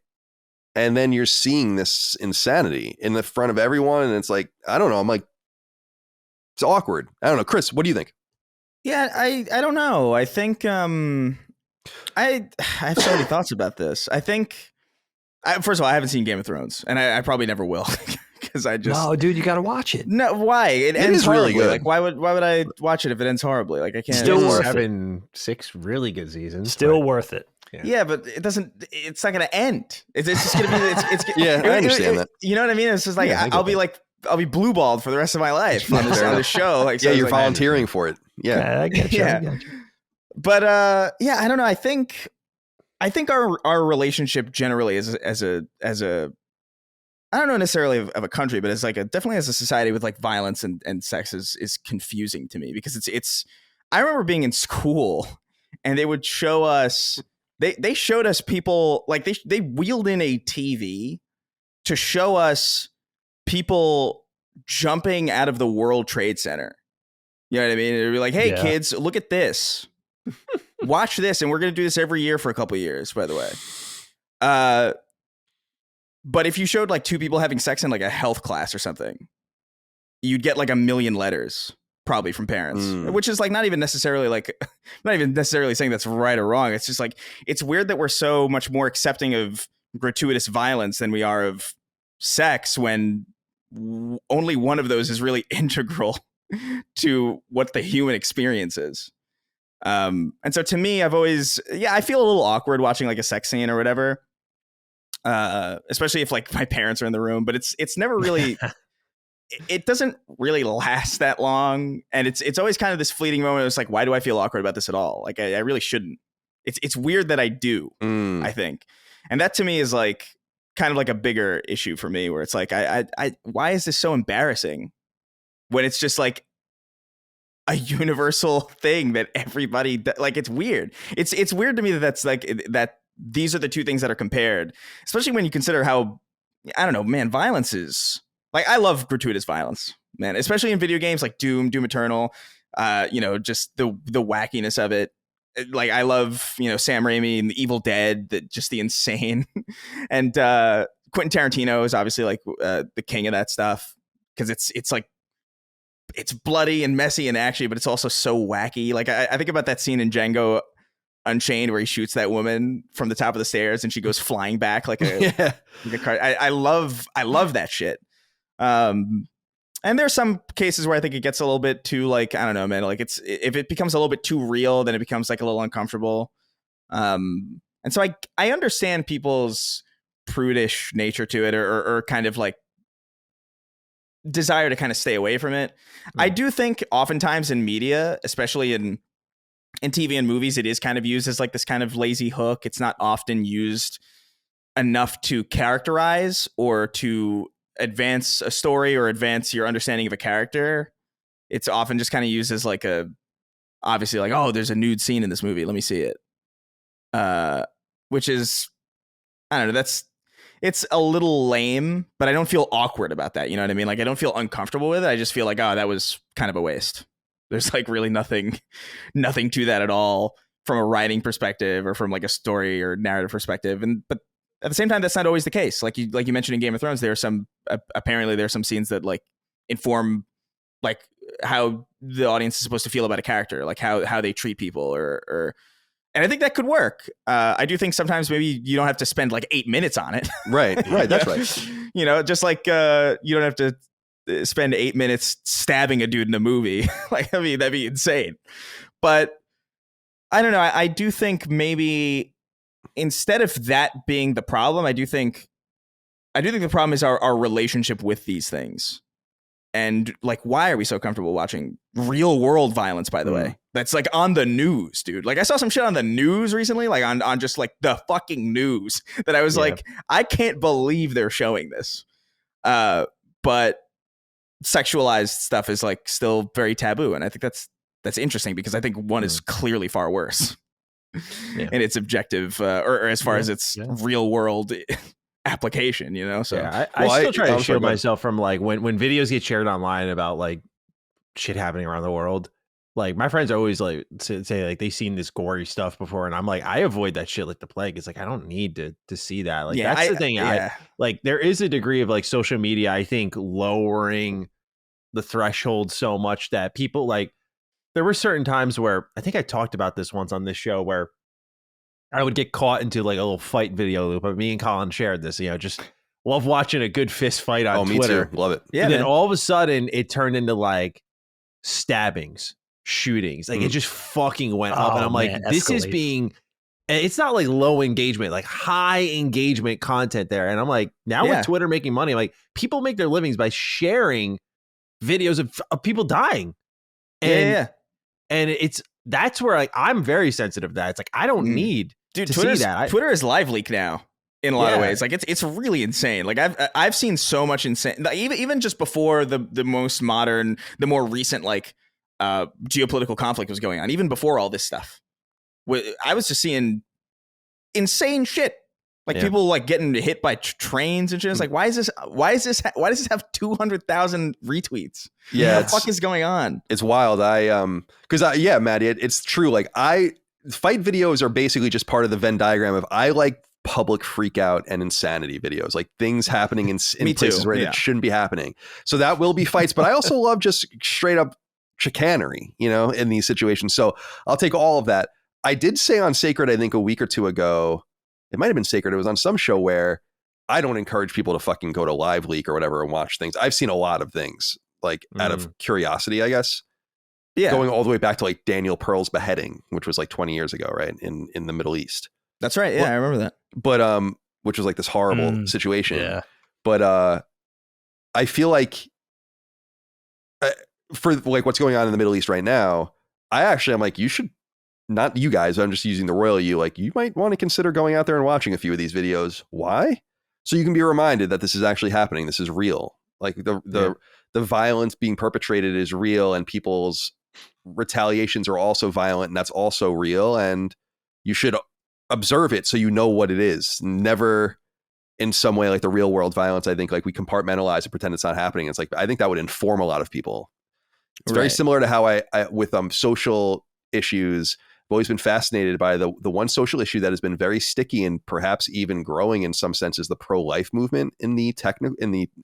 And then you're seeing this insanity in the front of everyone. And it's like, I don't know. I'm like, it's awkward. I don't know. Chris, what do you think? Yeah, I don't know. I think I have so many thoughts about this. I think, first of all, I haven't seen Game of Thrones and I probably never will. Because no, dude, you got to watch it. No, why? It ends really good. Like, why would I watch it if it ends horribly? Like, I can't. Still worth it. 6 really good seasons. Still worth it. Yeah, but it doesn't. It's not going to end. It's just going to be. It's yeah, I understand that. You know what I mean? It's just like I'll be blue balled for the rest of my life on this show. Like, so you're volunteering for it. Yeah, I get you. Yeah, I get you. But I don't know. I think our relationship generally as a I don't know necessarily of a country, but it's like definitely as a society with like violence and sex is confusing to me because it's. I remember being in school and they would show us. They showed us people like they wheeled in a TV to show us people jumping out of the World Trade Center. You know what I mean? It'd be like, hey, kids, look at this. Watch this. And we're going to do this every year for a couple of years, by the way. But if you showed like 2 people having sex in like a health class or something, you'd get like 1 million letters. Probably from parents, which is like not even necessarily saying that's right or wrong. It's just like, it's weird that we're so much more accepting of gratuitous violence than we are of sex when only one of those is really integral to what the human experience is. And so to me, I've always, I feel a little awkward watching like a sex scene or whatever. Especially if like my parents are in the room, but it's never really, it doesn't really last that long. And it's always kind of this fleeting moment. It's like, why do I feel awkward about this at all? Like I really shouldn't. It's weird that I do, I think. And that to me is like kind of like a bigger issue for me, where it's like, why is this so embarrassing when it's just like a universal thing that everybody like? It's weird. It's weird to me that's like that. These are the two things that are compared, especially when you consider how, I don't know, man, violence is like, I love gratuitous violence, man, especially in video games like Doom Eternal, just the wackiness of it. Like I love, Sam Raimi and the Evil Dead, that just the insane and Quentin Tarantino is obviously like the king of that stuff, because it's like, it's bloody and messy and actiony, but it's also so wacky. Like I think about that scene in Django Unchained where he shoots that woman from the top of the stairs and she goes flying back like a, like a car. I love that shit. And there's some cases where I think it gets a little bit too, like, I don't know, man, like if it becomes a little bit too real, then it becomes like a little uncomfortable. And so I understand people's prudish nature to it, or kind of like desire to kind of stay away from it. I do think oftentimes in media, especially in TV and movies, it is kind of used as like this kind of lazy hook. It's not often used enough to characterize or to advance a story or advance your understanding of a character. It's often just kind of used as like obviously like, oh, there's a nude scene in this movie, let me see it. Which is, I don't know, it's a little lame, but I don't feel awkward about that. You know what I mean? Like I don't feel uncomfortable with it. I just feel like, oh, that was kind of a waste. There's like really nothing to that at all from a writing perspective or from like a story or narrative perspective. But at the same time, that's not always the case. Like you mentioned in Game of Thrones, there are apparently there are some scenes that like inform like how the audience is supposed to feel about a character, like how they treat people or and I think that could work. I do think sometimes maybe you don't have to spend like 8 minutes on it. Right. That's right. Just like you don't have to spend 8 minutes stabbing a dude in a movie. Like, I mean, that'd be insane. But I don't know. I do think maybe instead of that being the problem, I do think the problem is our relationship with these things. And like, why are we so comfortable watching real world violence, by the way? That's like on the news, dude. Like I saw some shit on the news recently, like on just like the fucking news, that I was like, I can't believe they're showing this. But sexualized stuff is like still very taboo. And I think that's interesting, because I think one is clearly far worse in its objective or as far as its real world application, so I still try to shield myself from like when videos get shared online about like shit happening around the world. Like my friends are always like say like they've seen this gory stuff before, and I'm like, I avoid that shit like the plague. It's like I don't need to see that. Like that's the thing. I like there is a degree of like social media, I think, lowering the threshold so much that people like, there were certain times where I think I talked about this once on this show where I would get caught into like a little fight video loop. But me and Colin shared this, just love watching a good fist fight on Twitter. Me too. Love it. Yeah. And then all of a sudden it turned into like stabbings, shootings. Like it just fucking went up. And I'm like, this is being, it's not like low engagement, like high engagement content there. And I'm like, now with Twitter making money, like people make their livings by sharing videos of people dying. And that's where like I'm very sensitive to that. It's like I don't need to see that. Twitter is live leak now in a lot of ways. Like it's really insane. Like I've seen so much insane. Even just before the most modern, the more recent like geopolitical conflict was going on. Even before all this stuff, I was just seeing insane shit. Like people like getting hit by trains and shit. It's like, why does this have 200,000 retweets? Yeah, what the fuck is going on? It's wild. Matty, it's true. Like fight videos are basically just part of the Venn diagram of I like public freak out and insanity videos, like things happening in places where it shouldn't be happening. So that will be fights, but I also love just straight up chicanery, in these situations. So I'll take all of that. I did say on Sacred, I think a week or two ago, it might've been Sacred. It was on some show where I don't encourage people to fucking go to Live Leak or whatever and watch things. I've seen a lot of things like out of curiosity, I guess. Yeah. Going all the way back to like Daniel Pearl's beheading, which was like 20 years ago, right? In the Middle East. That's right. Yeah, I remember that. But which was like this horrible situation. Yeah. But I feel like for like what's going on in the Middle East right now, I'm like, you should, not you guys, I'm just using the royal you, like you might want to consider going out there and watching a few of these videos. Why? So you can be reminded that this is actually happening. This is real. Like the violence being perpetrated is real, and people's retaliations are also violent, and that's also real, and you should observe it so you know what it is. Never in some way like the real world violence, I think like we compartmentalize and pretend it's not happening. It's like, I think that would inform a lot of people. It's very similar to how I with social issues, I've always been fascinated by the one social issue that has been very sticky and perhaps even growing in some sense is the pro-life movement in the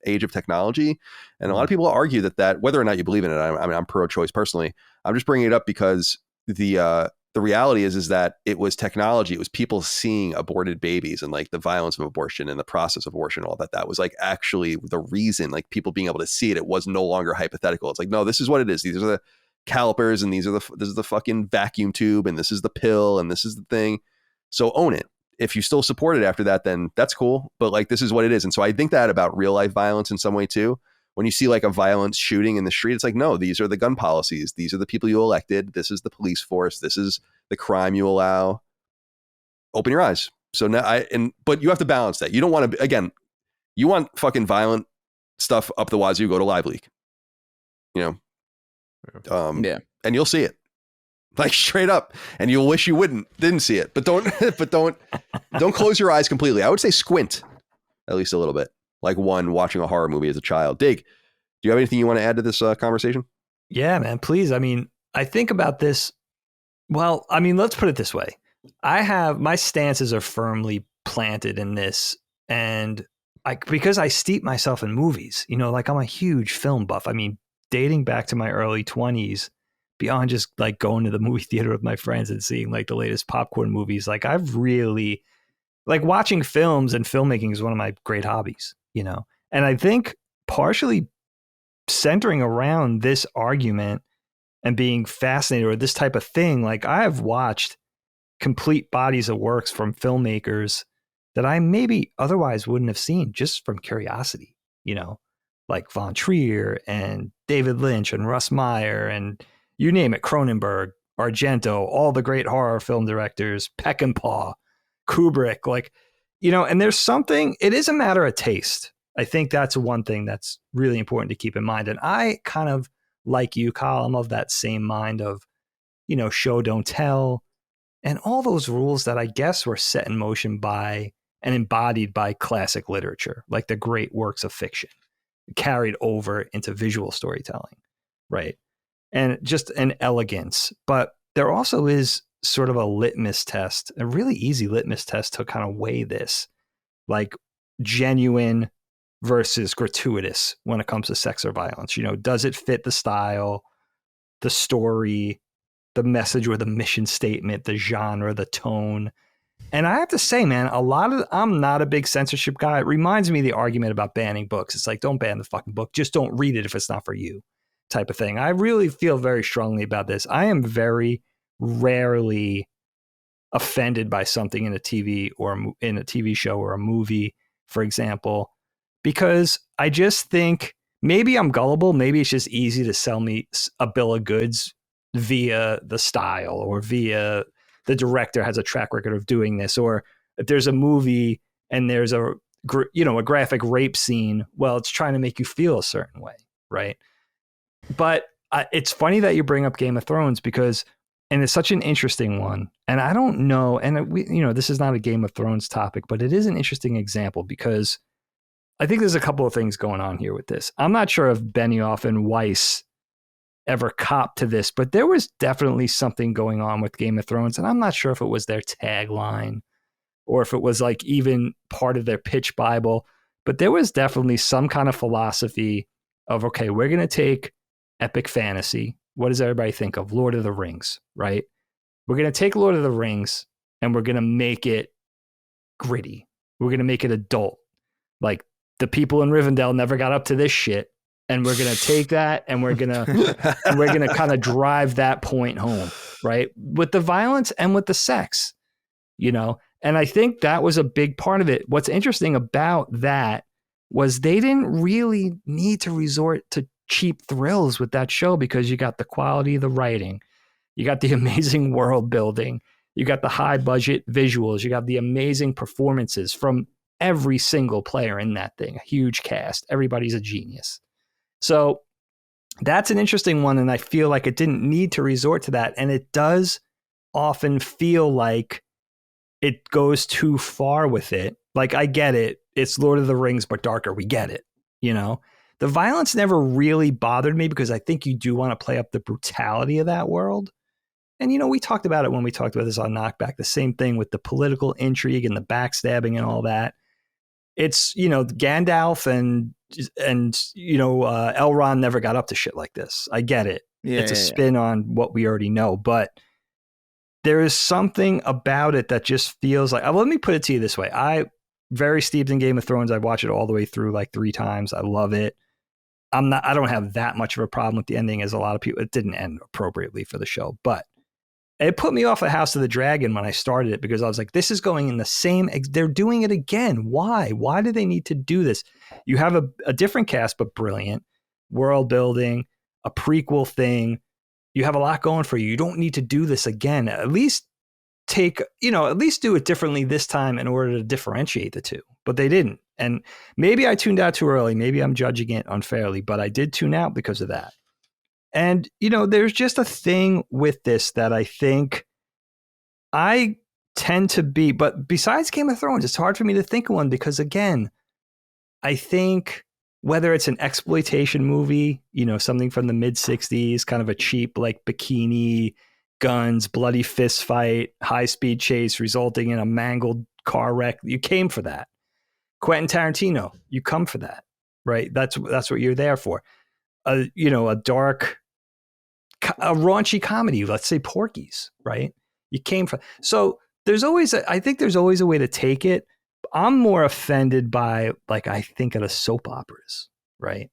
age of technology. And a lot of people argue that whether or not you believe in it, I'm pro-choice personally. I'm just bringing it up because the reality is that it was technology. It was people seeing aborted babies and like the violence of abortion and the process of abortion, all that was like actually the reason, like people being able to see it. It was no longer hypothetical. It's like, no, this is what it is. These are the calipers and this is the fucking vacuum tube and this is the pill and this is the thing. So own it. If you still support it after that, then that's cool. But like, this is what it is. And so I think that about real life violence in some way too. When you see like a violent shooting in the street, it's like, no, these are the gun policies. These are the people you elected. This is the police force. This is the crime you allow. Open your eyes. So now but you have to balance that. You don't want to, again, you want fucking violent stuff up the wazoo, go to Live Leak, you know? And you'll see it like straight up, and you'll wish you didn't see it, but don't close your eyes completely. I would say squint at least a little bit, like watching a horror movie as a child. Dig, do you have anything you want to add to this conversation? Yeah, man, please. I mean, I think about this. Well, I mean, let's put it this way. My stances are firmly planted in this, and because I steep myself in movies, you know, like I'm a huge film buff. I mean, dating back to my early 20s, beyond just like going to the movie theater with my friends and seeing like the latest popcorn movies, like I've really like watching films, and filmmaking is one of my great hobbies, you know? And I think partially centering around this argument and being fascinated with this type of thing, like I have watched complete bodies of works from filmmakers that I maybe otherwise wouldn't have seen just from curiosity, you know? Like Von Trier and David Lynch and Russ Meyer and you name it, Cronenberg, Argento, all the great horror film directors, Peckinpah, Kubrick, like, you know, and there's something, it is a matter of taste. I think that's one thing that's really important to keep in mind. And I kind of, like you, Kyle, I'm of that same mind of, you know, show, don't tell, and all those rules that I guess were set in motion by and embodied by classic literature, like the great works of fiction, carried over into visual storytelling, right? And just an elegance. But there also is sort of a litmus test, a really easy litmus test to kind of weigh this, like genuine versus gratuitous when it comes to sex or violence. You know, does it fit the style, the story, the message or the mission statement, the genre, the tone? And I have to say, man, I'm not a big censorship guy. It reminds me of the argument about banning books. It's like, don't ban the fucking book. Just don't read it if it's not for you, type of thing. I really feel very strongly about this. I am very rarely offended by something in a TV show or a movie, for example, because I just think maybe I'm gullible. Maybe it's just easy to sell me a bill of goods via the style or via the director has a track record of doing this, or if there's a movie and there's a graphic rape scene, well, it's trying to make you feel a certain way, right? But it's funny that you bring up Game of Thrones and it's such an interesting one. And I don't know, and this is not a Game of Thrones topic, but it is an interesting example because I think there's a couple of things going on here with this. I'm not sure if Benioff and Weiss ever copped to this, but there was definitely something going on with Game of Thrones, and I'm not sure if it was their tagline or if it was like even part of their pitch Bible, but there was definitely some kind of philosophy of, okay, we're going to take epic fantasy. What does everybody think of? Lord of the Rings, right? We're going to take Lord of the Rings and we're going to make it gritty. We're going to make it adult. Like the people in Rivendell never got up to this shit. And we're going to take that and we're going to kind of drive that point home, right? With the violence and with the sex, you know? And I think that was a big part of it. What's interesting about that was they didn't really need to resort to cheap thrills with that show, because you got the quality of the writing, you got the amazing world building, you got the high budget visuals, you got the amazing performances from every single player in that thing, a huge cast, everybody's a genius. So that's an interesting one, and I feel like it didn't need to resort to that, and it does often feel like it goes too far with it. Like, I get it. It's Lord of the Rings, but darker. We get it. You know, the violence never really bothered me because I think you do want to play up the brutality of that world. And, you know, we talked about it when we talked about this on Knockback, the same thing with the political intrigue and the backstabbing and all that. It's, you know, Gandalf and you know, Elrond never got up to shit like this. I get it. Yeah, it's a spin on what we already know, but there is something about it that just feels like, let me put it to you this way. I very steeped in Game of Thrones. I watched it all the way through like 3 times. I love it. I don't have that much of a problem with the ending as a lot of people. It didn't end appropriately for the show, but it put me off of House of the Dragon when I started it, because I was like, this is going in the same, they're doing it again. Why? Why do they need to do this? You have a different cast, but brilliant world building, a prequel thing. You have a lot going for you. You don't need to do this again. At least do it differently this time in order to differentiate the two. But they didn't. And maybe I tuned out too early. Maybe I'm judging it unfairly, but I did tune out because of that. And, you know, there's just a thing with this that I think I tend to be, but besides Game of Thrones, it's hard for me to think of one because, again, I think whether it's an exploitation movie, you know, something from the mid 60s, kind of a cheap, like bikini, guns, bloody fist fight, high speed chase resulting in a mangled car wreck. You came for that. Quentin Tarantino, you come for that, right? That's what you're there for. A dark, a raunchy comedy, let's say Porky's, right? You came for. So I think there's always a way to take it. I'm more offended by, like, I think of the soap operas, right?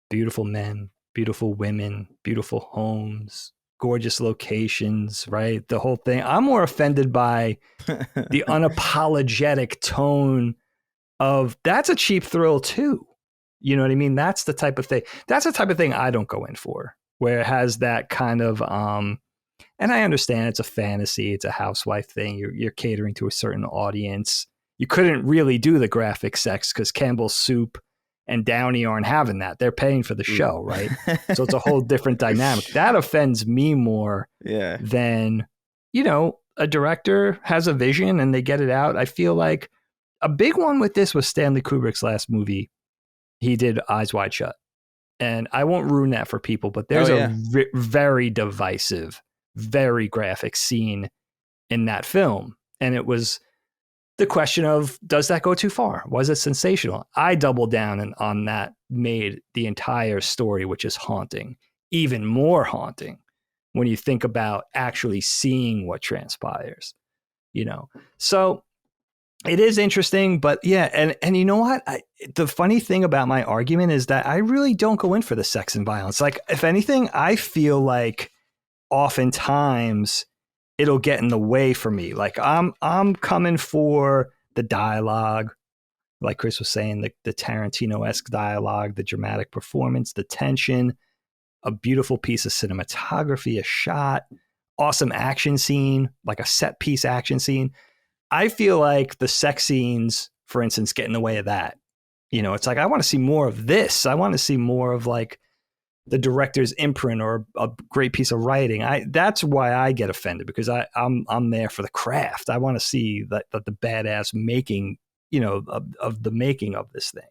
Beautiful men, beautiful women, beautiful homes, gorgeous locations, right? The whole thing. I'm more offended by the unapologetic tone of, that's a cheap thrill too. You know what I mean? That's the type of thing I don't go in for, where it has that kind of, and I understand it's a fantasy, it's a housewife thing. You're catering to a certain audience. You couldn't really do the graphic sex because Campbell's Soup and Downey aren't having that. They're paying for the show, right? So it's a whole different dynamic. That offends me more than, you know, a director has a vision and they get it out. I feel like a big one with this was Stanley Kubrick's last movie. He did Eyes Wide Shut. And I won't ruin that for people, but there's a very divisive, very graphic scene in that film. And it was the question of, does that go too far? Was it sensational? I doubled down on that, made the entire story, which is haunting, even more haunting when you think about actually seeing what transpires, you know? So it is interesting, but yeah. And you know what? The funny thing about my argument is that I really don't go in for the sex and violence. Like, if anything, I feel like oftentimes it'll get in the way for me. Like, I'm coming for the dialogue, like Chris was saying, the Tarantino-esque dialogue, the dramatic performance, the tension, a beautiful piece of cinematography, a shot, awesome action scene, like a set piece action scene. I feel like the sex scenes, for instance, get in the way of that. You know, it's like, I want to see more of this. I want to see more of, like, the director's imprint or a great piece of writing. That's why I get offended, because I'm there for the craft. I want to see that the badass making, you know, of the making of this thing.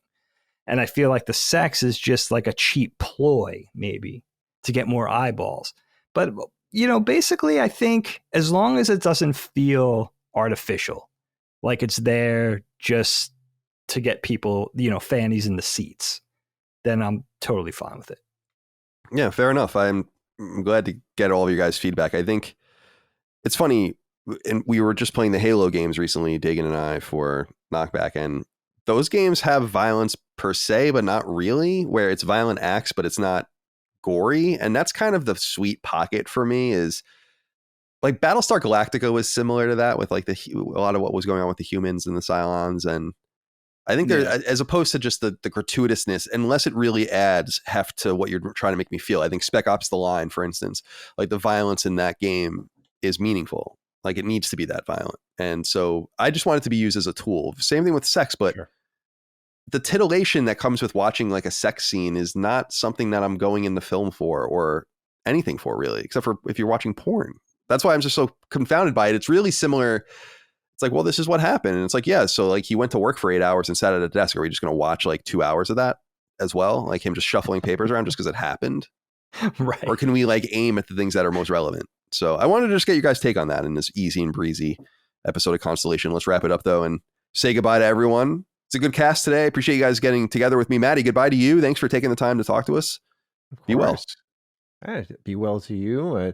And I feel like the sex is just like a cheap ploy, maybe, to get more eyeballs. But, you know, basically, I think as long as it doesn't feel artificial, like it's there just to get people, you know, fannies in the seats, then I'm totally fine with it. Yeah, fair enough. I'm glad to get all of your guys' feedback. I think it's funny, and we were just playing the Halo games recently, Dagan and I, for Knockback, and those games have violence per se, but not really, where it's violent acts, but it's not gory. And that's kind of the sweet pocket for me. Is like Battlestar Galactica was similar to that, with like a lot of what was going on with the humans and the Cylons. And I think there, as opposed to just the gratuitousness, unless it really adds heft to what you're trying to make me feel. I think Spec Ops: The Line, for instance, like the violence in that game is meaningful. Like it needs to be that violent. And so I just want it to be used as a tool. Same thing with sex, but the titillation that comes with watching like a sex scene is not something that I'm going into film for or anything for, really, except for if you're watching porn. That's why I'm just so confounded by it. It's really similar. It's like, well, this is what happened. And it's like, yeah, so like he went to work for 8 hours and sat at a desk. Are we just going to watch like 2 hours of that as well? Like him just shuffling papers around just because it happened? Right. Or can we like aim at the things that are most relevant? So I wanted to just get you guys' take on that in this easy and breezy episode of Constellation. Let's wrap it up though and say goodbye to everyone. It's a good cast today. I appreciate you guys getting together with me. Matty, goodbye to you. Thanks for taking the time to talk to us. Be well. Be well to you.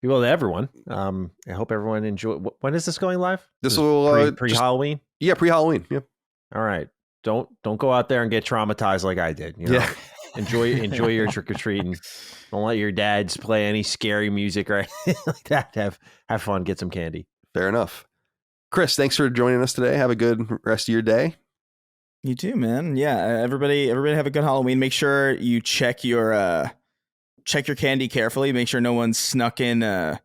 Be well to everyone. I hope everyone enjoy. When is this going live? This will pre-Halloween. Yeah, pre-Halloween. Yep. All right. Don't go out there and get traumatized like I did. You know? Yeah. Enjoy your trick or treating. Don't let your dads play any scary music or anything like that. Have fun. Get some candy. Fair enough. Chris, thanks for joining us today. Have a good rest of your day. You too, man. Yeah, everybody have a good Halloween. Make sure you check your candy carefully. Make sure no one snuck in a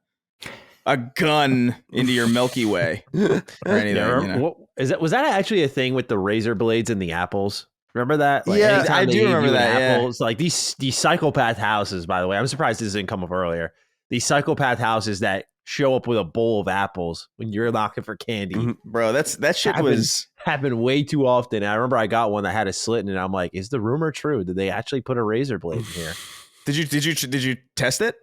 gun into your Milky Way or anything. Yeah, you know? Was that actually a thing with the razor blades and the apples? Remember that? Like, yeah, I do remember that. Apples, like these psychopath houses. By the way, I'm surprised this didn't come up earlier. These psychopath houses that show up with a bowl of apples when you're knocking for candy. Bro, that shit happened way too often. I remember I got one that had a slit in it. I'm like, is the rumor true? Did they actually put a razor blade in here? Did you test it?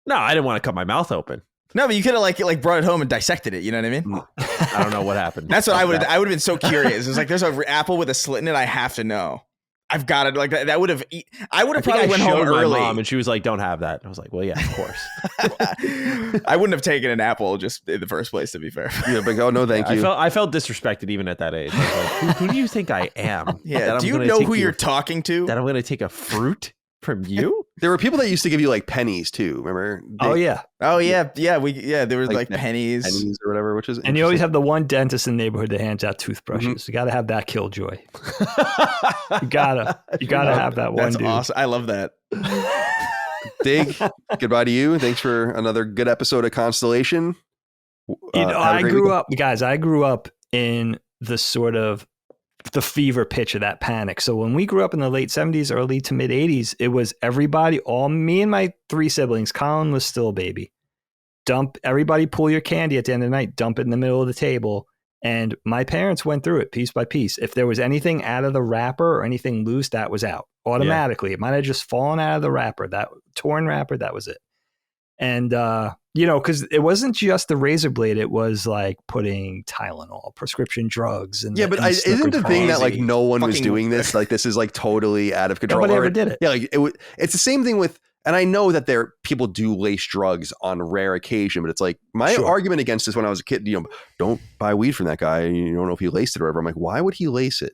No, I didn't want to cut my mouth open. No, but you could have like brought it home and dissected it. You know what I mean? I don't know what happened. That's what I would have been so curious. It's like there's an apple with a slit in it. I have to know. I've got it. Like that would have. I would have probably went home early. My mom and she was like, "Don't have that." I was like, "Well, yeah, of course." I wouldn't have taken an apple just in the first place. To be fair. Yeah, but oh no, thank you. I felt disrespected even at that age. I was like, who do you think I am? Yeah. Do you know who you're talking to? That I'm going to take a fruit from you? There were people that used to give you like pennies too. Remember? Oh yeah. There were like pennies or whatever, which is. And you always have the one dentist in the neighborhood that hands out toothbrushes. Mm-hmm. You got to have that killjoy. you gotta have that one. That's awesome. I love that. Dig, goodbye to you. Thanks for another good episode of Constellation. I grew up in the sort of the fever pitch of that panic. So when we grew up in the late 70s, early to mid 80s, it was everybody, all me and my 3 siblings. Colin was still a baby. Everybody pull your candy at the end of the night, dump it in the middle of the table. And my parents went through it piece by piece. If there was anything out of the wrapper or anything loose, that was out automatically. Yeah. It might have just fallen out of the wrapper, that torn wrapper, that was it. And, because it wasn't just the razor blade. It was like putting Tylenol, prescription drugs. And isn't the thing that like no one was doing this? Like this is like totally out of control. Nobody ever did it. Yeah, like it's the same thing with, and I know that people do lace drugs on rare occasion, but it's like my argument against this when I was a kid, don't buy weed from that guy. You don't know if he laced it or whatever. I'm like, why would he lace it?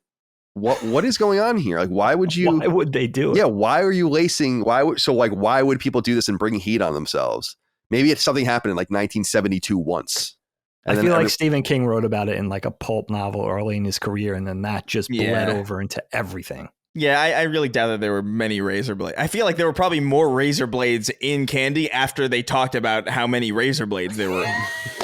What is going on here? Like, why would they do it? Yeah. Why are you lacing? Why would people do this and bring heat on themselves? Maybe it's something happened in like 1972 once. I feel like Stephen King wrote about it in like a pulp novel early in his career. And then that just bled over into everything. Yeah, I really doubt that there were many razor blades. I feel like there were probably more razor blades in candy after they talked about how many razor blades there were.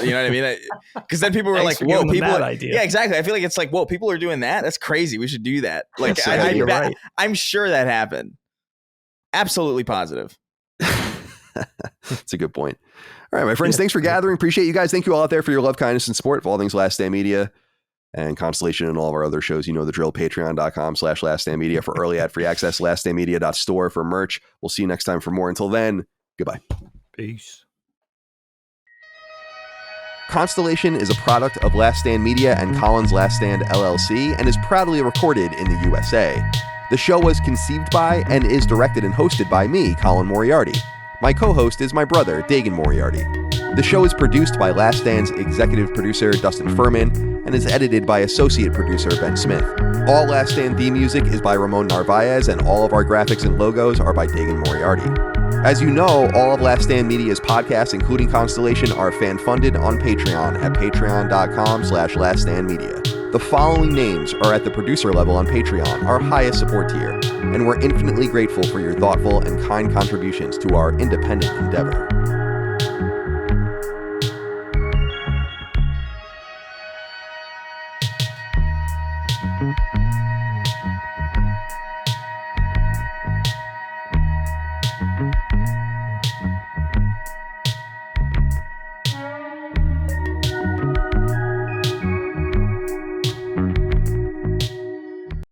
You know what I mean? Because then people were like, "Whoa, people!" Yeah, exactly. I feel like it's like, "Whoa, people are doing that? That's crazy. We should do that." Like, right. I'm sure that happened. Absolutely positive. That's a good point. All right, my friends, thanks for gathering. Appreciate you guys. Thank you all out there for your love, kindness, and support of all things Last Stand Media and Constellation and all of our other shows. You know the drill. Patreon.com/laststandmedia for early ad free access. Laststandmedia.store for merch. We'll see you next time for more. Until then, goodbye. Peace. Constellation is a product of Last Stand Media and Colin's Last Stand LLC and is proudly recorded in the USA. The show was conceived by and is directed and hosted by me, Colin Moriarty. My co-host is my brother, Dagan Moriarty. The show is produced by Last Stand's executive producer Dustin Furman and is edited by associate producer Ben Smith. All Last Stand theme music is by Ramon Narvaez, and all of our graphics and logos are by Dagan Moriarty. As you know, all of Last Stand Media's podcasts, including Constellation, are fan-funded on Patreon at patreon.com/laststandmedia. The following names are at the producer level on Patreon, our highest support tier, and we're infinitely grateful for your thoughtful and kind contributions to our independent endeavor.